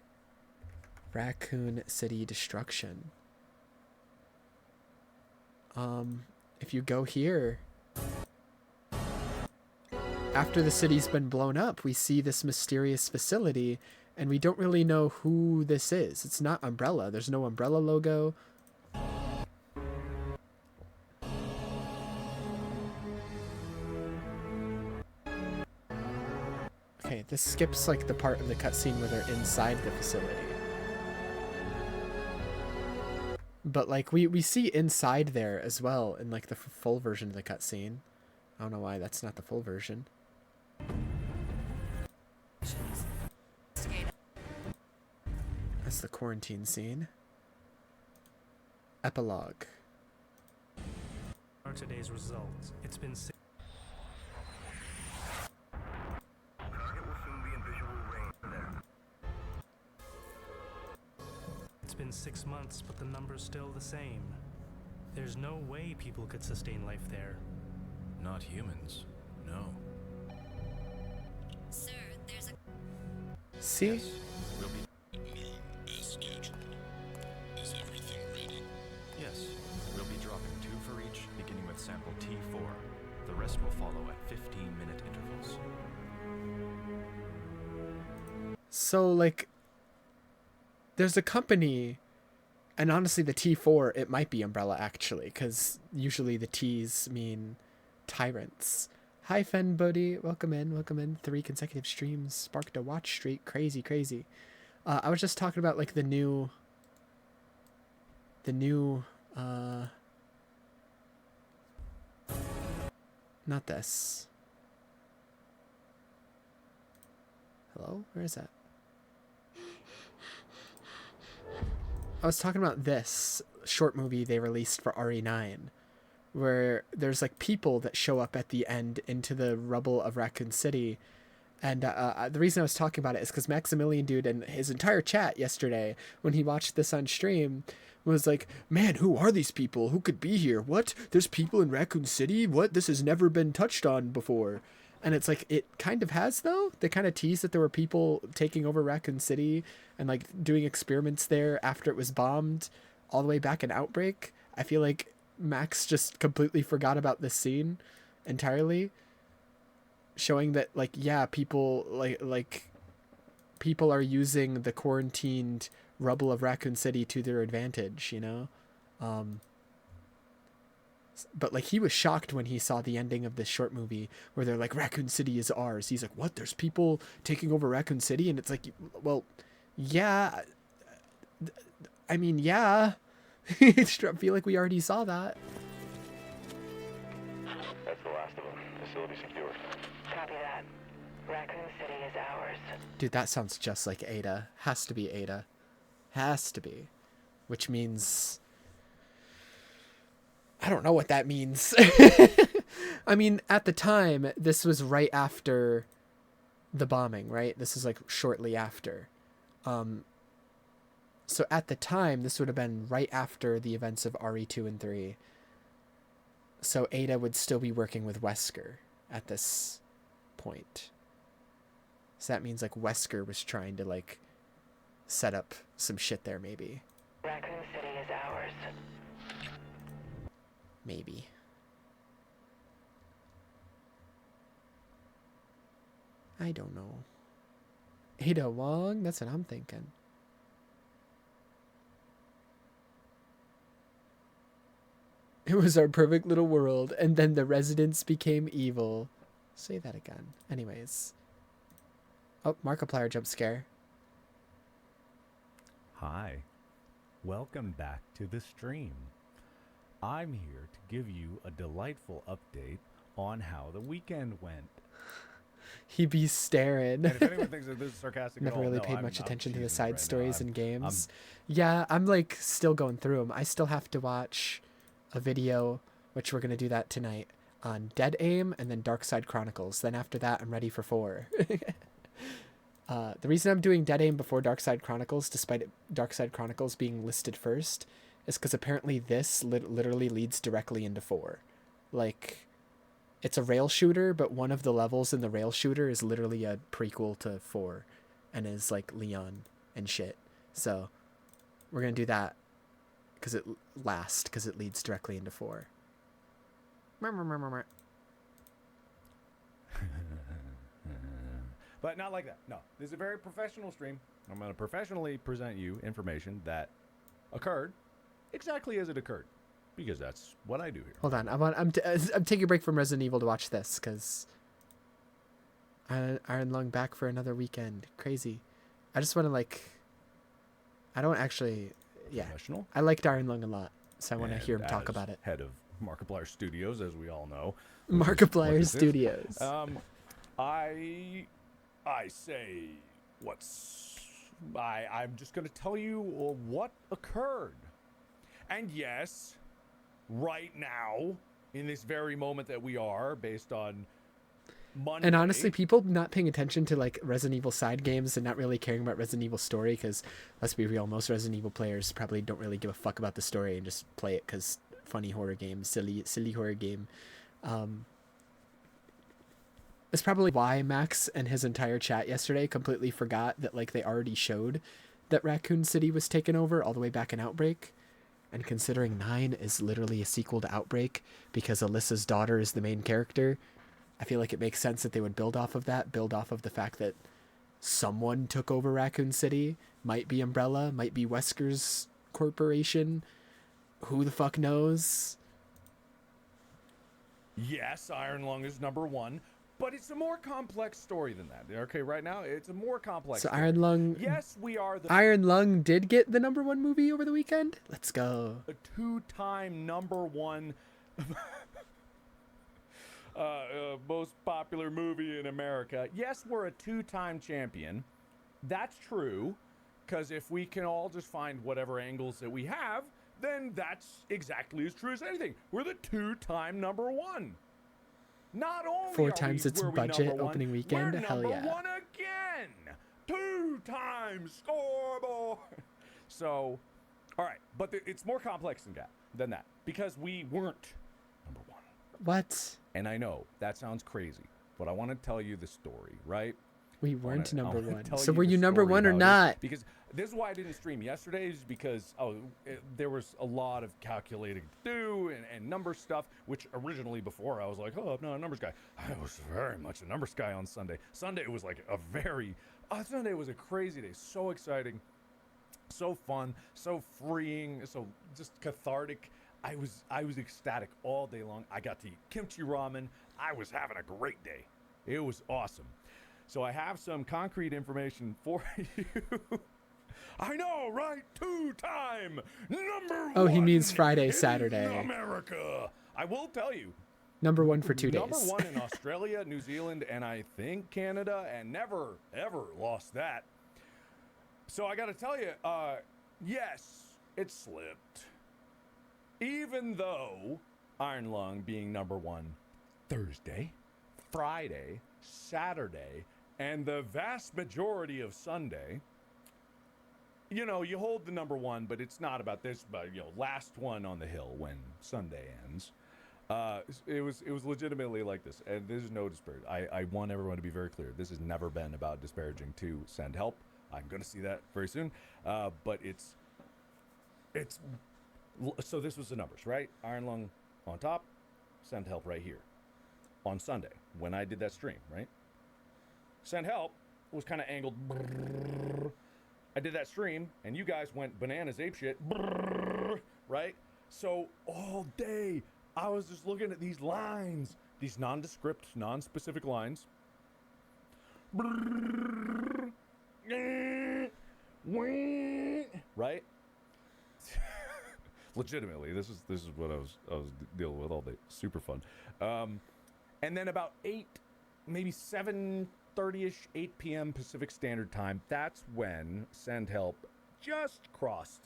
Raccoon City Destruction. If you go here, after the city's been blown up, we see this mysterious facility, and we don't really know who this is. It's not Umbrella. There's no Umbrella logo. Okay, this skips like the part of the cutscene where they're inside the facility. But like we see inside there as well in like the full version of the cutscene. I don't know why that's not the full version. That's the quarantine scene. Epilogue. Today's results. It's been It's been 6 months, but the number's still the same. There's no way people could sustain life there. Not humans, no. Sir, there's a... See? Yes, we'll be... Is everything ready? Yes, we'll be dropping 2 for each, beginning with sample T4. The rest will follow at 15-minute intervals. So like there's a company, and honestly the T4, it might be Umbrella actually, because usually the T's mean tyrants. Hi Fen Buddy, welcome in. 3 consecutive streams, sparked a watch streak, crazy. I was just talking about like the new not this. Hello? Where is that? I was talking about this short movie they released for RE9, where there's like people that show up at the end into the rubble of Raccoon City. And the reason I was talking about it is because Maximilian dude and his entire chat yesterday, when he watched this on stream, was like, man, who are these people? Who could be here? What? There's people in Raccoon City? What? This has never been touched on before. And it's like, it kind of has, though. They kind of teased that there were people taking over Raccoon City and like doing experiments there after it was bombed all the way back in Outbreak. I feel like Max just completely forgot about this scene entirely, showing that like, yeah, people like people are using the quarantined rubble of Raccoon City to their advantage, you know? But like he was shocked when he saw the ending of this short movie where they're like, Raccoon City is ours. He's like, what? There's people taking over Raccoon City? And it's like, well, yeah. I mean, yeah. I feel like we already saw that. That's the last of them. Facility secured. Copy that. Raccoon City is ours. Dude, that sounds just like Ada. Has to be Ada. Has to be. Which means... I don't know what that means. I mean, at the time, this was right after the bombing, right? This is like shortly after. So at the time, this would have been right after the events of RE2 and 3. So Ada would still be working with Wesker at this point. So that means like Wesker was trying to like set up some shit there maybe. Raccoon City is ours. Maybe. I don't know. Ada Wong? That's what I'm thinking. It was our perfect little world, and then the residents became evil. Say that again. Anyways. Oh, Markiplier jump scare. Hi. Welcome back to the stream. I'm here to give you a delightful update on how the weekend went. He be staring. And if anyone thinks that this is sarcastic Never at all, really no, paid I'm much attention to the cheesing side right stories now. in games. Yeah, I'm like still going through them. I still have to watch a video, which we're going to do that tonight, on Dead Aim and then Dark Side Chronicles. Then after that, I'm ready for 4. The reason I'm doing Dead Aim before Dark Side Chronicles, despite Dark Side Chronicles being listed first, is because apparently this literally leads directly into 4. Like, it's a rail shooter, but one of the levels in the rail shooter is literally a prequel to 4 and is like Leon and shit. So we're going to do that because it leads directly into 4. But not like that. No, this is a very professional stream. I'm going to professionally present you information that occurred exactly as it occurred, because that's what I do here. Hold on, I'm taking a break from Resident Evil to watch this because Iron Lung back for another weekend. Crazy. I just want to I don't actually. Yeah, I liked Iron Lung a lot, so I want to hear him talk about it. Head of Markiplier Studios, as we all know. Markiplier Studios. I say, I'm just going to tell you what occurred. And yes, right now, in this very moment that we are, based on Monday. And honestly, people not paying attention to like Resident Evil side games and not really caring about Resident Evil story, because let's be real, most Resident Evil players probably don't really give a fuck about the story and just play it because funny horror game, silly horror game. It's probably why Max and his entire chat yesterday completely forgot that like they already showed that Raccoon City was taken over all the way back in Outbreak. And considering 9 is literally a sequel to Outbreak because Alyssa's daughter is the main character, I feel like it makes sense that they would build off of that, build off of the fact that someone took over Raccoon City. Might be Umbrella, might be Wesker's corporation. Who the fuck knows? Yes, Iron Lung is number 1. But it's a more complex story than that. Okay, right now, it's a more complex So story. Iron Lung... Yes, we are the... Iron Lung did get the number 1 movie over the weekend? Let's go. A 2-time number 1 most popular movie in America. Yes, we're a 2-time champion. That's true, because if we can all just find whatever angles that we have, then that's exactly as true as anything. We're the 2-time number 1. Not only 4 times its were we budget number 1, opening weekend? we're Hell number yeah. 1 again. 2 times scoreboard. So, all right, but it's more complex than that because we weren't number 1. What? And I know that sounds crazy, but I want to tell you the story, right? We weren't number 1. So you were the you number story 1 or about it, not? Because this is why I didn't stream yesterday, is because there was a lot of calculating to do and number stuff, which originally before I was like, oh, I'm not a numbers guy. I was very much a numbers guy on Sunday. Sunday was like Sunday was a crazy day, so exciting. So fun, so freeing, so just cathartic. I was ecstatic all day long. I got to eat kimchi ramen. I was having a great day. It was awesome. So I have some concrete information for you. I know, right? 2-time number Oh, he one means Friday, in Saturday. America. I will tell you. Number one for 2 days. Number one in Australia, New Zealand, and I think Canada, and never, ever lost that. So I got to tell you, yes, it slipped. Even though Iron Lung being number one Thursday, Friday, Saturday, and the vast majority of Sunday, you know, you hold the number one, but it's not about this, but, you know, last one on the hill when Sunday ends. It was legitimately like this, and this is no disparaging. I want everyone to be very clear. This has never been about disparaging to Send Help. I'm going to see that very soon. But it's so this was the numbers, right? Iron Lung on top, Send Help right here on Sunday when I did that stream, right? Send Help was kind of angled. I did that stream, and you guys went bananas apeshit, right? So all day, I was just looking at these lines, these nondescript, non-specific lines. Right? Legitimately, this is what I was dealing with all day. Super fun. And then about 8, maybe 7:30ish, 8 p.m. Pacific Standard Time, that's when Send Help just crossed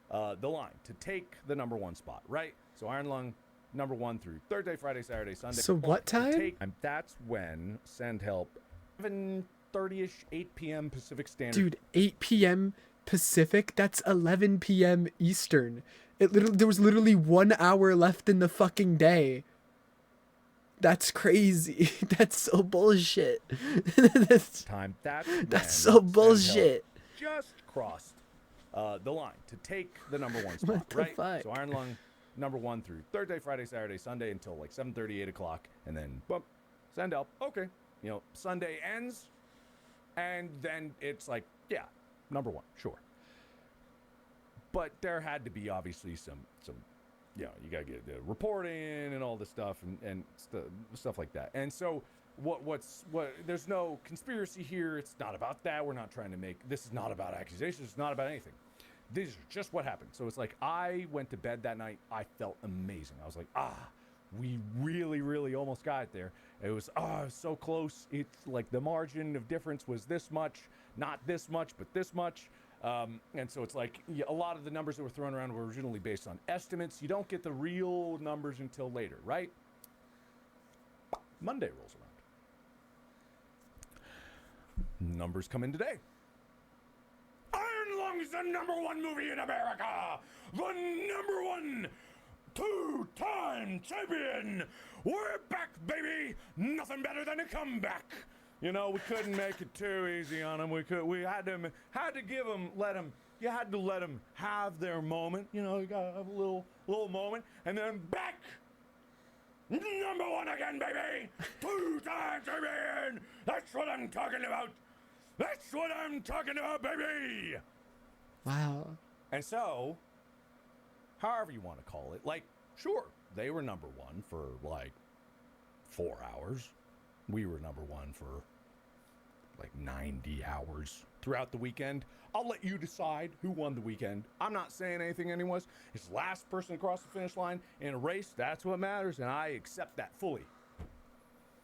the line to take the number one spot, right? So Iron Lung, number one through Thursday, Friday, Saturday, Sunday. So what time? That's when Send Help, 7:30ish, 8 p.m. Pacific Standard. Dude, 8 p.m. Pacific? That's 11 p.m. Eastern. There was literally 1 hour left in the fucking day. That's crazy. That's so bullshit. That's so bullshit. Just crossed the line to take the number one spot, What the right? fuck? So Iron Lung, number one through Thursday, Friday, Saturday, Sunday until like 7:30, 8 o'clock, and then boom, Send Help. Okay, you know, Sunday ends, and then it's like, yeah, number one, sure. But there had to be obviously some you know, you gotta get the reporting and all this stuff and stuff like that. And so what there's no conspiracy here. It's not about that. We're not trying to this is not about accusations. It's not about anything. This is just what happened. So it's like I went to bed that night. I felt amazing. I was like, we really, really almost got it there. It was so close. It's like the margin of difference was this much, not this much, but this much. And so it's like a lot of the numbers that were thrown around were originally based on estimates. You don't get the real numbers until later, right? Monday rolls around. Numbers come in today. Iron Lung's the number one movie in America. The number one 2-time champion. We're back, baby. Nothing better than a comeback. You know, we couldn't make it too easy on them. We had to you had to let them have their moment. You know, you gotta have a little moment, and then back, number one again, baby, 2-time champion. That's what I'm talking about. That's what I'm talking about, baby. Wow. And so, however you want to call it, like, sure, they were number one for like 4 hours. We were number one for like 90 hours throughout the weekend. I'll let you decide who won the weekend. I'm not saying anything anyways. It's the last person across the finish line in a race. That's what matters, and I accept that fully.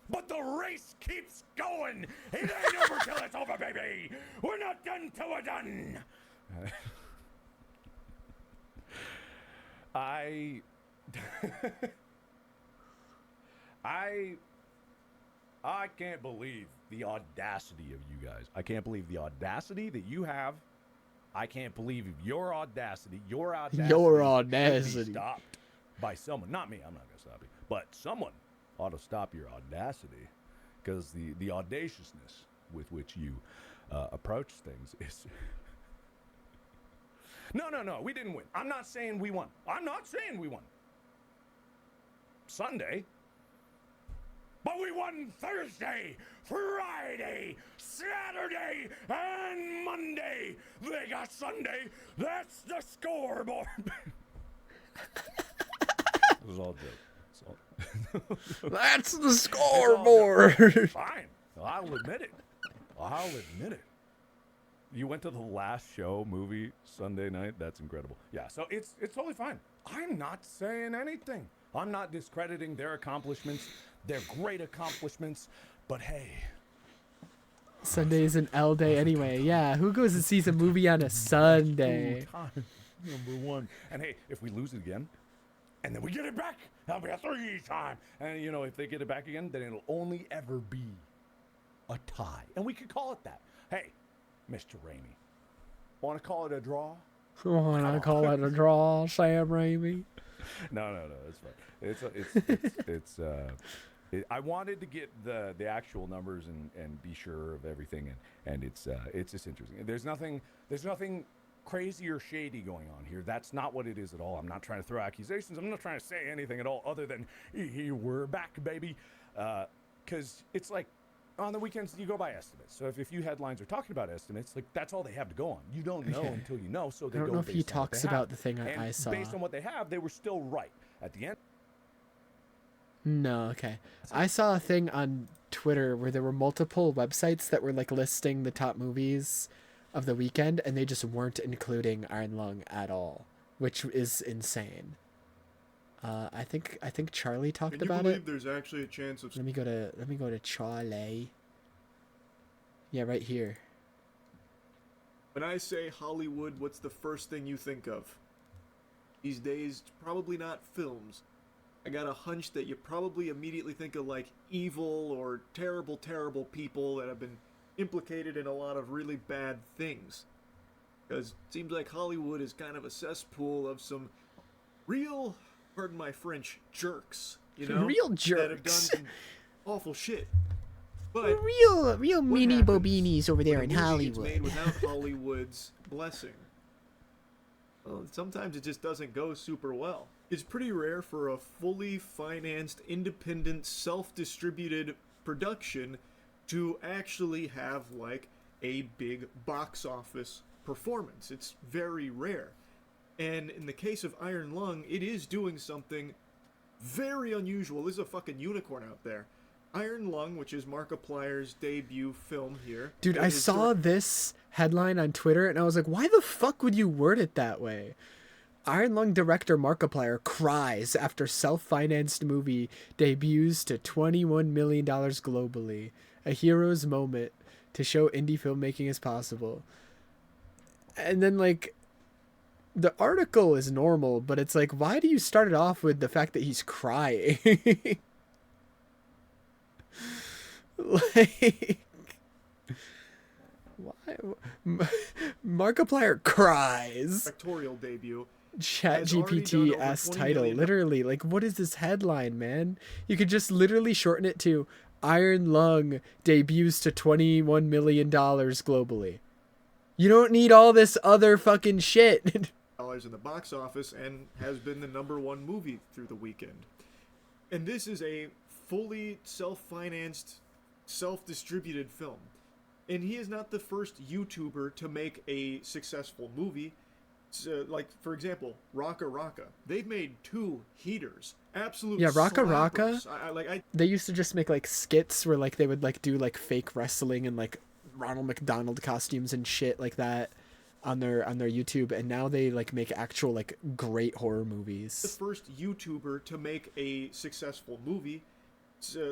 But the race keeps going. It ain't over till it's over, baby. We're not done till we're done. I can't believe the audacity of you guys. I can't believe the audacity that you have. I can't believe your audacity. Your audacity. Should be stopped by someone. Not me. I'm not going to stop you. But someone ought to stop your audacity, because the audaciousness with which you approach things is... No. We didn't win. I'm not saying we won. Sunday, But we won Thursday, Friday, Saturday, and Monday. They got Sunday. That's the scoreboard. It was all joke. That's the scoreboard. Fine. I'll admit it. I'll admit it. You went to the last show movie Sunday night? That's incredible. Yeah, so it's totally fine. I'm not saying anything. I'm not discrediting their accomplishments. They're great accomplishments. But hey. Sunday's an L day anyway. Yeah, who goes and sees a movie on a Sunday? Number one. And hey, if we lose it again, and then we get it back, that'll be a 3-time. And you know, if they get it back again, then it'll only ever be a tie. And we could call it that. Hey, Mr. Raimi, want to call it a draw? I call it a draw, Sam Raimi. No, it's fine. I wanted to get the actual numbers and be sure of everything, and it's just interesting. There's nothing crazy or shady going on here. That's not what it is at all. I'm not trying to throw accusations. I'm not trying to say anything at all other than we're back, baby. Because it's like on the weekends you go by estimates. So if a few headlines are talking about estimates, like that's all they have to go on. You don't know until you know. So they I don't go know if based he on what talks they about have. the thing I saw. Based on what they have, they were still right at the end. No, okay. I saw a thing on Twitter where there were multiple websites that were like listing the top movies of the weekend, and they just weren't including Iron Lung at all, which is insane. I think Charlie talked about it. Can you believe there's actually a chance of... Let me go to Charlie. Yeah, right here. When I say Hollywood, what's the first thing you think of? These days, probably not films. I got a hunch that you probably immediately think of like evil or terrible, terrible people that have been implicated in a lot of really bad things. Because it seems like Hollywood is kind of a cesspool of some real, pardon my French, jerks. You know? Real That have done jerks. some awful shit. But Real what mini happens bobinis over there when in a movie Hollywood. gets made without Hollywood's blessing? Well, sometimes it just doesn't go super well. It's pretty rare for a fully financed, independent, self-distributed production to actually have, like, a big box office performance. It's very rare. And in the case of Iron Lung, it is doing something very unusual. There's a fucking unicorn out there. Iron Lung, which is Markiplier's debut film here. Dude, I saw this headline on Twitter and I was like, why the fuck would you word it that way? Iron Lung director Markiplier cries after self-financed movie debuts to $21 million globally. A hero's moment to show indie filmmaking is possible. And then, like, the article is normal, but it's like, why do you start it off with the fact that he's crying? Like, why? Markiplier cries. Directorial debut. ChatGPT ass title. Literally, like, what is this headline, man? You could just literally shorten it to Iron Lung debuts to $21 million globally. You don't need all this other fucking shit. In the box office and has been the #1 movie through the weekend. And this is a fully self-financed, self-distributed film. And he is not the first YouTuber to make a successful movie. Like, for example, Raka Raka. They've made 2 heaters. Absolute Raka Raka. slappers. They used to just make like skits where like they would like do like fake wrestling and like Ronald McDonald costumes and shit like that on their YouTube, and now they like make actual like great horror movies. The first YouTuber to make a successful movie.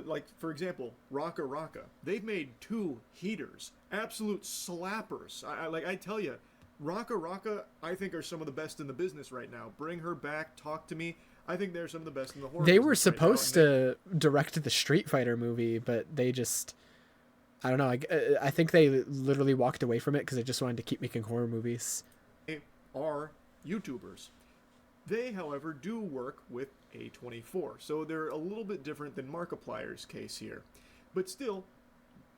Like, for example, Raka Raka. They've made 2 heaters. Absolute slappers. I tell you, Raka Raka, I think, are some of the best in the business right now. Bring her back, talk to me. I think they're some of the best in the horror They were business right now, supposed to direct the Street Fighter movie, but they just, I don't know. I think they literally walked away from it because they just wanted to keep making horror movies. They are YouTubers. They, however, do work with A24, so they're a little bit different than Markiplier's case here. But still,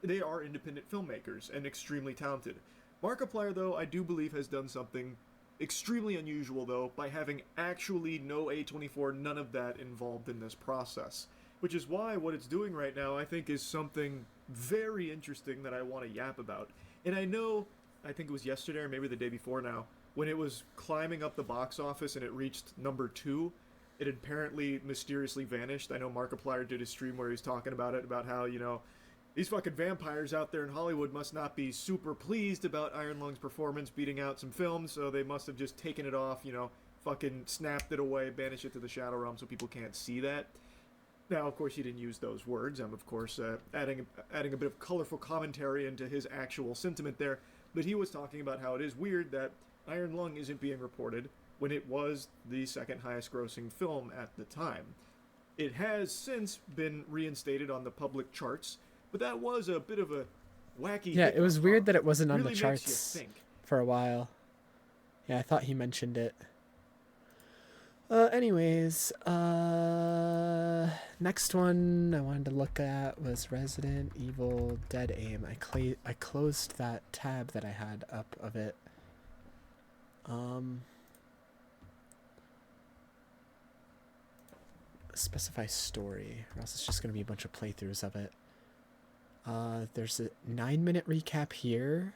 they are independent filmmakers and extremely talented. Markiplier, though, I do believe has done something extremely unusual, though, by having actually no A24, none of that involved in this process. which is why what it's doing right now I think is something very interesting that I want to yap about. And I know, I think it was yesterday or maybe the day before now, when it was climbing up the box office and it reached number 2, it had apparently mysteriously vanished. I know Markiplier did a stream where he was talking about it, about how, you know, these fucking vampires out there in Hollywood must not be super pleased about Iron Lung's performance beating out some films, so they must have just taken it off, you know, fucking snapped it away, banished it to the Shadow Realm so people can't see that. Now, of course, he didn't use those words. I'm, of course, adding a bit of colorful commentary into his actual sentiment there, but he was talking about how it is weird that Iron Lung isn't being reported when it was the second highest grossing film at the time. It has since been reinstated on the public charts, but that was a bit of a wacky... Yeah, it was weird that it wasn't on really the makes you charts think. for a while. Yeah, I thought he mentioned it. Anyways, next one I wanted to look at was Resident Evil Dead Aim. I closed that tab that I had up of it. Specify story, or else it's just gonna be a bunch of playthroughs of it. There's a 9-minute recap here,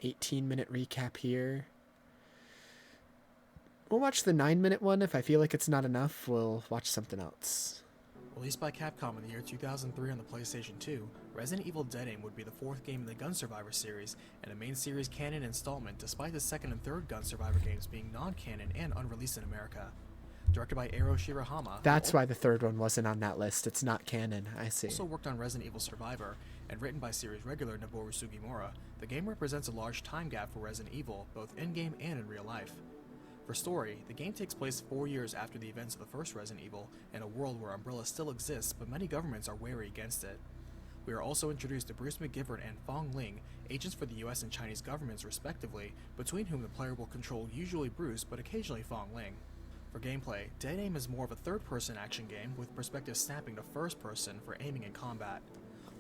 18-minute recap here. We'll watch the 9-minute one. If I feel like it's not enough, we'll watch something else. Released by Capcom in the year 2003 on the PlayStation 2, Resident Evil Dead Aim would be the 4th game in the Gun Survivor series and a main series canon installment, despite the 2nd and 3rd Gun Survivor games being non-canon and unreleased in America. Directed by Eiro Shirahama. That's why the 3rd one wasn't on that list. It's not canon. I see. Also worked on Resident Evil Survivor, and written by series regular Noboru Sugimura, the game represents a large time gap for Resident Evil, both in-game and in real life. For story, the game takes place 4 years after the events of the first Resident Evil, in a world where Umbrella still exists, but many governments are wary against it. We are also introduced to Bruce McGivern and Fong Ling, agents for the US and Chinese governments respectively, between whom the player will control usually Bruce, but occasionally Fong Ling. For gameplay, Dead Aim is more of a third-person action game with perspective snapping to first-person for aiming and combat.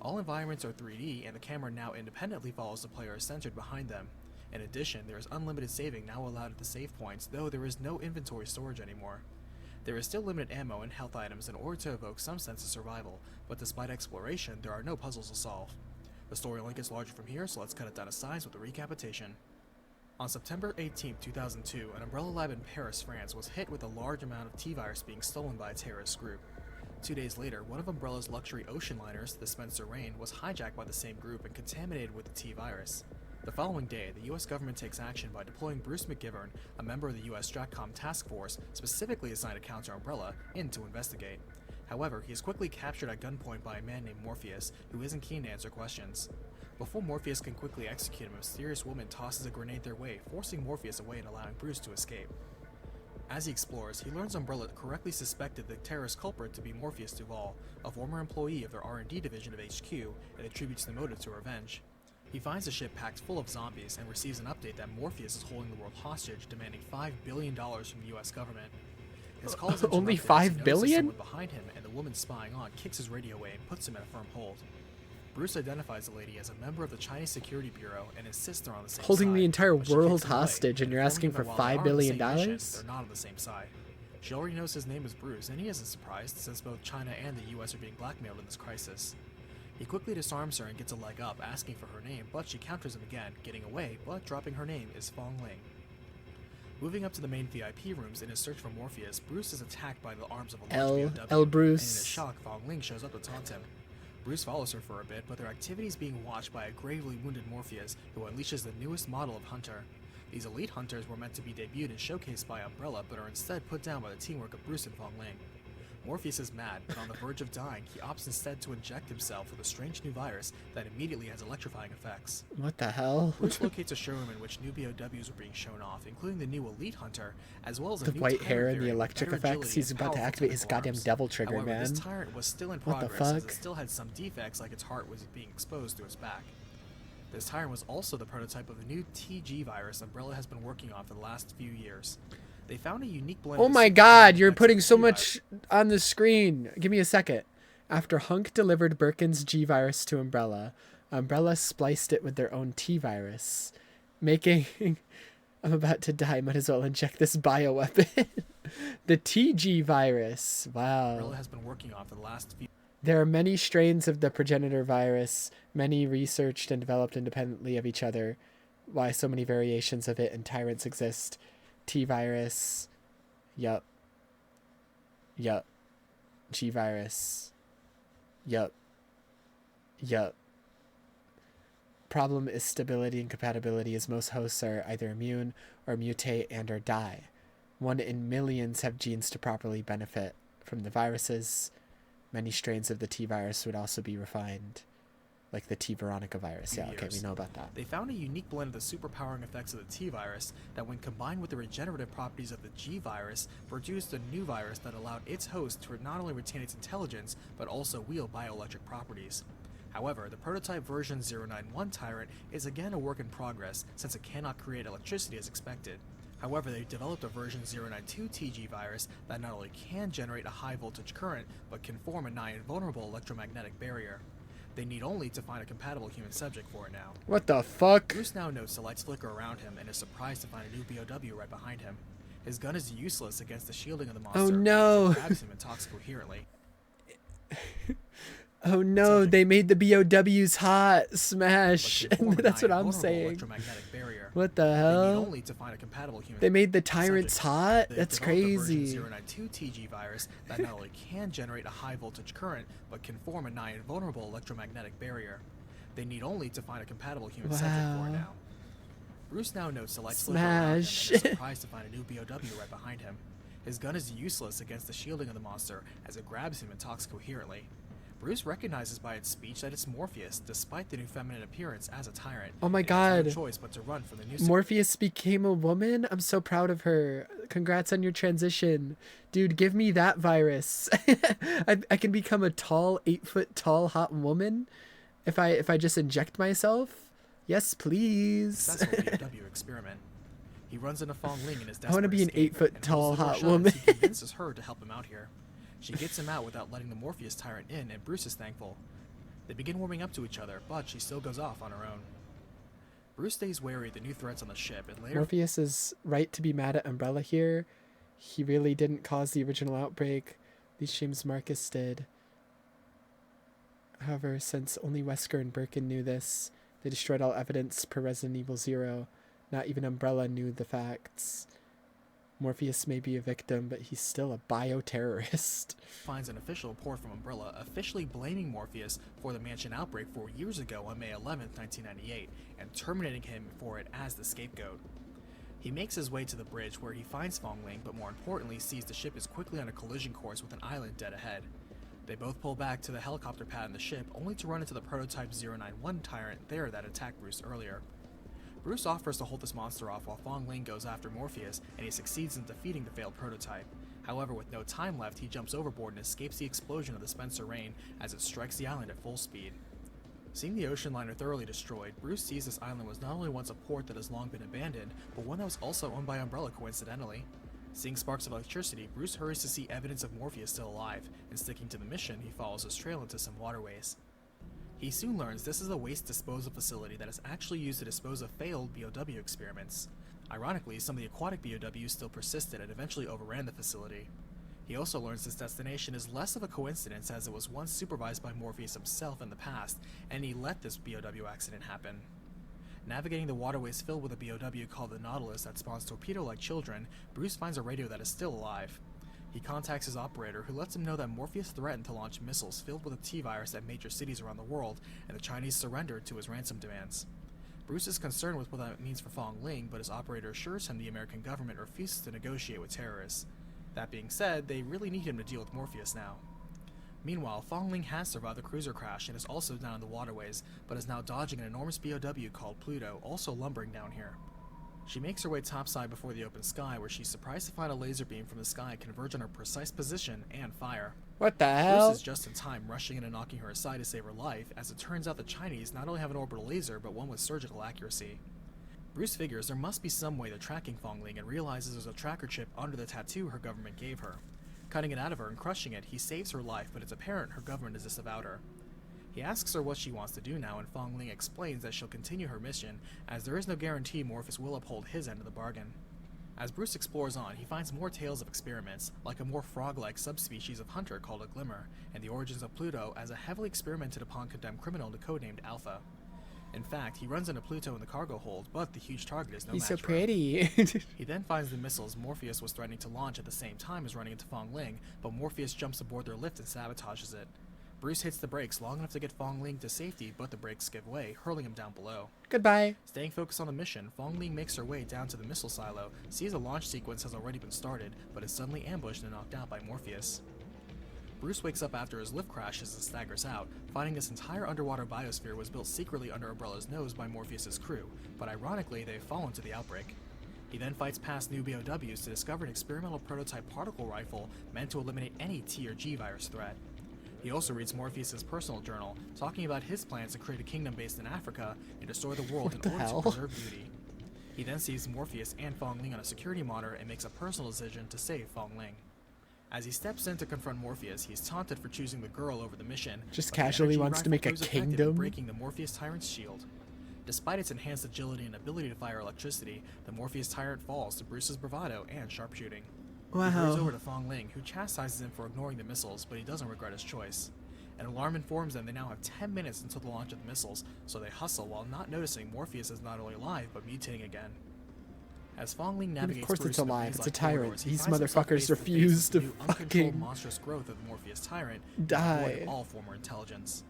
All environments are 3D, and the camera now independently follows the player centered behind them. In addition, there is unlimited saving now allowed at the save points, though there is no inventory storage anymore. There is still limited ammo and health items in order to evoke some sense of survival, but despite exploration, there are no puzzles to solve. The story only gets larger from here, so let's cut it down to size with a recapitation. On September 18, 2002, an Umbrella lab in Paris, France was hit with a large amount of T-virus being stolen by a terrorist group. 2 days later, one of Umbrella's luxury ocean liners, the Spencer Rain, was hijacked by the same group and contaminated with the T-virus. The following day, the US government takes action by deploying Bruce McGivern, a member of the US STRATCOM task force specifically assigned to counter Umbrella, in to investigate. However, he is quickly captured at gunpoint by a man named Morpheus, who isn't keen to answer questions. Before Morpheus can quickly execute him, a mysterious woman tosses a grenade their way, forcing Morpheus away and allowing Bruce to escape. As he explores, he learns Umbrella correctly suspected the terrorist culprit to be Morpheus Duval, a former employee of their R&D division of HQ, and attributes the motive to revenge. He finds a ship packed full of zombies and receives an update that Morpheus is holding the world hostage, demanding $5 billion from the US government. His call is Only interrupted as he $5 notices billion? someone behind him, and the woman spying on kicks his radio away and puts him in a firm hold. Bruce identifies the lady as a member of the Chinese Security Bureau and insists they're on the same Holding side, the entire but she world kicks him away, hostage, and you're asking informing for that while $5 they are on the billion? same mission, they're not on the same side. She already knows his name is Bruce, and he isn't surprised, since both China and the US are being blackmailed in this crisis. He quickly disarms her and gets a leg up, asking for her name, but she counters him again, getting away, but dropping her name is Fong Ling. Moving up to the main VIP rooms in his search for Morpheus, Bruce is attacked by the arms of a large BMW, Bruce. and in a shock, Fong Ling shows up to taunt him. Bruce follows her for a bit, but their activity is being watched by a gravely wounded Morpheus, who unleashes the newest model of Hunter. These elite hunters were meant to be debuted and showcased by Umbrella, but are instead put down by the teamwork of Bruce and Fong Ling. Morpheus is mad, but on the verge of dying, he opts instead to inject himself with a strange new virus that immediately has electrifying effects. What the hell? Bruce locates a showroom in which new BOWs are being shown off, including the new Elite Hunter, as well as The a new white tyrant hair and the variant with electric better effects. agility He's and about to powerful activate his technical goddamn arms. devil trigger, However, man. this tyrant was still in What the progress, as fuck? it still had some defects, like its heart was being exposed to its back. This tyrant was also the prototype of the new TG virus Umbrella has been working on for the last few years. They found a unique blend Oh of my super god, strong you're effects putting of so T much on the screen. Give me a second. After Hunk delivered Birkin's G-Virus to Umbrella, Umbrella spliced it with their own T-Virus, making I'm about to die. Might as well inject this bioweapon. The TG virus. Wow. Umbrella has been working on for the last few. There are many strains of the progenitor virus, many researched and developed independently of each other. Why so many variations of it and tyrants exist. T virus. Yup. Yup. G virus. Yup. Yup. Problem is stability and compatibility, as most hosts are either immune or mutate and or die. 1 in millions have genes to properly benefit from the viruses. Many strains of the T virus would also be refined, like the T Veronica virus. Yeah, okay, we know about that. They found a unique blend of the superpowering effects of the T virus that, when combined with the regenerative properties of the G virus, produced a new virus that allowed its host to not only retain its intelligence, but also wield bioelectric properties. However, the prototype version 091 Tyrant is again a work in progress, since it cannot create electricity as expected. However, they developed a version 092 TG virus that not only can generate a high voltage current, but can form a nigh invulnerable electromagnetic barrier. They need only to find a compatible human subject for it now. What the fuck? Bruce now notes the lights flicker around him and is surprised to find a new BOW right behind him. His gun is useless against the shielding of the monster. Oh no! It grabs him and talks coherently. Oh no, they made the BOWs hot. Smash. That's what I'm saying. What the hell? They made the tyrants hot? That's crazy. 092 TG virus that not only can generate a high voltage current, but can form a nigh invulnerable electromagnetic barrier. They need only to find a compatible human subject for it now. Bruce now notes the lights flicker around him and is surprised to find a new BOW right behind him. His gun is useless against the shielding of the monster as it grabs him and talks coherently. Bruce recognizes by its speech that it's Morpheus, despite the new feminine appearance as a tyrant. Oh my god. No choice but to run from the new Morpheus became a woman? I'm so proud of her. Congrats on your transition. Dude, give me that virus. I can become a tall, 8-foot tall, hot woman if I just inject myself. Yes, please. Successful BW experiment. He runs into Fong Ling in his desperate I want to be an 8-foot tall, hot woman. He convinces her to help him out here. She gets him out without letting the Morpheus tyrant in, and Bruce is thankful. They begin warming up to each other, but she still goes off on her own. Bruce stays wary of the new threats on the ship, and later... Morpheus is right to be mad at Umbrella here. He really didn't cause the original outbreak. These James Marcus did. However, since only Wesker and Birkin knew this, they destroyed all evidence per Resident Evil 0. Not even Umbrella knew the facts. Morpheus may be a victim, but he's still a bioterrorist. Finds an official report from Umbrella officially blaming Morpheus for the mansion outbreak 4 years ago on May 11th, 1998, and terminating him for it as the scapegoat. He makes his way to the bridge where he finds Fong Ling, but more importantly sees the ship is quickly on a collision course with an island dead ahead. They both pull back to the helicopter pad in the ship, only to run into the prototype 091 tyrant there that attacked Bruce earlier. Bruce offers to hold this monster off while Fong Ling goes after Morpheus, and he succeeds in defeating the failed prototype. However, with no time left, he jumps overboard and escapes the explosion of the Spencer Rain as it strikes the island at full speed. Seeing the ocean liner thoroughly destroyed, Bruce sees this island was not only once a port that has long been abandoned, but one that was also owned by Umbrella coincidentally. Seeing sparks of electricity, Bruce hurries to see evidence of Morpheus still alive, and sticking to the mission, he follows his trail into some waterways. He soon learns this is a waste disposal facility that is actually used to dispose of failed BOW experiments. Ironically, some of the aquatic BOWs still persisted and eventually overran the facility. He also learns this destination is less of a coincidence as it was once supervised by Morpheus himself in the past, and he let this BOW accident happen. Navigating the waterways filled with a BOW called the Nautilus that spawns torpedo-like children, Bruce finds a radio that is still alive. He contacts his operator, who lets him know that Morpheus threatened to launch missiles filled with a T-virus at major cities around the world, and the Chinese surrendered to his ransom demands. Bruce is concerned with what that means for Fong Ling, but his operator assures him the American government refuses to negotiate with terrorists. That being said, they really need him to deal with Morpheus now. Meanwhile, Fong Ling has survived the cruiser crash and is also down in the waterways, but is now dodging an enormous BOW called Pluto, also lumbering down here. She makes her way topside before the open sky, where she's surprised to find a laser beam from the sky converge on her precise position and fire. What the hell? Bruce is just in time, rushing in and knocking her aside to save her life, as it turns out the Chinese not only have an orbital laser, but one with surgical accuracy. Bruce figures there must be some way they're tracking Fong Ling and realizes there's a tracker chip under the tattoo her government gave her. Cutting it out of her and crushing it, he saves her life, but it's apparent her government has disavowed her. He asks her what she wants to do now, and Fong Ling explains that she'll continue her mission, as there is no guarantee Morpheus will uphold his end of the bargain. As Bruce explores on, he finds more tales of experiments, like a more frog-like subspecies of hunter called a Glimmer, and the origins of Pluto as a heavily experimented upon condemned criminal codenamed Alpha. In fact, he runs into Pluto in the cargo hold, but the huge target is no match He's so for him. pretty. He then finds the missiles Morpheus was threatening to launch at the same time as running into Fong Ling, but Morpheus jumps aboard their lift and sabotages it. Bruce hits the brakes long enough to get Fong Ling to safety, but the brakes give way, hurling him down below. Goodbye. Staying focused on the mission, Fong Ling makes her way down to the missile silo, sees a launch sequence has already been started, but is suddenly ambushed and knocked out by Morpheus. Bruce wakes up after his lift crashes and staggers out, finding this entire underwater biosphere was built secretly under Umbrella's nose by Morpheus' crew, but ironically they've fallen to the outbreak. He then fights past new BOWs to discover an experimental prototype particle rifle meant to eliminate any T or G virus threat. He also reads Morpheus' personal journal, talking about his plans to create a kingdom based in Africa and destroy the world in order to preserve beauty. He then sees Morpheus and Fong Ling on a security monitor and makes a personal decision to save Fong Ling. As he steps in to confront Morpheus, he's taunted for choosing the girl over the mission. Just but the casually energy wants to rifle make a proves effective in kingdom. breaking the Morpheus Tyrant's shield. Despite its enhanced agility and ability to fire electricity, the Morpheus Tyrant falls to Bruce's bravado and sharpshooting. Wow. He hurries over to Fong Ling, who chastises him for ignoring the missiles, but he doesn't regret his choice. An alarm informs them they now have 10 minutes until the launch of the missiles, so they hustle while not noticing Morpheus is not only alive, but mutating again. As Fong Ling navigates of course Bruce it's in the alive, it's a maze-like tyrant. corridors, he These finds himself motherfuckers face to face refuse with to the new uncontrolled fucking monstrous growth of the Morpheus Tyrant, die. devoid of all former intelligence.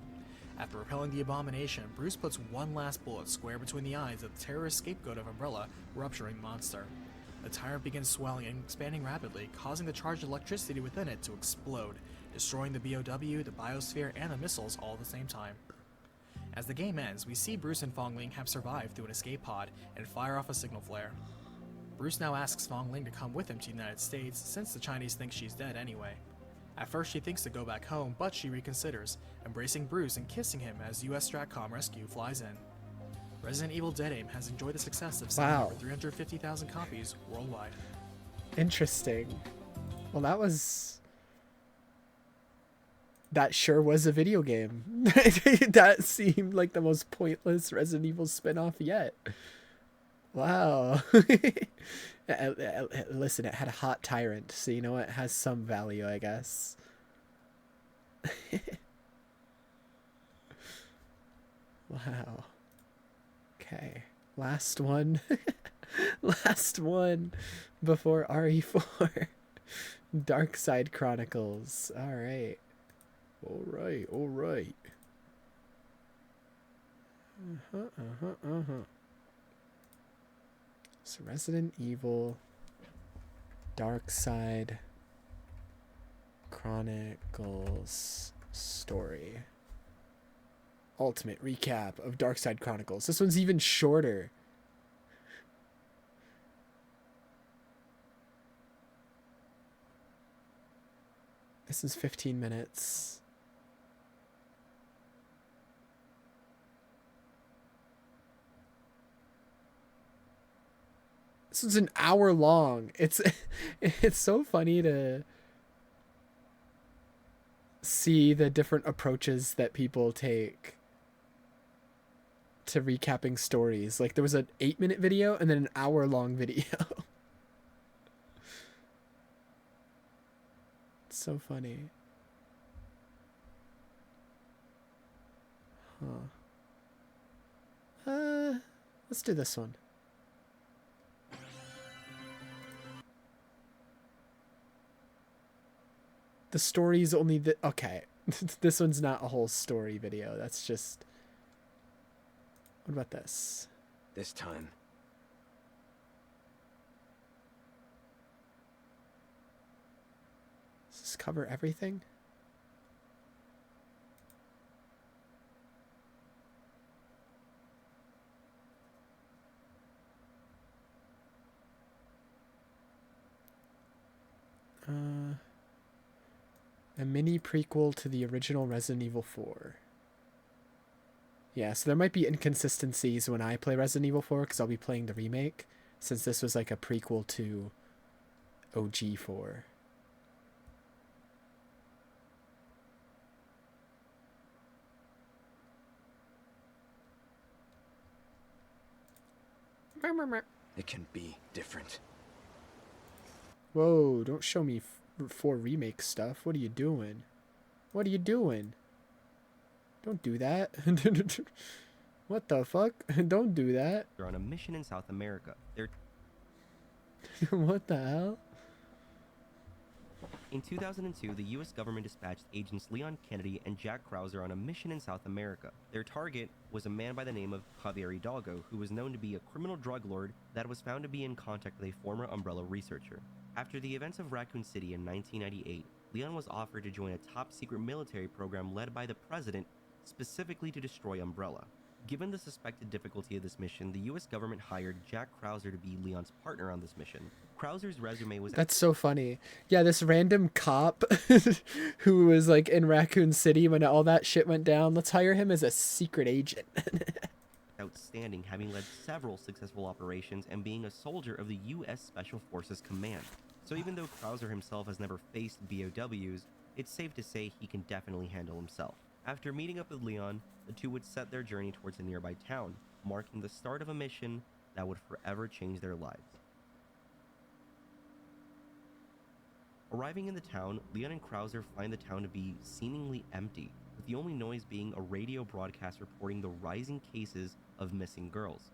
After repelling the abomination, Bruce puts one last bullet square between the eyes of the terrorist scapegoat of Umbrella, rupturing the monster. The tyrant begins swelling and expanding rapidly, causing the charged electricity within it to explode, destroying the BOW, the biosphere, and the missiles all at the same time. As the game ends, we see Bruce and Fong Ling have survived through an escape pod and fire off a signal flare. Bruce now asks Fong Ling to come with him to the United States, since the Chinese think she's dead anyway. At first she thinks to go back home, but she reconsiders, embracing Bruce and kissing him as US Stratcom Rescue flies in. Resident Evil Dead Aim has enjoyed the success of selling over 350,000 copies worldwide. Interesting. Well, that sure was a video game. That seemed like the most pointless Resident Evil spin-off yet. Wow. Listen, it had a hot tyrant, so you know what? It has some value, I guess. Wow. Okay. Last one. Last one before RE4. Dark Side Chronicles. Alright. Alright. So Resident Evil Dark Side Chronicles story. Ultimate recap of Dark Side Chronicles. This one's even shorter. This is 15 minutes. This is an hour long. It's so funny to see the different approaches that people take to recapping stories. Like there was an 8-minute video and then an hour-long video. It's so funny. Let's do this one. The story's only okay. This one's not a whole story video. That's just... What about this? This time. Does this cover everything? A mini prequel to the original Resident Evil 4. Yeah, so there might be inconsistencies when I play Resident Evil 4 because I'll be playing the remake, since this was like a prequel to OG 4. It can be different. Whoa, don't show me 4 remake stuff. What are you doing? What are you doing? Don't do that. What the fuck? Don't do that. They're on a mission in South America. What the hell? In 2002, the U.S. government dispatched agents Leon Kennedy and Jack Krauser on a mission in South America. Their target was a man by the name of Javier Hidalgo, who was known to be a criminal drug lord that was found to be in contact with a former Umbrella researcher. After the events of Raccoon City in 1998, Leon was offered to join a top-secret military program led by the president specifically to destroy Umbrella. Given the suspected difficulty of this mission, the U.S. government hired Jack Krauser to be Leon's partner on this mission. Krauser's resume was... That's so funny. Yeah, this random cop who was like in Raccoon City when all that shit went down, let's hire him as a secret agent. outstanding, having led several successful operations and being a soldier of the U.S. Special Forces Command. So even though Krauser himself has never faced BOWs, it's safe to say he can definitely handle himself. After meeting up with Leon, the two would set their journey towards a nearby town, marking the start of a mission that would forever change their lives. Arriving in the town, Leon and Krauser find the town to be seemingly empty, with the only noise being a radio broadcast reporting the rising cases of missing girls.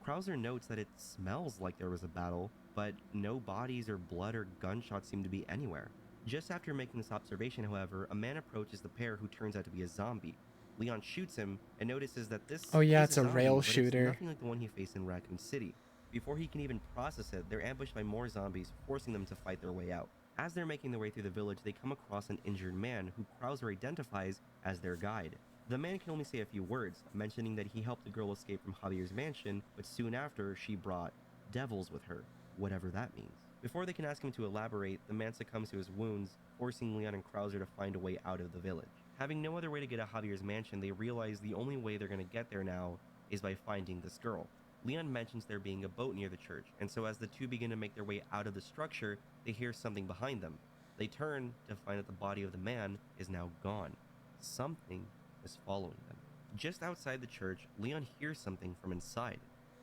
Krauser notes that it smells like there was a battle, but no bodies or blood or gunshots seem to be anywhere. Just after making this observation, however, a man approaches the pair who turns out to be a zombie. Leon shoots him and notices that this it's a zombie, rail but shooter. It's nothing like the one he faced in Raccoon City. Before he can even process it, they're ambushed by more zombies, forcing them to fight their way out. As they're making their way through the village, they come across an injured man who Krauser identifies as their guide. The man can only say a few words, mentioning that he helped the girl escape from Javier's mansion, but soon after, she brought devils with her, whatever that means. Before they can ask him to elaborate, the man succumbs to his wounds, forcing Leon and Krauser to find a way out of the village. Having no other way to get to Javier's mansion, they realize the only way they're going to get there now is by finding this girl. Leon mentions there being a boat near the church, and so as the two begin to make their way out of the structure, they hear something behind them. They turn to find that the body of the man is now gone. Something is following them. Just outside the church, Leon hears something from inside.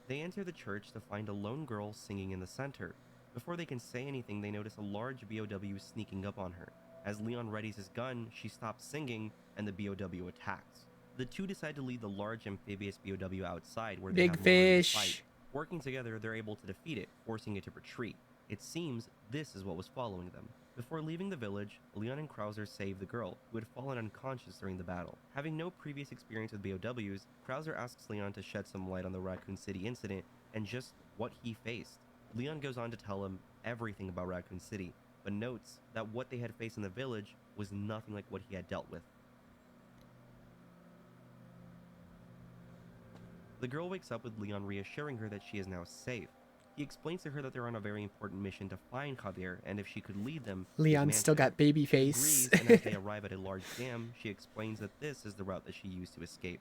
They enter the church to find a lone girl singing in the center. Before they can say anything, they notice a large BOW sneaking up on her. As Leon readies his gun, she stops singing, and the BOW attacks. The two decide to lead the large amphibious BOW outside where they have more room to fight. Working together, they're able to defeat it, forcing it to retreat. It seems this is what was following them. Before leaving the village, Leon and Krauser save the girl, who had fallen unconscious during the battle. Having no previous experience with BOWs, Krauser asks Leon to shed some light on the Raccoon City incident and just what he faced. Leon goes on to tell him everything about Raccoon City, but notes that what they had faced in the village was nothing like what he had dealt with. The girl wakes up with Leon reassuring her that she is now safe. He explains to her that they're on a very important mission to find Javier, and if she could lead them... Leon still got baby face. Agrees, and as they arrive at a large dam, she explains that this is the route that she used to escape.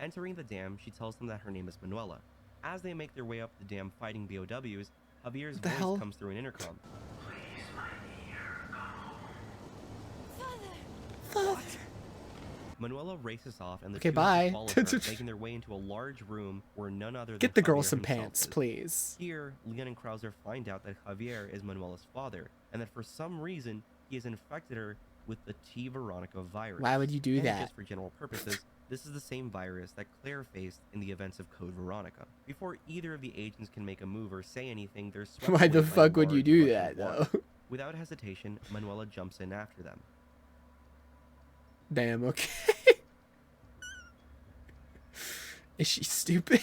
Entering the dam, she tells them that her name is Manuela. As they make their way up the dam fighting BOWs, Javier's voice comes through an intercom. Father! Manuela races off, and the Okay, two bye. follow her, making their way into a large room where none other than Get the girl Javier some himself pants, is. please. Here, Leon and Krauser find out that Javier is Manuela's father, and that for some reason, he has infected her with the T. Veronica virus. Why would you do And that? just for general purposes, this is the same virus that Claire faced in the events of Code Veronica. Before either of the agents can make a move or say anything, they're swept Why away the by a fuck would you large do rush that, of water. though? Without hesitation, Manuela jumps in after them. Damn, okay. Is she stupid?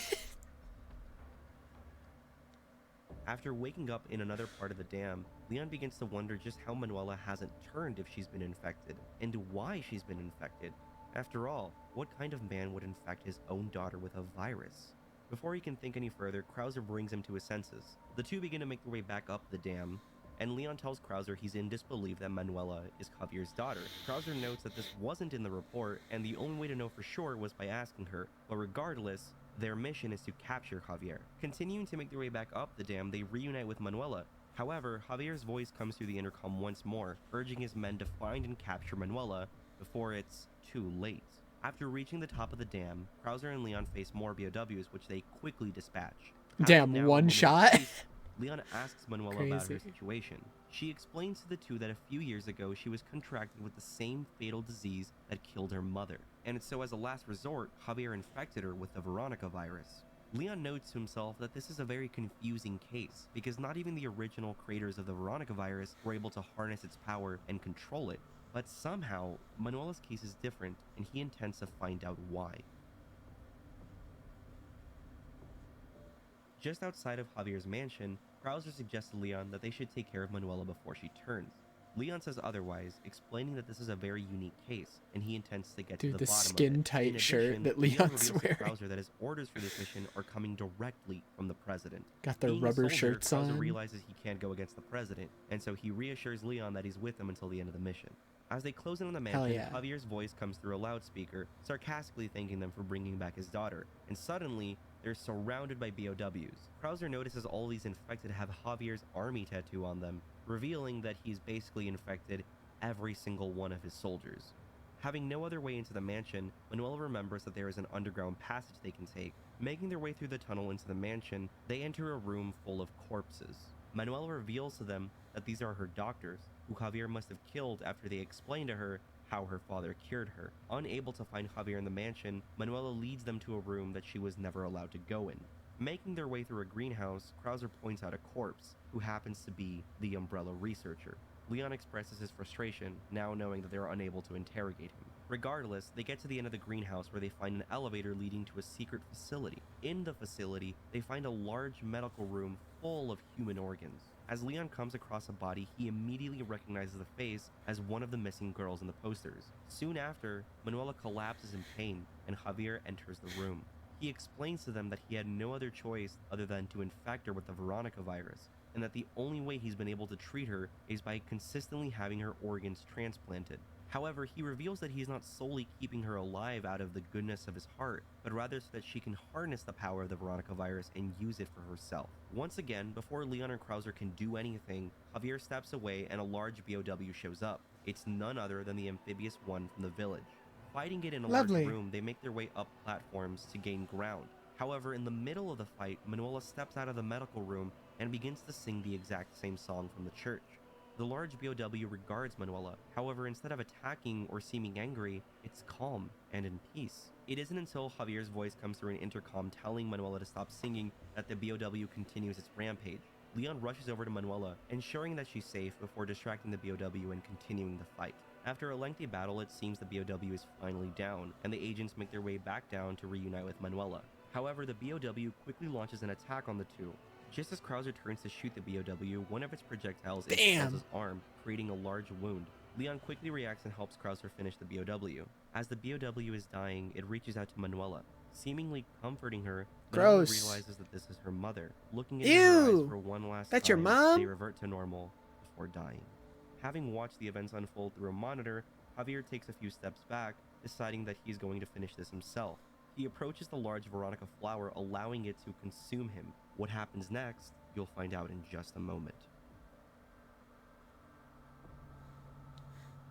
After waking up in another part of the dam, Leon begins to wonder just how Manuela hasn't turned if she's been infected, and why she's been infected. After all, what kind of man would infect his own daughter with a virus? Before he can think any further, Krauser brings him to his senses. The two begin to make their way back up the dam, and Leon tells Krauser he's in disbelief that Manuela is Javier's daughter. Krauser notes that this wasn't in the report, and the only way to know for sure was by asking her, but regardless, their mission is to capture Javier. Continuing to make their way back up the dam, they reunite with Manuela. However, Javier's voice comes through the intercom once more, urging his men to find and capture Manuela before it's too late. After reaching the top of the dam, Krauser and Leon face more BOWs, which they quickly dispatch. Damn, Now one Manuela's shot? case, Leon asks Manuela about her Crazy. situation. She explains to the two that a few years ago she was contracted with the same fatal disease that killed her mother, and so as a last resort, Javier infected her with the Veronica virus. Leon notes to himself that this is a very confusing case, because not even the original creators of the Veronica virus were able to harness its power and control it, but somehow, Manuela's case is different, and he intends to find out why. Just outside of Javier's mansion, Krauser suggests to Leon that they should take care of Manuela before she turns. Leon says otherwise, explaining that this is a very unique case, and he intends to get to the bottom of it. Skin-tight shirt that Leon's Leon reveals wearing. to Krauser that his orders for this mission are coming directly from the president. Got their Being a rubber soldier, shirts Krauser on. realizes he can't go against the president, and so he reassures Leon that he's with him until the end of the mission. As they close in on the Hell mansion, yeah. Javier's voice comes through a loudspeaker, sarcastically thanking them for bringing back his daughter, and suddenly, they're surrounded by BOWs. Krauser notices all these infected have Javier's army tattoo on them, revealing that he's basically infected every single one of his soldiers. Having no other way into the mansion, Manuela remembers that there is an underground passage they can take. Making their way through the tunnel into the mansion, they enter a room full of corpses. Manuela reveals to them that these are her doctors, who Javier must have killed after they explained to her how her father cured her. Unable to find Javier in the mansion, Manuela leads them to a room that she was never allowed to go in. Making their way through a greenhouse, Krauser points out a corpse, who happens to be the Umbrella researcher. Leon expresses his frustration, now knowing that they are unable to interrogate him. Regardless, they get to the end of the greenhouse where they find an elevator leading to a secret facility. In the facility, they find a large medical room full of human organs. As Leon comes across a body, he immediately recognizes the face as one of the missing girls in the posters. Soon after, Manuela collapses in pain, and Javier enters the room. He explains to them that he had no other choice other than to infect her with the Veronica virus, and that the only way he's been able to treat her is by consistently having her organs transplanted. However, he reveals that he's not solely keeping her alive out of the goodness of his heart, but rather so that she can harness the power of the Veronica virus and use it for herself. Once again, before Leon and Krauser can do anything, Javier steps away and a large BOW shows up. It's none other than the amphibious one from the village. Fighting it in a Lovely. large room, they make their way up platforms to gain ground. However, in the middle of the fight, Manuela steps out of the medical room and begins to sing the exact same song from the church. The large BOW regards Manuela, however, instead of attacking or seeming angry, it's calm and in peace. It isn't until Javier's voice comes through an intercom telling Manuela to stop singing that the BOW continues its rampage. Leon rushes over to Manuela, ensuring that she's safe before distracting the BOW and continuing the fight. After a lengthy battle, it seems the BOW is finally down, and the agents make their way back down to reunite with Manuela. However, the BOW quickly launches an attack on the two. Just as Krauser turns to shoot the BOW, one of its projectiles impales his arm, creating a large wound. Leon quickly reacts and helps Krauser finish the BOW. As the BOW is dying, it reaches out to Manuela. Seemingly comforting her, Manuela Gross. realizes that this is her mother. Looking into her eyes Ew. for one last That's time, your mom? they revert to normal before dying. Having watched the events unfold through a monitor, Javier takes a few steps back, deciding that he's going to finish this himself. He approaches the large Veronica flower, allowing it to consume him. What happens next, you'll find out in just a moment.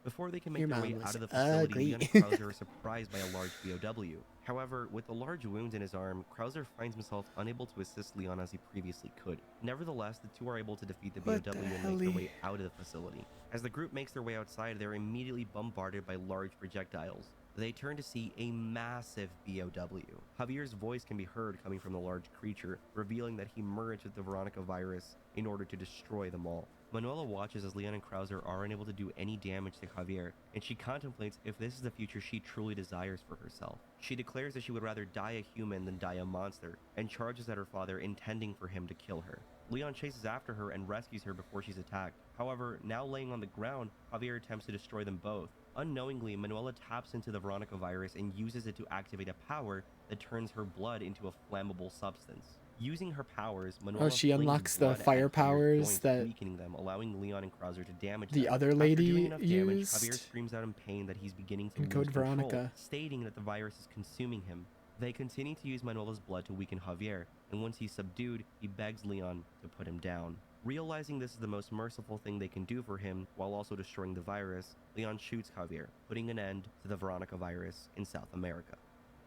Before they can make Your their way mom out of the was facility, ugly. Leon and Krauser are surprised by a large BOW. However, with the large wound in his arm, Krauser finds himself unable to assist Leon as he previously could. Nevertheless, the two are able to defeat the What BOW the and make helly? their way out of the facility. As the group makes their way outside, they're immediately bombarded by large projectiles. They turn to see a massive BOW. Javier's voice can be heard coming from the large creature, revealing that he merged with the Veronica virus in order to destroy them all. Manuela watches as Leon and Krauser are unable to do any damage to Javier, and she contemplates if this is the future she truly desires for herself. She declares that she would rather die a human than die a monster, and charges at her father, intending for him to kill her. Leon chases after her and rescues her before she's attacked. However, now laying on the ground, Javier attempts to destroy them both. Unknowingly, Manuela taps into the Veronica virus and uses it to activate a power that turns her blood into a flammable substance. Using her powers, Manuela she flings unlocks the blood at fire Javier's powers joints, that weakening them, allowing Leon and Krauser to damage the them. other After lady doing enough damage, used Javier screams out in pain that he's beginning to in lose Code control, Veronica. stating that the virus is consuming him. They continue to use Manuela's blood to weaken Javier, and once he's subdued, he begs Leon to put him down. Realizing this is the most merciful thing they can do for him, while also destroying the virus, Leon shoots Javier, putting an end to the Veronica virus in South America.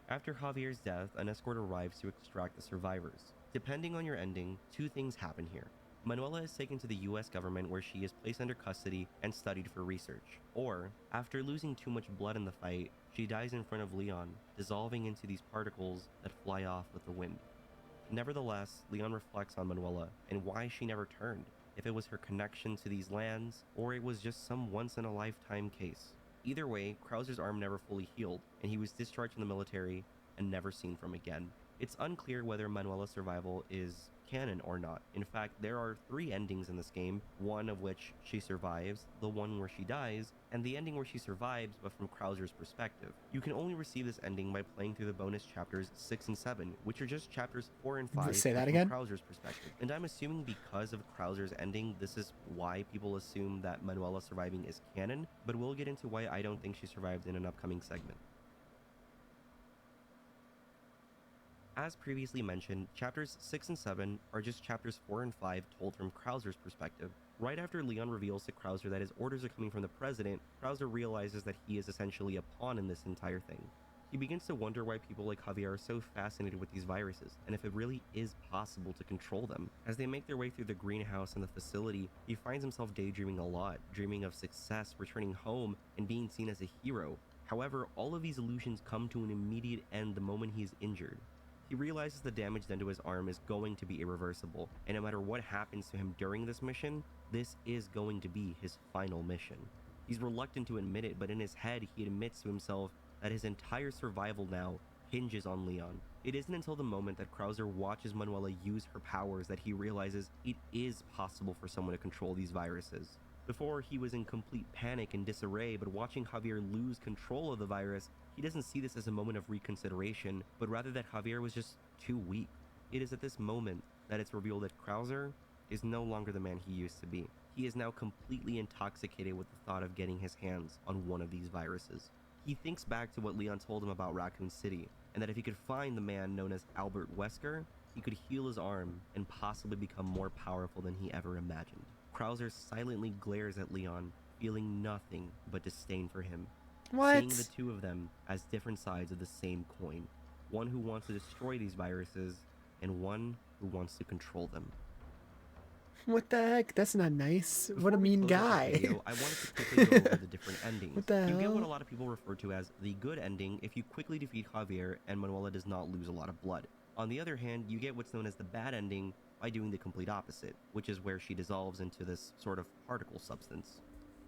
After Javier's death, an escort arrives to extract the survivors. Depending on your ending, two things happen here. Manuela is taken to the US government where she is placed under custody and studied for research. Or, after losing too much blood in the fight, she dies in front of Leon, dissolving into these particles that fly off with the wind. Nevertheless, Leon reflects on Manuela and why she never turned, if it was her connection to these lands, or it was just some once-in-a-lifetime case. Either way, Krauser's arm never fully healed, and he was discharged from the military and never seen from again. It's unclear whether Manuela's survival is canon or not. In fact, there are 3 endings in this game, one of which she survives, the one where she dies, and the ending where she survives but from Krauser's perspective. You can only receive this ending by playing through the bonus chapters 6 and 7, which are just chapters 4 and 5 Say that from again? Krauser's perspective. And I'm assuming because of Krauser's ending, this is why people assume that Manuela surviving is canon, but we'll get into why I don't think she survived in an upcoming segment. As previously mentioned, chapters 6 and 7 are just chapters 4 and 5 told from Krauser's perspective. Right after Leon reveals to Krauser that his orders are coming from the president, Krauser realizes that he is essentially a pawn in this entire thing. He begins to wonder why people like Javier are so fascinated with these viruses, and if it really is possible to control them. As they make their way through the greenhouse and the facility, he finds himself daydreaming a lot, dreaming of success, returning home, and being seen as a hero. However, all of these illusions come to an immediate end the moment he is injured. He realizes the damage done to his arm is going to be irreversible, and no matter what happens to him during this mission, this is going to be his final mission. He's reluctant to admit it, but in his head, he admits to himself that his entire survival now hinges on Leon. It isn't until the moment that Krauser watches Manuela use her powers that he realizes it is possible for someone to control these viruses. Before, he was in complete panic and disarray, but watching Javier lose control of the virus, he doesn't see this as a moment of reconsideration, but rather that Javier was just too weak. It is at this moment that it's revealed that Krauser is no longer the man he used to be. He is now completely intoxicated with the thought of getting his hands on one of these viruses. He thinks back to what Leon told him about Raccoon City, and that if he could find the man known as Albert Wesker, he could heal his arm and possibly become more powerful than he ever imagined. Krauser silently glares at Leon, feeling nothing but disdain for him. What? Seeing the two of them as different sides of the same coin. One who wants to destroy these viruses, and one who wants to control them. What the heck? That's not nice. Before What a we mean close out guy. the video, I wanted to quickly go over the different endings. What the You get what hell? a lot of people refer to as the good ending if you quickly defeat Javier and Manuela does not lose a lot of blood. On the other hand, you get what's known as the bad ending by doing the complete opposite, which is where she dissolves into this sort of particle substance.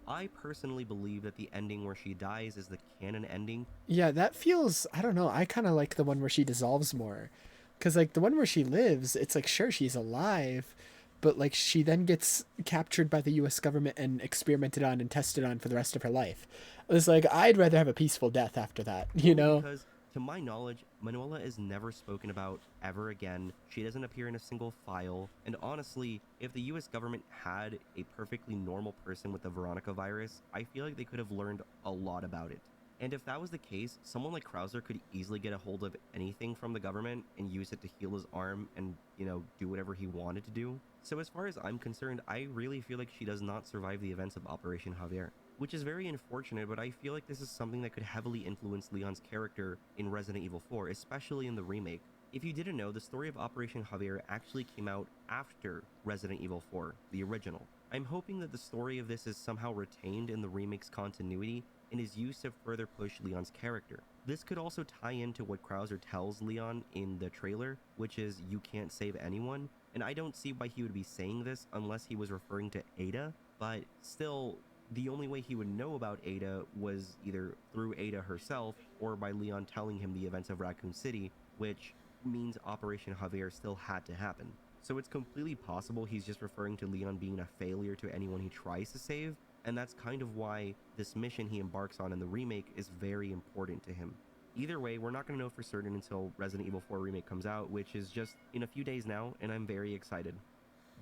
I personally believe that the ending where she dies is the canon ending. Yeah, that feels, I don't know, I kind of like the one where she dissolves more. Because, like, the one where she lives, it's like, sure, she's alive, but, like, she then gets captured by the US government and experimented on and tested on for the rest of her life. It's like, I'd rather have a peaceful death after that, you know? Because, to my knowledge, Manuela is never spoken about ever again. She doesn't appear in a single file. And honestly, if the US government had a perfectly normal person with the Veronica virus, I feel like they could have learned a lot about it. And if that was the case, someone like Krauser could easily get a hold of anything from the government and use it to heal his arm and, do whatever he wanted to do. So as far as I'm concerned, I really feel like she does not survive the events of Operation Javier, which is very unfortunate, but I feel like this is something that could heavily influence Leon's character in Resident Evil 4, especially in the remake. If you didn't know, the story of Operation Javier actually came out after Resident Evil 4, the original. I'm hoping that the story of this is somehow retained in the remake's continuity and is used to further push Leon's character. This could also tie into what Krauser tells Leon in the trailer, which is, you can't save anyone, and I don't see why he would be saying this unless he was referring to Ada, but still, the only way he would know about Ada was either through Ada herself or by Leon telling him the events of Raccoon City, which means Operation Javier still had to happen. So it's completely possible he's just referring to Leon being a failure to anyone he tries to save, and that's kind of why this mission he embarks on in the remake is very important to him. Either way, we're not going to know for certain until Resident Evil 4 Remake comes out, which is just in a few days now, and I'm very excited.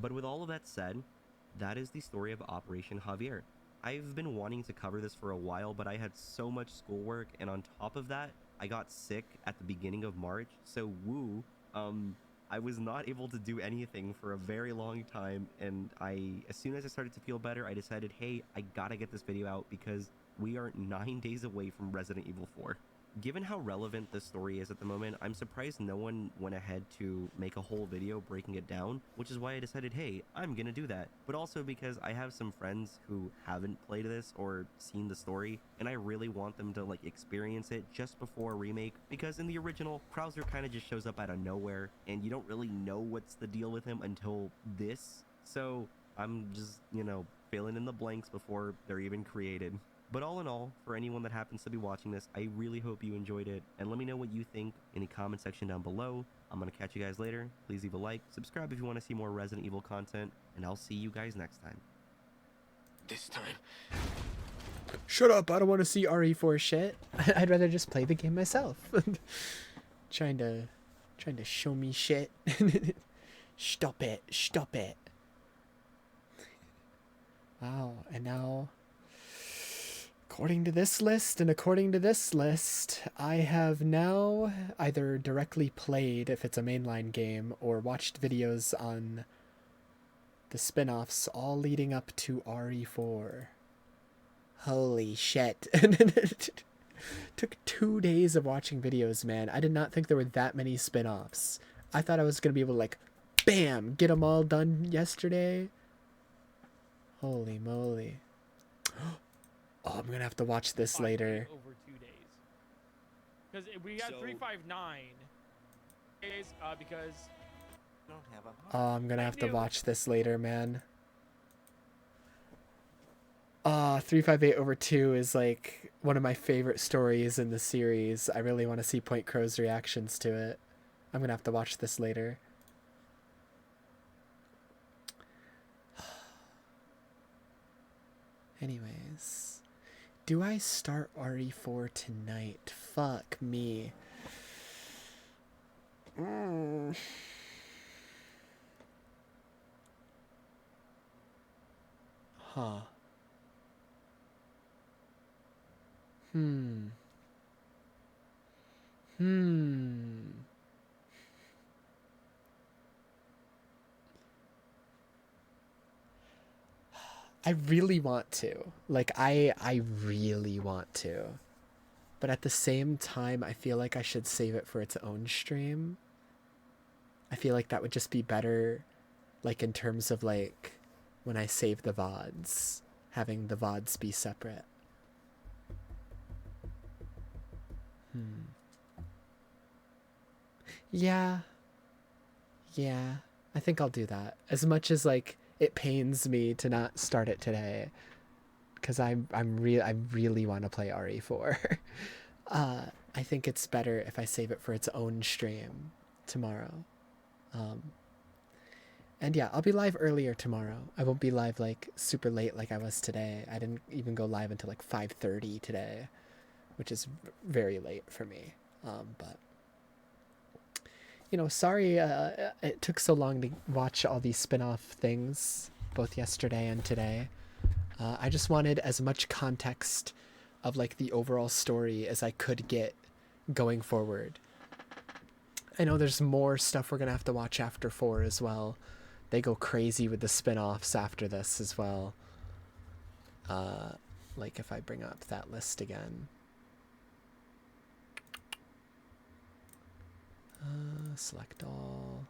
But with all of that said, that is the story of Operation Javier. I've been wanting to cover this for a while, but I had so much schoolwork, and on top of that, I got sick at the beginning of March, so I was not able to do anything for a very long time, and as soon as I started to feel better, I decided, hey, I gotta get this video out because we are 9 days away from Resident Evil 4. given how relevant this story is at the moment, I'm surprised no one went ahead to make a whole video breaking it down, which is why I decided, hey, I'm gonna do that. But also because I have some friends who haven't played this or seen the story, and I really want them to like experience it just before a remake, because in the original, Krauser kind of just shows up out of nowhere, and you don't really know what's the deal with him until this. So I'm just, you know, filling in the blanks before they're even created. But all in all, for anyone that happens to be watching this, I really hope you enjoyed it, and let me know what you think in the comment section down below. I'm gonna catch you guys later. Please leave a like, subscribe if you want to see more Resident Evil content, and I'll see you guys next time. This time. Shut up, I don't want to see RE4 shit. I'd rather just play the game myself. trying to show me shit. Stop it, stop it. Wow, and now, according to this list and according to this list, I have now either directly played, if it's a mainline game, or watched videos on the spin-offs all leading up to RE4. Holy shit. Took 2 days of watching videos, man. I did not think there were that many spin-offs. I thought I was going to be able to, like, bam, get them all done yesterday. Holy moly. Oh, I'm gonna have to watch this later. Over 2 days. Because we got 359 days, because... Don't have a Oh, I'm gonna have to watch this later, man. 358 over 2 is like one of my favorite stories in the series. I really want to see Point Crow's reactions to it. I'm gonna have to watch this later. Anyways, do I start RE4 tonight? Fuck me. Huh. I really want to. Like, I really want to. But at the same time, I feel like I should save it for its own stream. I feel like that would just be better, like, in terms of, like, when I save the VODs, having the VODs be separate. Yeah. Yeah. I think I'll do that. As much as, like, it pains me to not start it today, because I really want to play RE4. I think it's better if I save it for its own stream tomorrow. And yeah, I'll be live earlier tomorrow. I won't be live like super late like I was today. I didn't even go live until like 5:30 today, which is very late for me. But you know, sorry it took so long to watch all these spin-off things, both yesterday and today. I just wanted as much context of like the overall story as I could get going forward. I know there's more stuff we're gonna have to watch after 4 as well. They go crazy with the spin-offs after this as well. Like if I bring up that list again. Select all.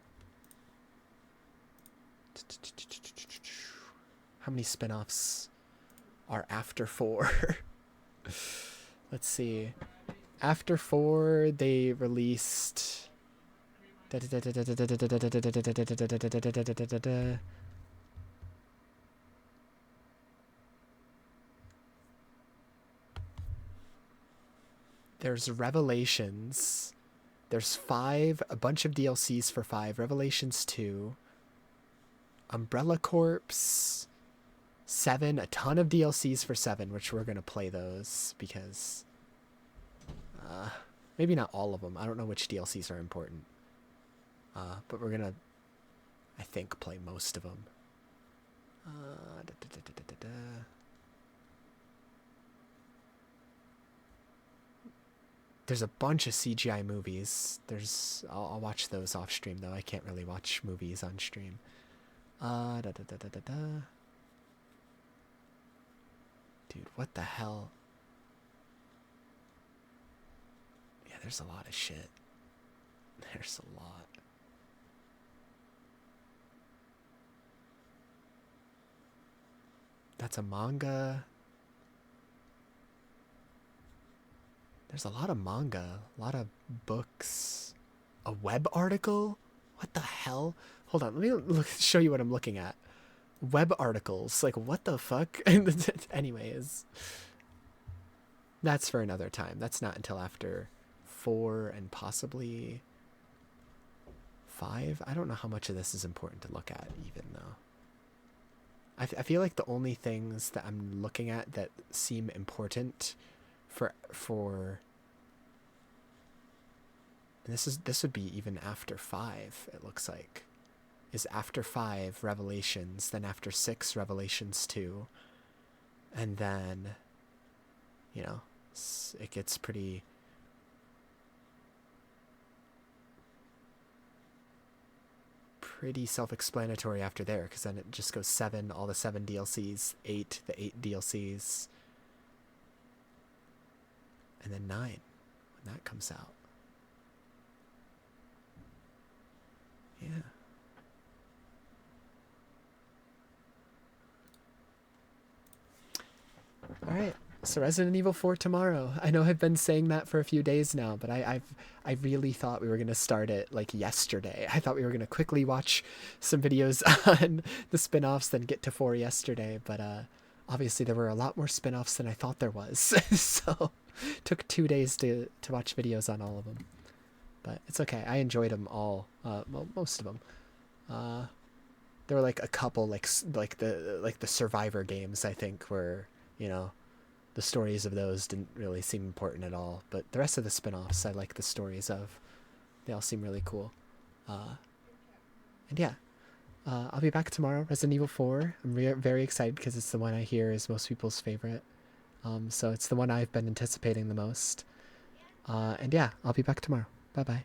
How many spin-offs are after 4? Let's see. After 4, they released... There's Revelations. There's 5, a bunch of DLCs for 5. Revelations 2. Umbrella Corps. 7, a ton of DLCs for 7, which we're going to play those because... maybe not all of them. I don't know which DLCs are important. But we're going to, I think, play most of them. There's a bunch of CGI movies. I'll watch those off stream though. I can't really watch movies on stream. Dude, what the hell? there's a lot of shit. There's a lot. That's a manga. There's a lot of manga, a lot of books, a web article. What the hell? Hold on, let me show you what I'm looking at. Web articles, like what the fuck? Anyways, that's for another time. That's not until after 4 and possibly 5. I don't know how much of this is important to look at, even though. I feel like the only things that I'm looking at that seem important for and this would be even after 5, it looks like, is after 5 Revelations, then after 6 Revelations 2, and then, you know, it gets pretty self-explanatory after there, because then it just goes 7, all the 7 DLCs, 8, the 8 DLCs, and then 9 when that comes out. Yeah. All right. So Resident Evil 4 tomorrow. I know I've been saying that for a few days now, but I really thought we were going to start it like yesterday. I thought we were going to quickly watch some videos on the spin-offs, then get to 4 yesterday, but obviously there were a lot more spin-offs than I thought there was. So it took 2 days to watch videos on all of them. But it's okay. I enjoyed them all. Well, most of them. There were like a couple like the Survivor games, I think, where, you know, the stories of those didn't really seem important at all, but the rest of the spin-offs I like the stories of. They all seem really cool. And yeah, I'll be back tomorrow, Resident Evil 4. I'm very excited because it's the one I hear is most people's favorite. So it's the one I've been anticipating the most. And yeah, I'll be back tomorrow. Bye-bye.